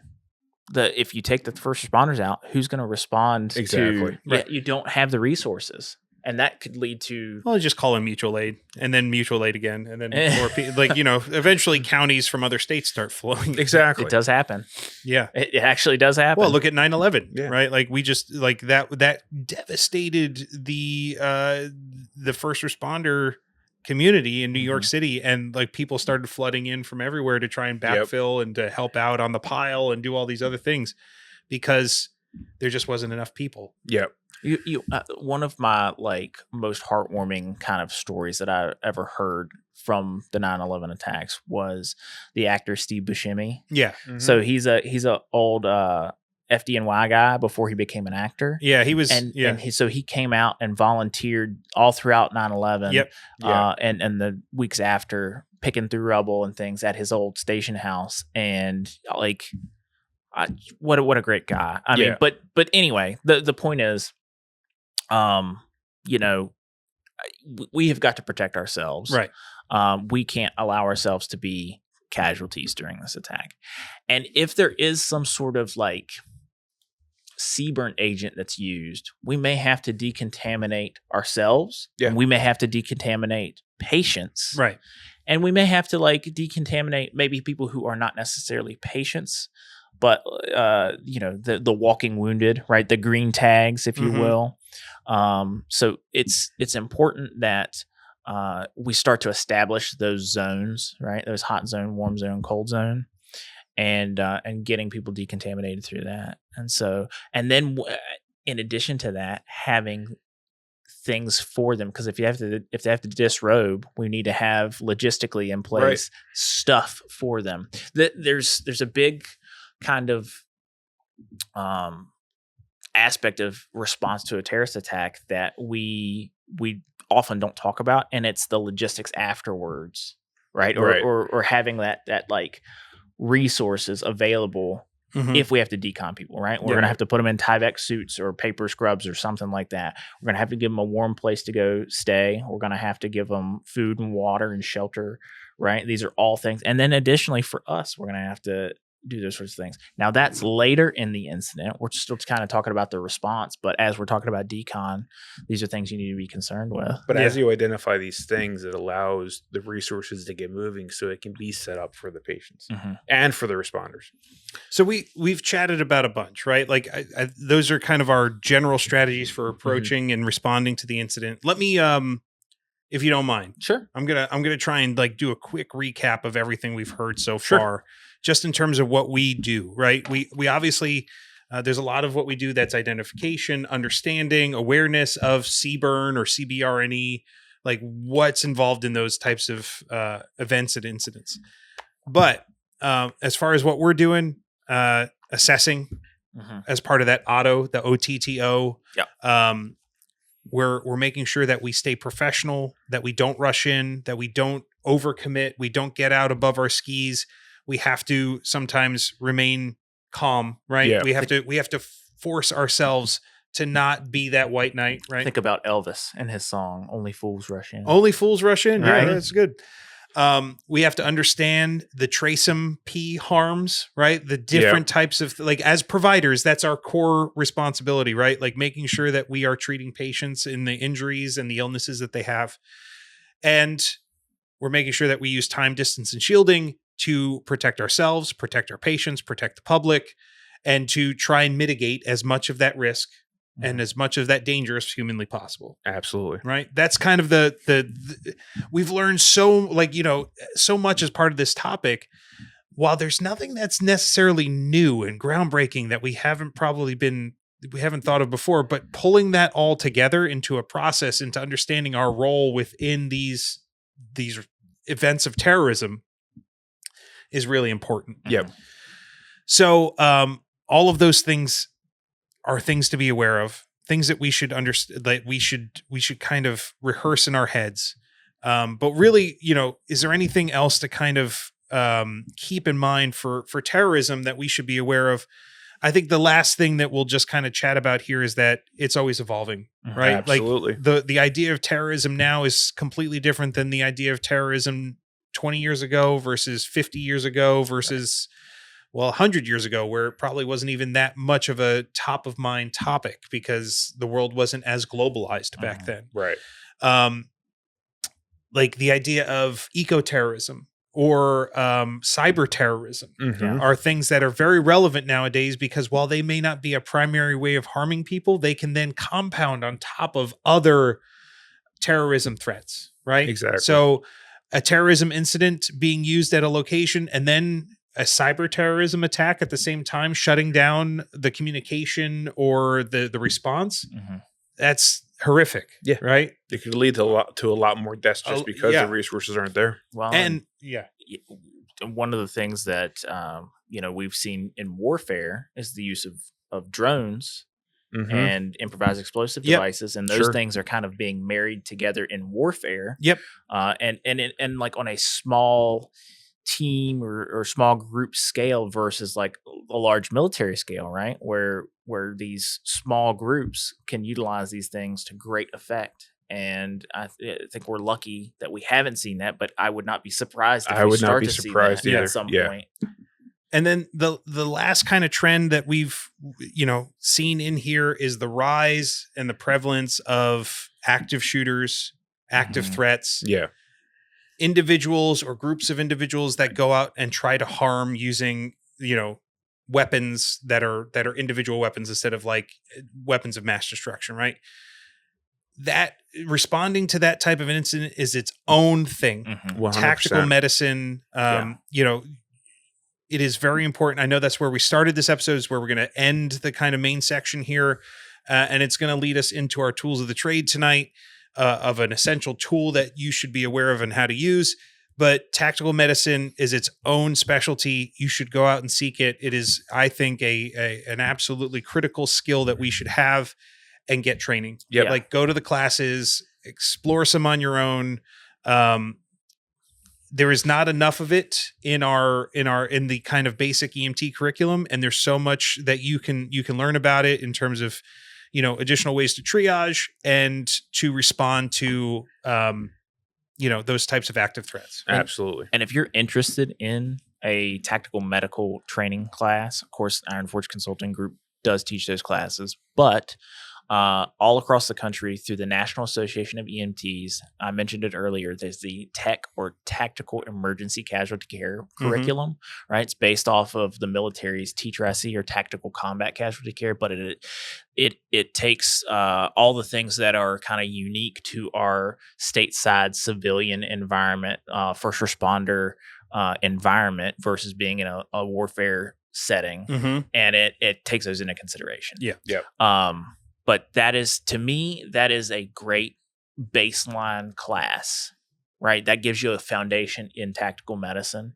if you take the first responders out, who's going to respond to? Right. You don't have the resources. And that could lead to... Well, just call in mutual aid, and then mutual aid again, and then more people. Eventually counties from other states start flowing. Exactly. It does happen. Yeah. It actually does happen. Well, look at 9/11, right? Like, we just... Like, that devastated the first responder community in New York City, and, like, people started flooding in from everywhere to try and backfill and to help out on the pile and do all these other things because there just wasn't enough people. Yep. One of my most heartwarming kind of stories that I ever heard from the 9/11 attacks was the actor Steve Buscemi. Yeah. So he's a old FDNY guy before he became an actor. Yeah, he was. And he came out and volunteered all throughout 9/11. Yep. And the weeks after, picking through rubble and things at his old station house, and what a great guy. I mean, but anyway, the point is, we have got to protect ourselves. Right. We can't allow ourselves to be casualties during this attack. And if there is some sort of CBRNE agent that's used, we may have to decontaminate ourselves. Yeah. And we may have to decontaminate patients. Right. And we may have to decontaminate maybe people who are not necessarily patients, but the walking wounded, right? The green tags, if you will. So it's important that we start to establish those zones, right? Those hot zone, warm zone, cold zone, and getting people decontaminated through that. And then in addition to that, having things for them, because if they have to disrobe, we need to have logistically in place stuff for them. There's a big kind of aspect of response to a terrorist attack that we often don't talk about, and it's the logistics afterwards, right? Or having that resources available if we have to decon people, right? We're gonna have to put them in Tyvek suits or paper scrubs or something like that. We're gonna have to give them a warm place to go stay. We're gonna have to give them food and water and shelter, right? These are all things. And then additionally for us, we're gonna have to do those sorts of things. Now that's later in the incident. We're still kind of talking about the response, but as we're talking about decon, these are things you need to be concerned with. But as you identify these things, it allows the resources to get moving so it can be set up for the patients and for the responders. So we've chatted about a bunch, right? Like those are kind of our general strategies for approaching and responding to the incident. Let me, if you don't mind, Sure. I'm gonna try and like do a quick recap of everything we've heard so far, just in terms of what we do, right? We obviously there's a lot of what we do that's identification, understanding, awareness of CBRNE or CBRNE, like what's involved in those types of events and incidents. But as far as what we're doing, assessing as part of that the OTTO. We're making sure that we stay professional, that we don't rush in, that we don't overcommit, we don't get out above our skis. We have to sometimes remain calm, right? Yeah. We have to force ourselves to not be that white knight, right? Think about Elvis and his song "Only Fools Rush In." Only fools rush in. Right. Yeah, that's good. We have to understand the TRACEM-P harms, right? The different types of, like, as providers, that's our core responsibility, right? Like making sure that we are treating patients in the injuries and the illnesses that they have. And we're making sure that we use time, distance, and shielding to protect ourselves, protect our patients, protect the public, and to try and mitigate as much of that risk and as much of that danger as humanly possible. Absolutely. Right. That's kind of the we've learned so much as part of this topic. While there's nothing that's necessarily new and groundbreaking that we haven't thought of before, but pulling that all together into a process, into understanding our role within these events of terrorism is really important. Yep. So all of those things are things to be aware of, things that we should understand, that we should kind of rehearse in our heads. But really, is there anything else to kind of keep in mind for terrorism that we should be aware of? I think the last thing that we'll just kind of chat about here is that it's always evolving, right? Absolutely. Like the idea of terrorism now is completely different than the idea of terrorism 20 years ago versus 50 years ago versus 100 years ago, where it probably wasn't even that much of a top of mind topic because the world wasn't as globalized back then. Right. Like the idea of eco-terrorism or cyber terrorism are things that are very relevant nowadays, because while they may not be a primary way of harming people, they can then compound on top of other terrorism threats, right? Exactly. So a terrorism incident being used at a location and then a cyber terrorism attack at the same time, shutting down the communication or the response, that's horrific. Yeah. Right. It could lead to a lot more deaths just because the resources aren't there. Well, and one of the things that we've seen in warfare is the use of drones and improvised explosive devices, and those things are kind of being married together in warfare. Yep. And like on a small team or small group scale versus like a large military scale, right? Where these small groups can utilize these things to great effect. And I think we're lucky that we haven't seen that, but I would not be surprised if we start to see that at some point. And then the last kind of trend that we've seen in here is the rise and the prevalence of active shooters, active threats. Yeah. Individuals or groups of individuals that go out and try to harm using, weapons that are individual weapons instead of like weapons of mass destruction, right? That responding to that type of an incident is its own thing. 100%. Tactical medicine, it is very important. I know that's where we started this episode, is where we're going to end the kind of main section here. And it's going to lead us into our tools of the trade tonight. Of an essential tool that you should be aware of and how to use. But tactical medicine is its own specialty. You should go out and seek it. It is, I think, an absolutely critical skill that we should have and get training. Yep. Like go to the classes, explore some on your own. There is not enough of it in the kind of basic EMT curriculum, and there's so much that you can learn about it in terms of additional ways to triage and to respond to, those types of active threats. Absolutely. And if you're interested in a tactical medical training class. Of course, Iron Forge Consulting Group does teach those classes, but all across the country through the National Association of EMTs, I mentioned it earlier, there's the TEC or Tactical Emergency Casualty Care curriculum, right? It's based off of the military's TRACE or Tactical Combat Casualty Care, but it takes all the things that are kind of unique to our stateside civilian environment, first responder environment versus being in a warfare setting, and it takes those into consideration. But that is, to me, that is a great baseline class, right? That gives you a foundation in tactical medicine.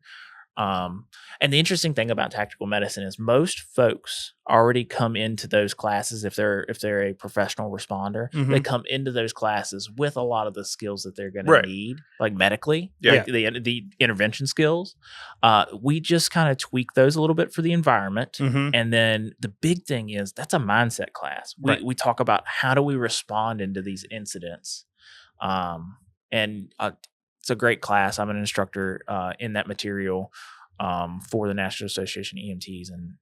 And the interesting thing about tactical medicine is most folks already come into those classes if they're a professional responder. They come into those classes with a lot of the skills that they're going to need, like medically, like the intervention skills. We just kind of tweak those a little bit for the environment, and then the big thing is that's a mindset class. We talk about how do we respond into these incidents, and it's a great class. I'm an instructor in that material for the National Association of EMTs. And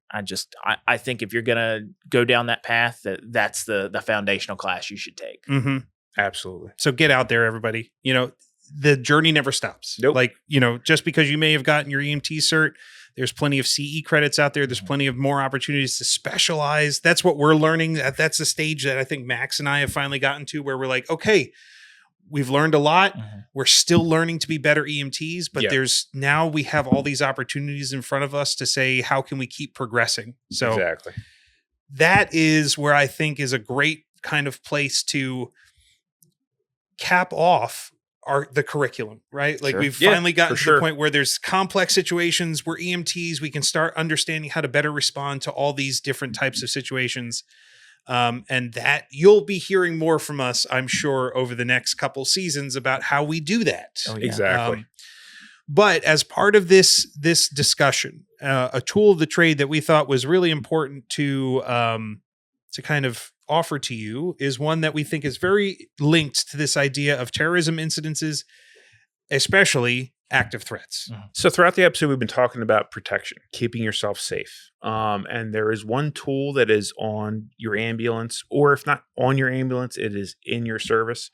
I think if you're going to go down that path, that's the foundational class you should take. Absolutely. So get out there, everybody. The journey never stops. Nope. Like, just because you may have gotten your EMT cert, there's plenty of CE credits out there. There's plenty of more opportunities to specialize. That's what we're learning. That's the stage that I think Max and I have finally gotten to, where we're like, okay, we've learned a lot. We're still learning to be better EMTs, but now we have all these opportunities in front of us to say, how can we keep progressing? So exactly. That is where I think is a great kind of place to cap off the curriculum, right? Like we've finally gotten to the point where there's complex situations where EMTs, we can start understanding how to better respond to all these different types of situations. And that you'll be hearing more from us, I'm sure, over the next couple seasons about how we do that. Oh, yeah. Exactly. But as part of this discussion, a tool of the trade that we thought was really important to kind of offer to you is one that we think is very linked to this idea of terrorism incidences, especially active threats. So throughout the episode, we've been talking about protection, keeping yourself safe. And there is one tool that is on your ambulance, or if not on your ambulance, it is in your service.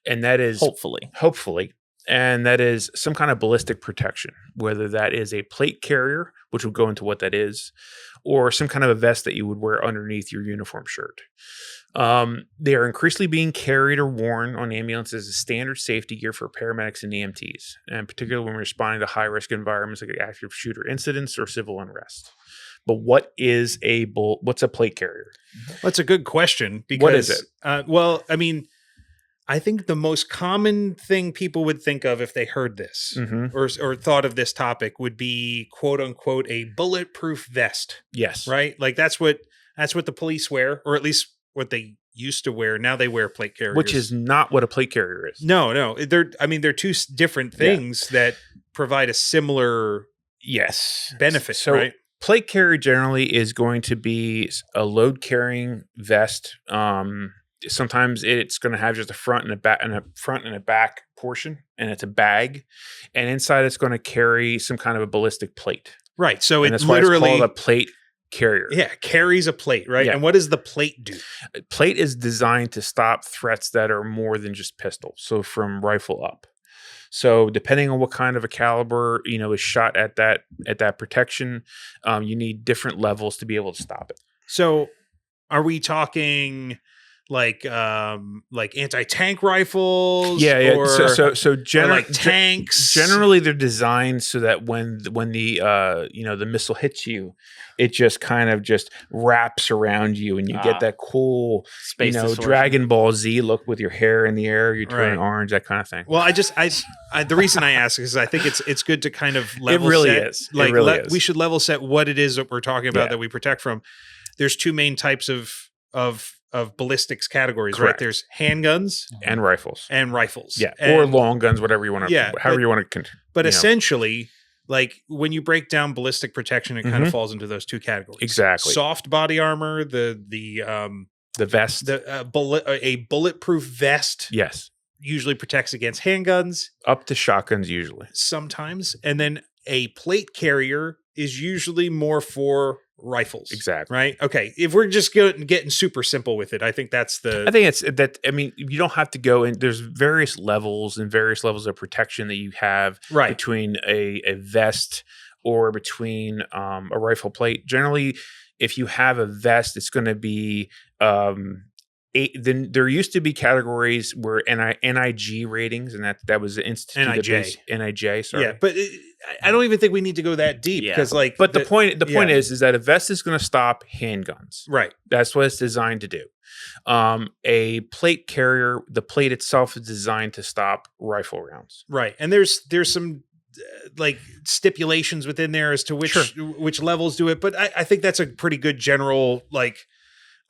And that is hopefully, and that is some kind of ballistic protection, whether that is a plate carrier, which will go into what that is, or some kind of a vest that you would wear underneath your uniform shirt. They are increasingly being carried or worn on ambulances as standard safety gear for paramedics and EMTs, and particularly when responding to high-risk environments like active shooter incidents or civil unrest. But what's a plate carrier? That's a good question. Because, what is it? Well, I mean, I think the most common thing people would think of if they heard this or thought of this topic would be, quote unquote, a bulletproof vest. Yes. Right? Like that's what the police wear, or at least what they used to wear. Now they wear plate carriers. Which is not what a plate carrier is. No. They're two different things that provide a similar benefit, so, right? Plate carrier generally is going to be a load carrying vest. Sometimes it's going to have just a front and a back portion, and it's a bag, and inside it's going to carry some kind of a ballistic plate. Right. So that's literally why it's called a plate carrier. Yeah, carries a plate, right? Yeah. And what does the plate do? Plate is designed to stop threats that are more than just pistol. So from rifle up. So depending on what kind of a caliber, is shot at that protection, you need different levels to be able to stop it. So are we talking like anti-tank rifles? Or, so like tanks. Generally, they're designed so that when the missile hits you, it just kind of just wraps around you, and you get that cool space Dragon Ball Z look with your hair in the air, you're turning orange, that kind of thing. Well, the reason I ask is I think it's good to kind of level set. It really is. Like, we should level set what it is that we're talking about that we protect from. There's two main types of ballistics categories, Correct. right? There's handguns and rifles. Yeah. Or long guns, whatever you want to, however you want to. But essentially, like when you break down ballistic protection, it kind of falls into those two categories. Exactly. Soft body armor, the vest, a bulletproof vest. Yes. Usually protects against handguns. Up to shotguns usually. Sometimes. And then a plate carrier is usually more for rifles. Exactly. Right. Okay. If we're just getting super simple with it, I think that's the. I think it's that. I mean, you don't have to go in. There's various levels and various levels of protection that you have between a vest or between a rifle plate. Generally, if you have a vest, it's going to be then there used to be categories where NIG ratings, and that was the institute NIJ. Sorry, yeah, but I don't even think we need to go that deep because, like, but the point is that a vest is going to stop handguns. Right, that's what it's designed to do. A plate carrier, the plate itself is designed to stop rifle rounds. Right, and there's some like stipulations within there as to which levels do it, but I think that's a pretty good general like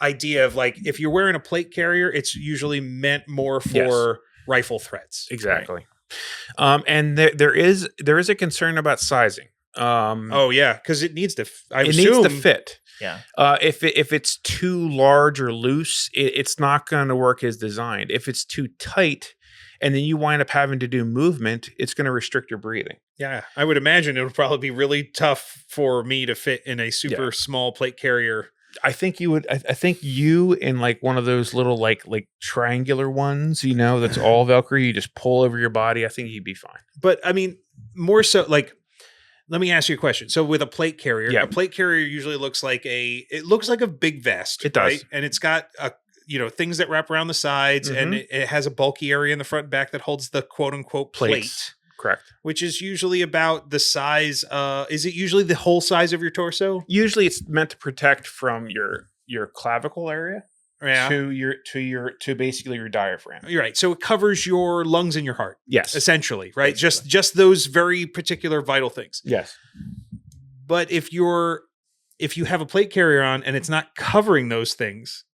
idea of like if you're wearing a plate carrier, it's usually meant more for rifle threats. Exactly. Right. And there is a concern about sizing. Because it needs to. Needs to fit. Yeah. If it's too large or loose, it's not going to work as designed. If it's too tight, and then you wind up having to do movement, it's going to restrict your breathing. Yeah, I would imagine it would probably be really tough for me to fit in a super small plate carrier. I think you would. I think you in like one of those little like triangular ones, that's all Velcro. You just pull over your body. I think you'd be fine. But I mean, more so like, let me ask you a question. So with a plate carrier, a plate carrier usually looks like a big vest. It does, right? And it's got things that wrap around the sides, and it has a bulky area in the front and back that holds the quote unquote plate. Correct. Which is usually about the size. Is it usually the whole size of your torso? Usually, it's meant to protect from your clavicle area to basically your diaphragm. You're right. So it covers your lungs and your heart. Yes, essentially, right? Basically. Just those very particular vital things. Yes. But if you have a plate carrier on and it's not covering those things,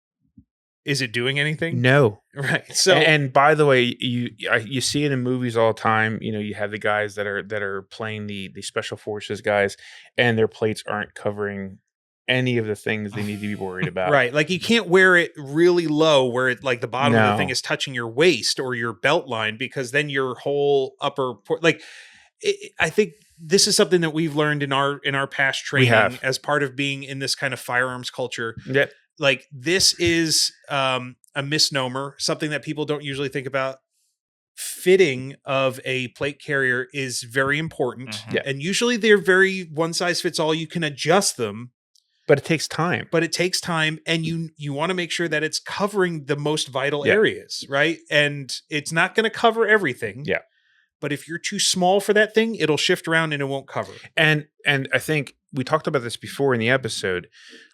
is it doing anything? No. Right. So, and by the way, you see it in movies all the time. You have the guys that are playing the special forces guys, and their plates aren't covering any of the things they need to be worried about. Right. Like you can't wear it really low where it like the bottom of the thing is touching your waist or your belt line, because then your whole upper I think this is something that we've learned in our past training as part of being in this kind of firearms culture. Yep. Like this is a misnomer, something that people don't usually think about. Fitting of a plate carrier is very important. Mm-hmm. Yeah. And usually they're very one size fits all. You can adjust them. But it takes time. And you want to make sure that it's covering the most vital areas, right? And it's not going to cover everything. Yeah. But if you're too small for that thing, it'll shift around and it won't cover. And I think we talked about this before in the episode.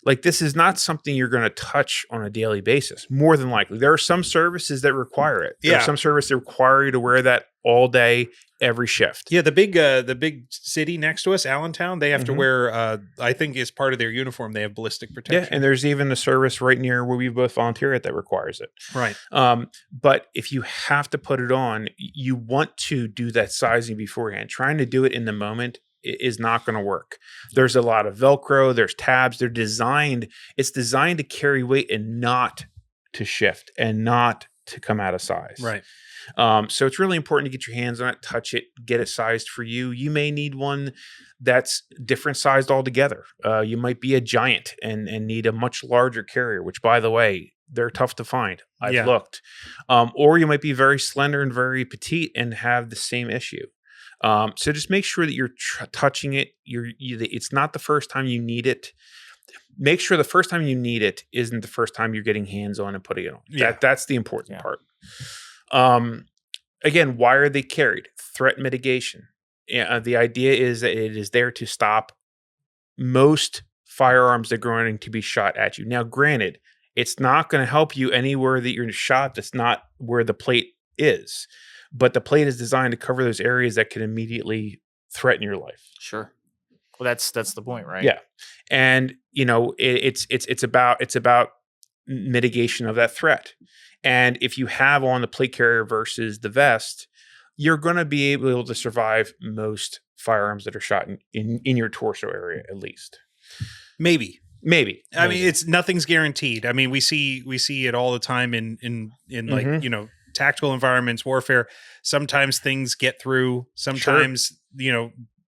Like, this is not something you're going to touch on a daily basis. More than likely, there are some services that require it. There are some services that require you to wear that all day, every shift. Yeah, the big city next to us, Allentown, they have to wear. I think as part of their uniform, they have ballistic protection. Yeah, and there's even a service right near where we both volunteer at that requires it. Right. But if you have to put it on, you want to do that sizing beforehand. Trying to do it in the moment is not going to work. There's a lot of Velcro, there's tabs. It's designed to carry weight and not to shift and not to come out of size. Right. So it's really important to get your hands on it, touch it, get it sized for you. You may need one that's different sized altogether. You might be a giant and need a much larger carrier, which, by the way, they're tough to find. I've looked. Or you might be very slender and very petite and have the same issue. So just make sure that you're touching it. It's not the first time you need it. Make sure the first time you need it isn't the first time you're getting hands on and putting it on. Yeah. That's the important part. Again, why are they carried? Threat mitigation. The idea is that it is there to stop most firearms that are going to be shot at you. Now, granted, it's not going to help you anywhere that you're shot that's not where the plate is. But the plate is designed to cover those areas that can immediately threaten your life. Sure. Well, that's the point, right? Yeah. And it's about mitigation of that threat. And if you have on the plate carrier versus the vest, you're going to be able to survive most firearms that are shot in your torso area, at least. Maybe. I mean, nothing's guaranteed. I mean, we see it all the time in like, tactical environments, warfare. Sometimes things get through. Sometimes,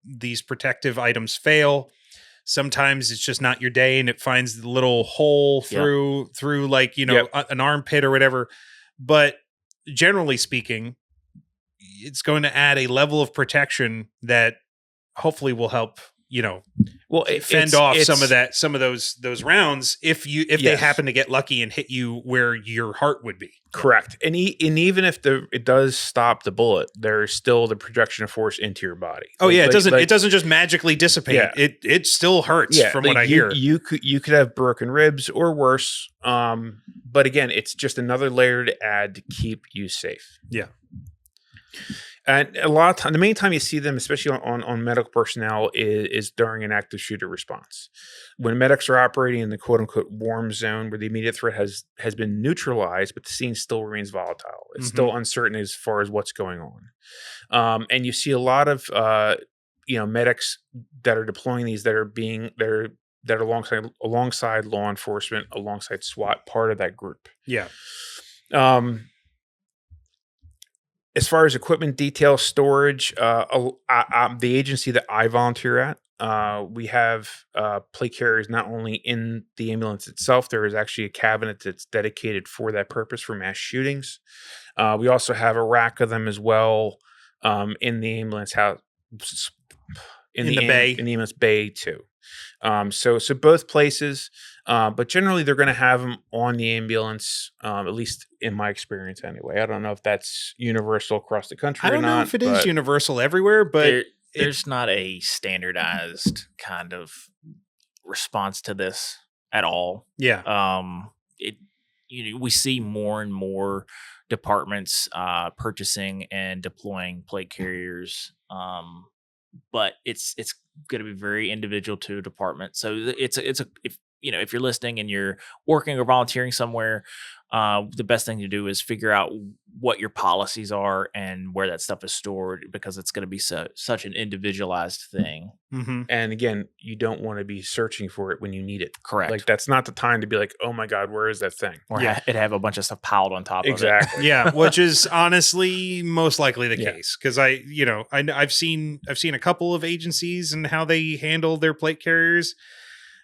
these protective items fail. Sometimes it's just not your day and it finds the little hole through like, an armpit or whatever. But generally speaking, it's going to add a level of protection that hopefully will help, fend off some of those rounds if they happen to get lucky and hit you where your heart would be. Correct. And even if it does stop the bullet, there's still the projection of force into your body. Oh yeah, it doesn't just magically dissipate. Yeah. It still hurts from what I hear. You could have broken ribs or worse. But again, it's just another layer to add to keep you safe. Yeah. And a lot of time, the main time you see them, especially on medical personnel, is during an active shooter response. When medics are operating in the quote-unquote warm zone where the immediate threat has been neutralized, but the scene still remains volatile. It's still uncertain as far as what's going on. And you see a lot of medics that are deploying these that are alongside law enforcement, alongside SWAT, part of that group. Yeah. As far as equipment detail storage, the agency that I volunteer at, we have plate carriers not only in the ambulance itself. There is actually a cabinet that's dedicated for that purpose for mass shootings. We also have a rack of them as well in the ambulance house, in the ambulance bay too. So both places, but generally they're going to have them on the ambulance, at least in my experience anyway. I don't know if that's universal across the country or not. I don't know if it is universal everywhere, but there's not a standardized kind of response to this at all. Yeah. We see more and more departments purchasing and deploying plate carriers, but it's going to be very individual to a department. So if you're listening and you're working or volunteering somewhere, the best thing to do is figure out what your policies are and where that stuff is stored, because it's going to be such an individualized thing. Mm-hmm. And again, you don't want to be searching for it when you need it. Correct. Like that's not the time to be like, oh my God, where is that thing? Or it have a bunch of stuff piled on top exactly. of it. Yeah, which is honestly most likely the case, because I've seen a couple of agencies and how they handle their plate carriers.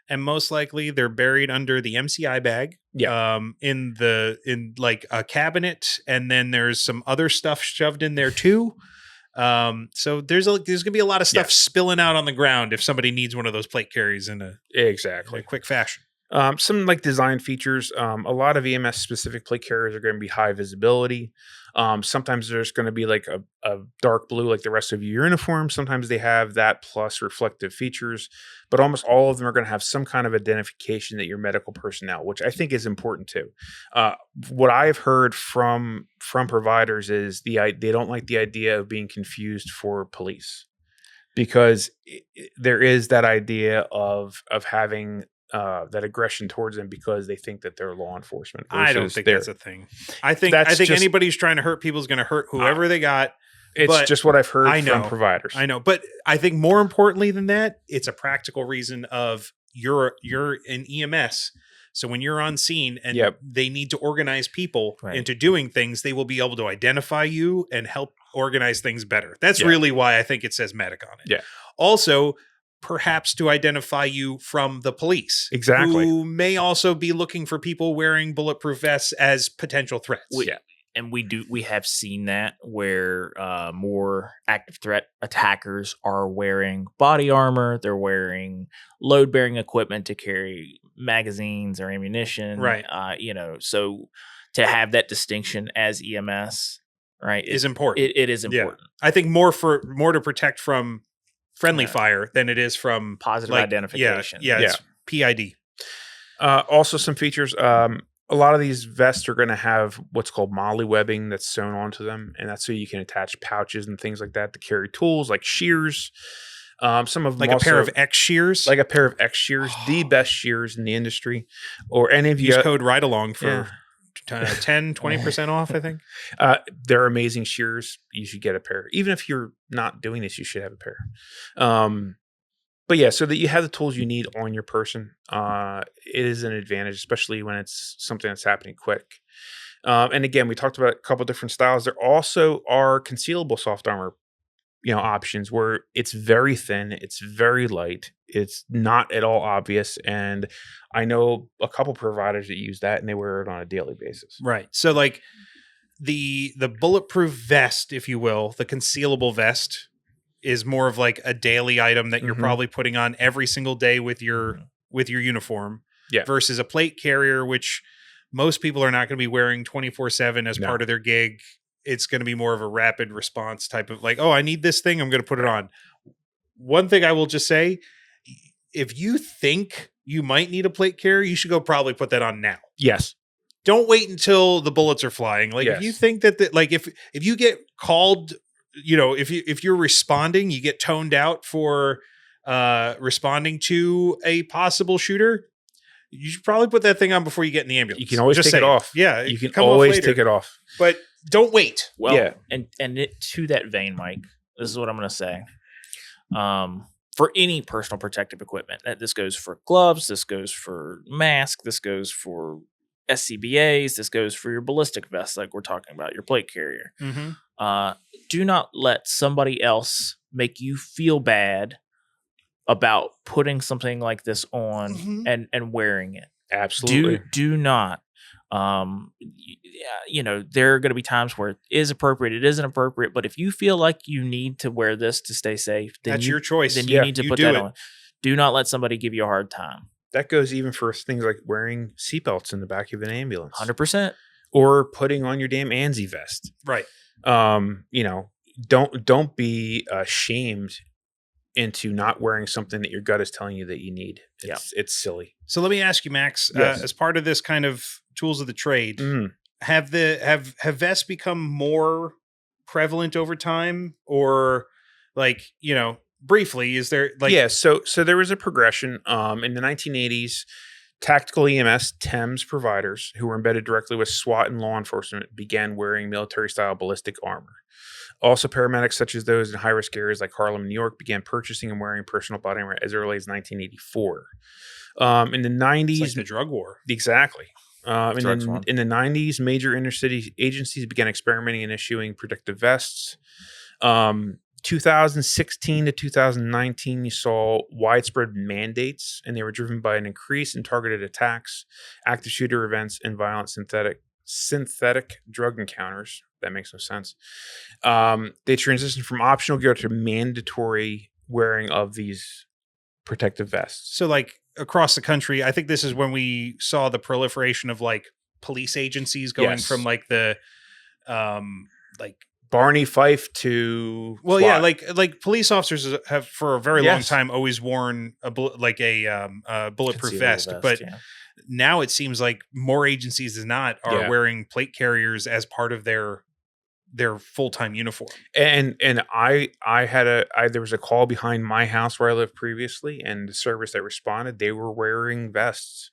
And most likely they're buried under the MCI bag, in like a cabinet, and then there's some other stuff shoved in there too. So there's gonna be a lot of stuff spilling out on the ground if somebody needs one of those plate carriers in a quick fashion. Some like design features. A lot of EMS specific plate carriers are going to be high visibility. Sometimes there's going to be like a dark blue like the rest of your uniform. Sometimes they have that plus reflective features, but almost all of them are going to have some kind of identification that you're medical personnel, which I think is important too. What I've heard from providers is they don't like the idea of being confused for police, because there is that idea of having that aggression towards them because they think that they're law enforcement. I don't think that's a thing. I think anybody who's trying to hurt people is going to hurt whoever they got. It's just what I've heard from providers. I know, but I think more importantly than that, it's a practical reason of you're in EMS. So when you're on scene and they need to organize people into doing things, they will be able to identify you and help organize things better. That's really why I think it says medic on it. Yeah. Also, perhaps to identify you from the police. Exactly. Who may also be looking for people wearing bulletproof vests as potential threats. And we have seen that where more active threat attackers are wearing body armor. They're wearing load bearing equipment to carry magazines or ammunition. Right. So to have that distinction as EMS, right, is important. It is important. Yeah. I think more to protect from friendly fire than it is from positive identification. It's PID. Also some features. A lot of these vests are going to have what's called molly webbing that's sewn onto them, and that's so you can attach pouches and things like that to carry tools like shears. Some of them like a pair of X shears, the best shears in the industry. Or any of you use code RideAlong for 10-20% off, I think. They're amazing shears. You should get a pair. Even if you're not doing this, you should have a pair. But yeah, so that you have the tools you need on your person, it is an advantage, especially when it's something that's happening quick. And again, we talked about a couple different styles. There also are concealable soft armor options where it's very thin, it's very light, it's not at all obvious, and I know a couple providers that use that and they wear it on a daily basis. Right. So like the bulletproof vest, if you will, the concealable vest is more of like a daily item that you're probably putting on every single day with your uniform, versus a plate carrier, which most people are not going to be wearing 24/7 as part of their gig. It's going to be more of a rapid response type of like, oh, I need this thing, I'm going to put it on. One thing I will just say, if you think you might need a plate carrier, you should go probably put that on now. Yes. Don't wait until the bullets are flying. Like if you think that like if you get called, if you're responding, you get toned out for responding to a possible shooter, you should probably put that thing on before you get in the ambulance. You can always take it off. Yeah, you can always take it off. But don't wait. Well, and to that vein, Mike, this is what I'm going to say. For any personal protective equipment, this goes for gloves, this goes for mask, this goes for SCBAs, this goes for your ballistic vest, like we're talking about, your plate carrier. Do not let somebody else make you feel bad about putting something like this on and wearing it. Absolutely. Do not. There are going to be times where it is appropriate, it isn't appropriate, but if you feel like you need to wear this to stay safe, then that's your choice. Then you need to put that on. Do not let somebody give you a hard time. That goes even for things like wearing seatbelts in the back of an ambulance. 100%. Or putting on your damn ANSI vest. Right. Don't be shamed into not wearing something that your gut is telling you that you need. It's silly. So let me ask you, Max, as part of this kind of tools of the trade, have vests become more prevalent over time, or briefly, is there so there was a progression in the 1980s. Tactical EMS TEMS providers who were embedded directly with SWAT and law enforcement began wearing military-style ballistic armor. Also, paramedics such as those in high-risk areas like Harlem, New York, began purchasing and wearing personal body armor as early as 1984. In the 90s... It's like the drug war. Exactly. In the 90s, major inner-city agencies began experimenting and issuing protective vests. 2016 to 2019, you saw widespread mandates, and they were driven by an increase in targeted attacks, active shooter events, and violent synthetic drug encounters. That makes no sense. They transitioned from optional gear to mandatory wearing of these protective vests. So across the country, I think this is when we saw the proliferation of police agencies going from the Barney Fife to SWAT. Like police officers have for a very long time always worn a bulletproof vest, but now it seems like more agencies than not are wearing plate carriers as part of their full-time uniform. And I there was a call behind my house where I lived previously, and the service that responded, they were wearing vests.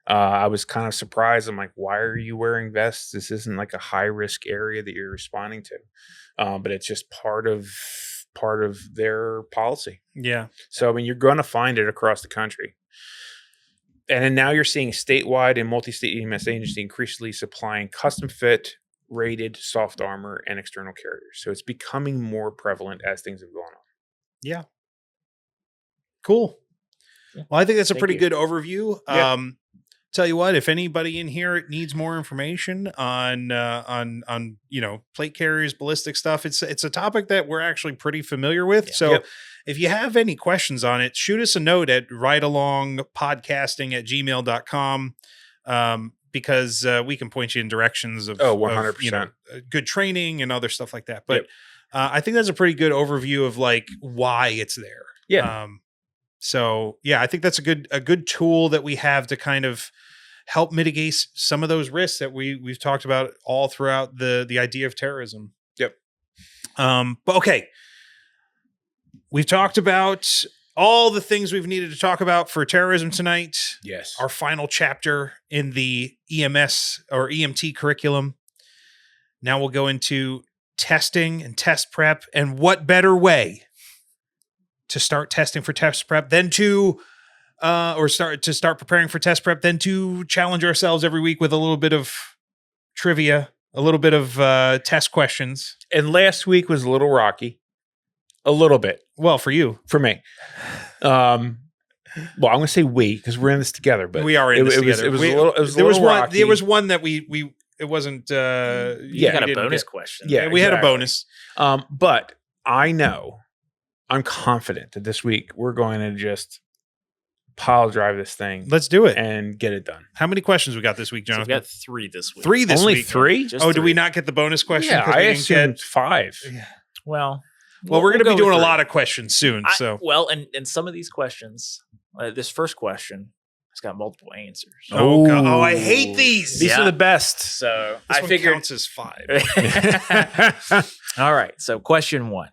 I was kind of surprised. I'm like, why are you wearing vests? This isn't like a high-risk area that you're responding to. But it's just part of their policy. Yeah. So, you're going to find it across the country. And then now you're seeing statewide and multi-state EMS agency increasingly supplying custom fit, rated soft armor and external carriers. So it's becoming more prevalent as things have gone on. Yeah. Cool. Well, I think that's a pretty good overview. Yeah. Tell you what, if anybody in here needs more information on plate carriers, ballistic stuff, it's a topic that we're actually pretty familiar with. Yeah. So if you have any questions on it, shoot us a note at ridealongpodcasting@gmail.com. Because we can point you in directions of 100%. Good training and other stuff like that. But I think that's a pretty good overview of why it's there. Yeah. I think that's a good tool that we have to kind of help mitigate some of those risks that we've talked about all throughout the idea of terrorism. Yep. But okay, we've talked about all the things we've needed to talk about for terrorism tonight. Yes. Our final chapter in the EMS or EMT curriculum. Now we'll go into testing and test prep, and what better way to start testing for test prep than to start preparing for test prep than to challenge ourselves every week with a little bit of trivia, a little bit of test questions. And last week was a little rocky. A little bit Well, for you. for me. Well, I'm going to say we because we're in this together, but we are in this together. It was a little. It was there a was little one. rocky. There was one that we. It wasn't. You got a bonus question. Yeah, we had a bonus. But I know, I'm confident that this week we're going to just pile drive this thing. Let's do it and get it done. How many questions we got this week, Jonathan? So we got 3 this week. 3 this Only week. 3? Just Oh, 3. did we not get the bonus question? Yeah, I assumed 5. Yeah. Well, we're going to be go doing with a 3. lot of questions soon. So and some of these questions, this first question has got multiple answers. Oh, God. Oh, I hate these. These are the best. So This I one figured counts as 5. All right. So question 1.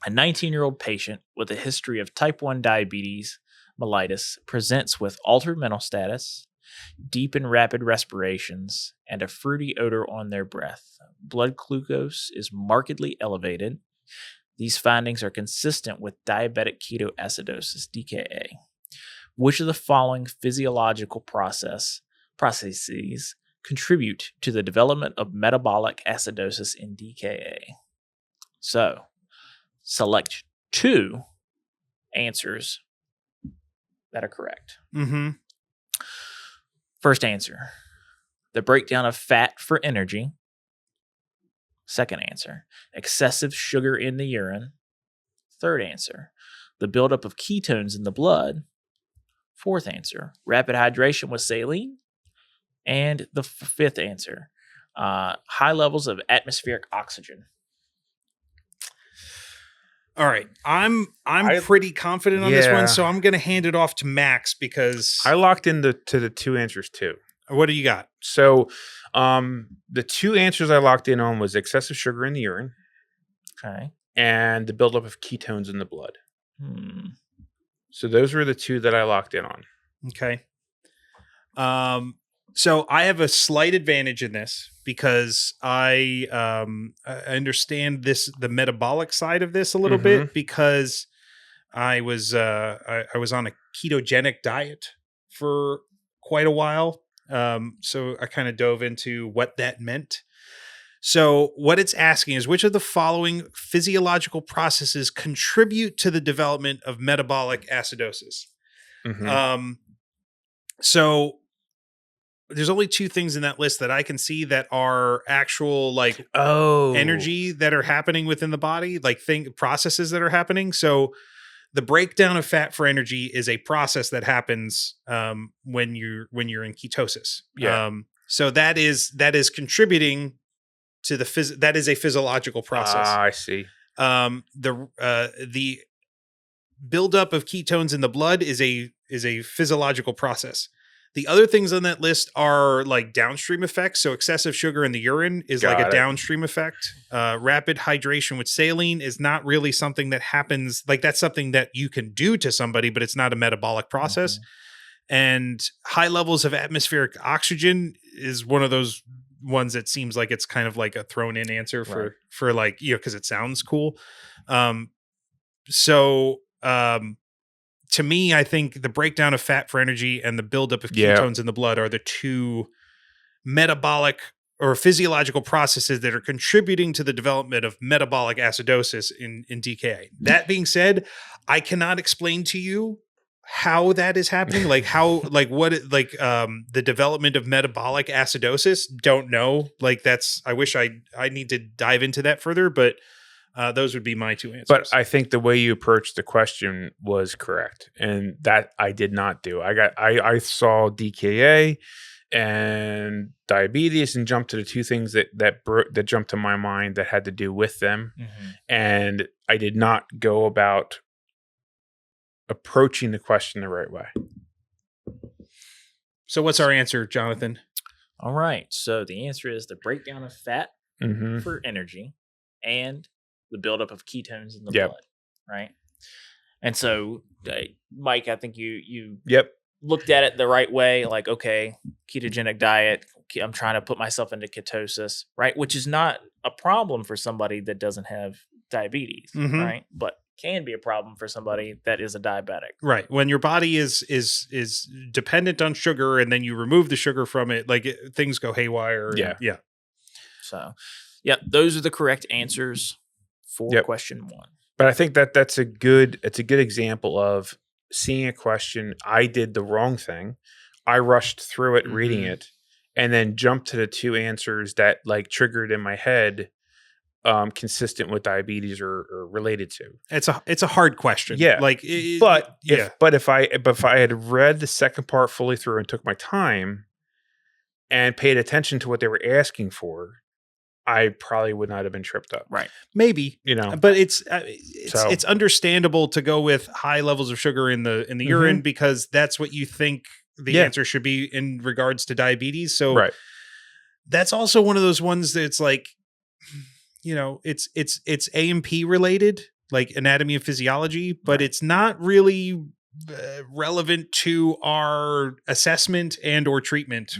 A 19-year-old patient with a history of type 1 diabetes mellitus presents with altered mental status, deep and rapid respirations, and a fruity odor on their breath. Blood glucose is markedly elevated. These findings are consistent with diabetic ketoacidosis, DKA. Which of the following physiological processes contribute to the development of metabolic acidosis in DKA? So, select 2 answers that are correct. Mm-hmm. First answer, the breakdown of fat for energy. Second answer, excessive sugar in the urine. Third answer, the buildup of ketones in the blood. Fourth answer, rapid hydration with saline. And the fifth answer, high levels of atmospheric oxygen. All right. I'm pretty confident on this one, so I'm going to hand it off to Max because I locked into the 2 answers too. What do you got? So, the 2 answers I locked in on was excessive sugar in the urine, Okay. and the buildup of ketones in the blood. So those were the 2 that I locked in on. Okay. So I have a slight advantage in this because I understand the metabolic side of this a little bit because I was on a ketogenic diet for quite a while. So I kind of dove into what that meant. So what it's asking is which of the following physiological processes contribute to the development of metabolic acidosis? So there's only 2 things in that list that I can see that are actual energy that are happening within the body, processes that are happening. So the breakdown of fat for energy is a process that happens when you're in ketosis. Yeah. So that is contributing to that is a physiological process. I see. The buildup of ketones in the blood is a physiological process. The other things on that list are like downstream effects. So excessive sugar in the urine is like a downstream effect. Rapid hydration with saline is not really something that happens. Like that's something that you can do to somebody, but it's not a metabolic process. And high levels of atmospheric oxygen is one of those ones that seems like it's kind of like a thrown in answer for like, because it sounds cool. To me, I think the breakdown of fat for energy and the buildup of ketones in the blood are the 2 metabolic or physiological processes that are contributing to the development of metabolic acidosis in DKA. That being said, I cannot explain to you how that is happening, the development of metabolic acidosis. Don't know. I wish I need to dive into that further, but those would be my 2 answers. But I think the way you approached the question was correct, and that I did not do. I saw DKA and diabetes and jumped to the 2 things that jumped to my mind that had to do with them, and I did not go about approaching the question the right way. So what's our answer, Jonathan? All right. So the answer is the breakdown of fat for energy and the buildup of ketones in the blood, right? And so, Mike, I think you looked at it the right way. Like, okay, ketogenic diet. I'm trying to put myself into ketosis, right? Which is not a problem for somebody that doesn't have diabetes, right? But can be a problem for somebody that is a diabetic, right? When your body is dependent on sugar, and then you remove the sugar from it, things go haywire. Yeah. So, those are the correct answers for question 1. But I think that's a good example of seeing a question. I did the wrong thing. I rushed through it, reading it, and then jumped to the 2 answers that like triggered in my head, consistent with diabetes or related to. It's a hard question. Yeah. Like, if I had read the second part fully through and took my time and paid attention to what they were asking for, I probably would not have been tripped up. Right. Maybe, but it's understandable to go with high levels of sugar in the urine because that's what you think the answer should be in regards to diabetes. So that's also one of those ones that's like, it's A&P related, like anatomy and physiology, but it's not really relevant to our assessment and or treatment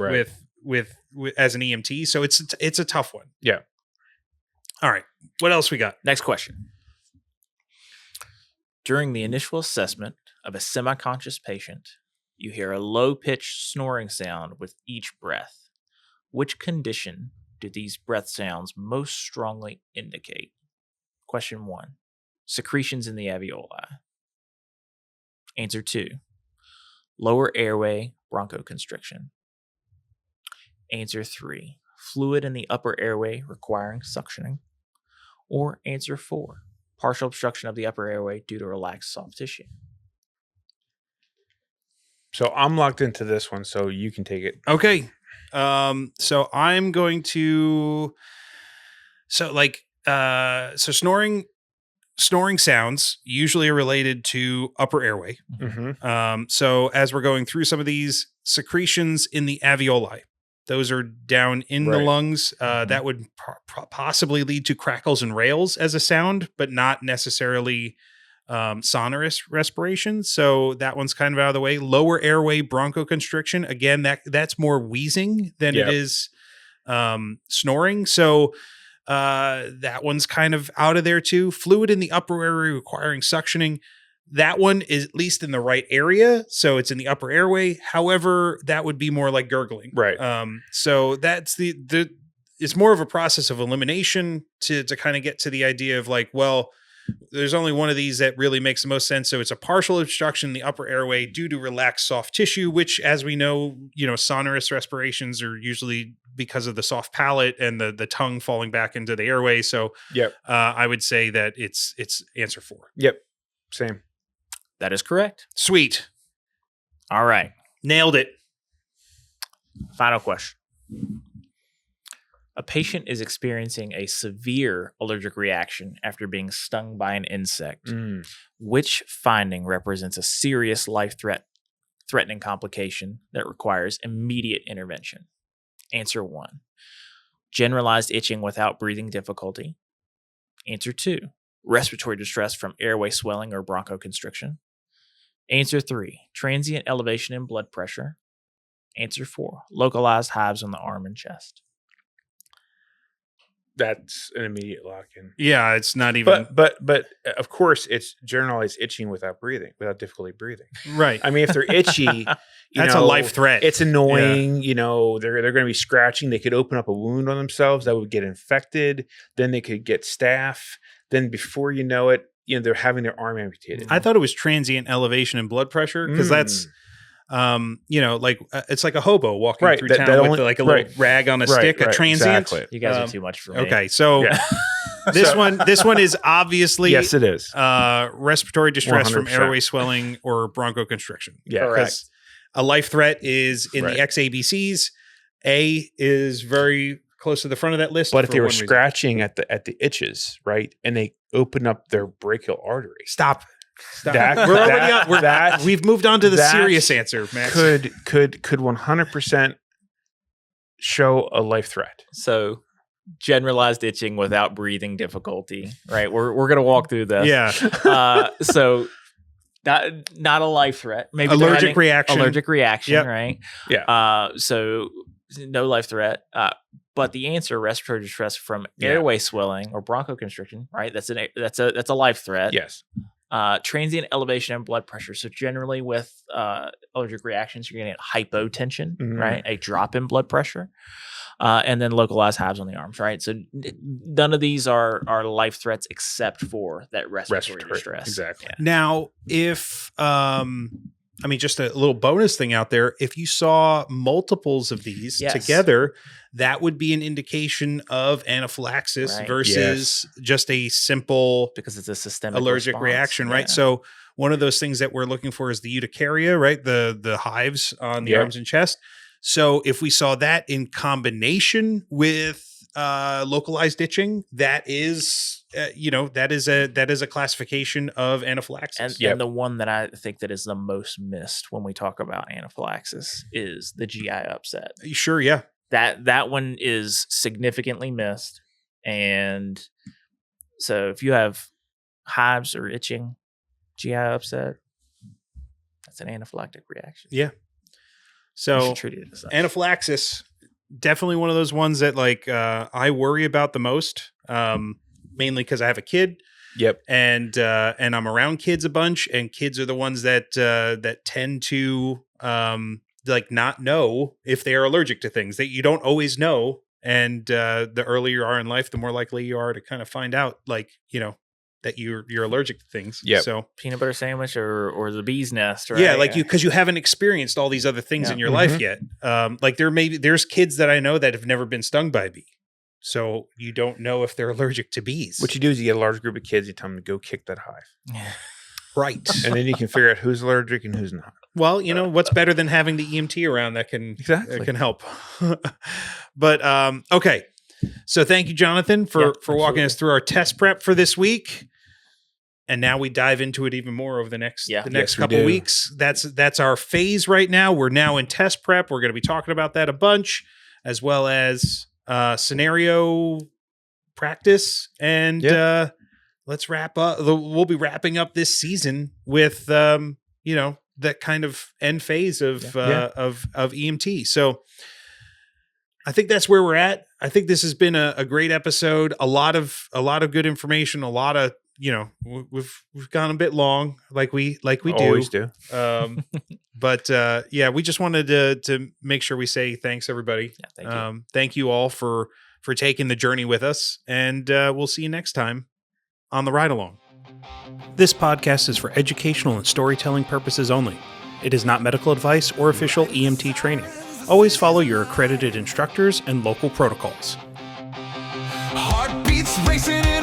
with as an EMT. So it's a tough one. Yeah. All right. What else we got? Next question. During the initial assessment of a semi-conscious patient, you hear a low-pitched snoring sound with each breath. Which condition do these breath sounds most strongly indicate? Question 1. Secretions in the alveoli. Answer 2. Lower airway bronchoconstriction. Answer 3. Fluid in the upper airway requiring suctioning. Or answer 4. Partial obstruction of the upper airway due to relaxed soft tissue. So I'm locked into this one, so you can take it. Okay. So I'm going to, snoring sounds usually are related to upper airway. So as we're going through some of these secretions in the alveoli, those are down in the lungs. That would possibly lead to crackles and rails as a sound, but not necessarily sonorous respiration. So that one's kind of out of the way. Lower airway bronchoconstriction. Again, that's more wheezing than it is snoring. So that one's kind of out of there too. Fluid in the upper airway requiring suctioning. That one is at least in the right area. So it's in the upper airway. However, that would be more like gurgling. Right. So that's it's more of a process of elimination to kind of get to the idea of like, well, there's only one of these that really makes the most sense. So it's a partial obstruction in the upper airway due to relaxed soft tissue, which, as we know, sonorous respirations are usually because of the soft palate and the tongue falling back into the airway. So I would say that it's answer 4. Yep. Same. That is correct. Sweet. All right. Nailed it. Final question. A patient is experiencing a severe allergic reaction after being stung by an insect. Which finding represents a serious life-threatening complication that requires immediate intervention? Answer 1. Generalized itching without breathing difficulty. Answer 2. Respiratory distress from airway swelling or bronchoconstriction. Answer 3. Transient elevation in blood pressure. Answer 4. Localized hives on the arm and chest. That's an immediate lock-in. Yeah, it's not even. But of course, it's generalized itching without difficulty breathing. Right. I mean, if they're itchy, that's a life threat. It's annoying. Yeah. They're going to be scratching. They could open up a wound on themselves that would get infected. Then they could get staph. Then before you know it, they're having their arm amputated. I thought it was transient elevation in blood pressure because that's. It's like a hobo walking through town with a little rag on a stick, a transient. Exactly. You guys are too much for me. Okay, so this one is obviously yes, it is respiratory distress 100%. From airway swelling or bronchoconstriction. Yeah, correct. A life threat is in the XABCs. A is very close to the front of that list. But if they were scratching at the itches, right, and they open up their brachial artery, Stop. We've moved on to the serious answer, Max. Could 100% show a life threat. So generalized itching without breathing difficulty, right? We're gonna walk through this. Yeah. So not a life threat. Maybe allergic reaction, right? Yeah. So no life threat. But the answer, respiratory distress from airway swelling or bronchoconstriction, right? That's a life threat. Yes. transient elevation in blood pressure. So generally with allergic reactions, you're getting hypotension, right? A drop in blood pressure. And then localized hives on the arms, right? So none of these are life threats except for that respiratory distress. Exactly. Yeah. Now, if just a little bonus thing out there, if you saw multiples of these together, that would be an indication of anaphylaxis versus just a simple, because it's a systemic allergic reaction, right? So one of those things that we're looking for is the urticaria, right? The hives on the arms and chest. So if we saw that in combination with localized itching, that is, that is a classification of anaphylaxis. And the one that I think that is the most missed when we talk about anaphylaxis is the GI upset. Sure, yeah. That one is significantly missed. And so if you have hives or itching, GI upset, that's an anaphylactic reaction. Yeah. So anaphylaxis, definitely one of those ones that I worry about the most, mainly because I have a kid. Yep. And I'm around kids a bunch, and kids are the ones that tend to not know if they are allergic to things that you don't always know. And the earlier you are in life, the more likely you are to kind of find out, that you're allergic to things. Yeah. So peanut butter sandwich or the bee's nest, right? Yeah, because you haven't experienced all these other things in your life yet. There's kids that I know that have never been stung by a bee. So you don't know if they're allergic to bees. What you do is you get a large group of kids, you tell them to go kick that hive. Right. And then you can figure out who's allergic and who's not. Well, what's better than having the EMT around that can help. But okay. So thank you, Jonathan, for walking us through our test prep for this week. And now we dive into it even more over the next couple weeks. That's our phase right now. We're now in test prep. We're going to be talking about that a bunch, as well as scenario practice. And let's wrap up. We'll be wrapping up this season with that kind of end phase of EMT. So I think that's where we're at. I think this has been a great episode. A lot of good information. A lot of we've gone a bit long, like we always do. But we just wanted to make sure we say thanks, everybody. Yeah, thank you. Thank you all for taking the journey with us, and we'll see you next time on the Ride Along. This podcast is for educational and storytelling purposes only. It is not medical advice or official EMT training. Always follow your accredited instructors and local protocols. Heartbeats racing in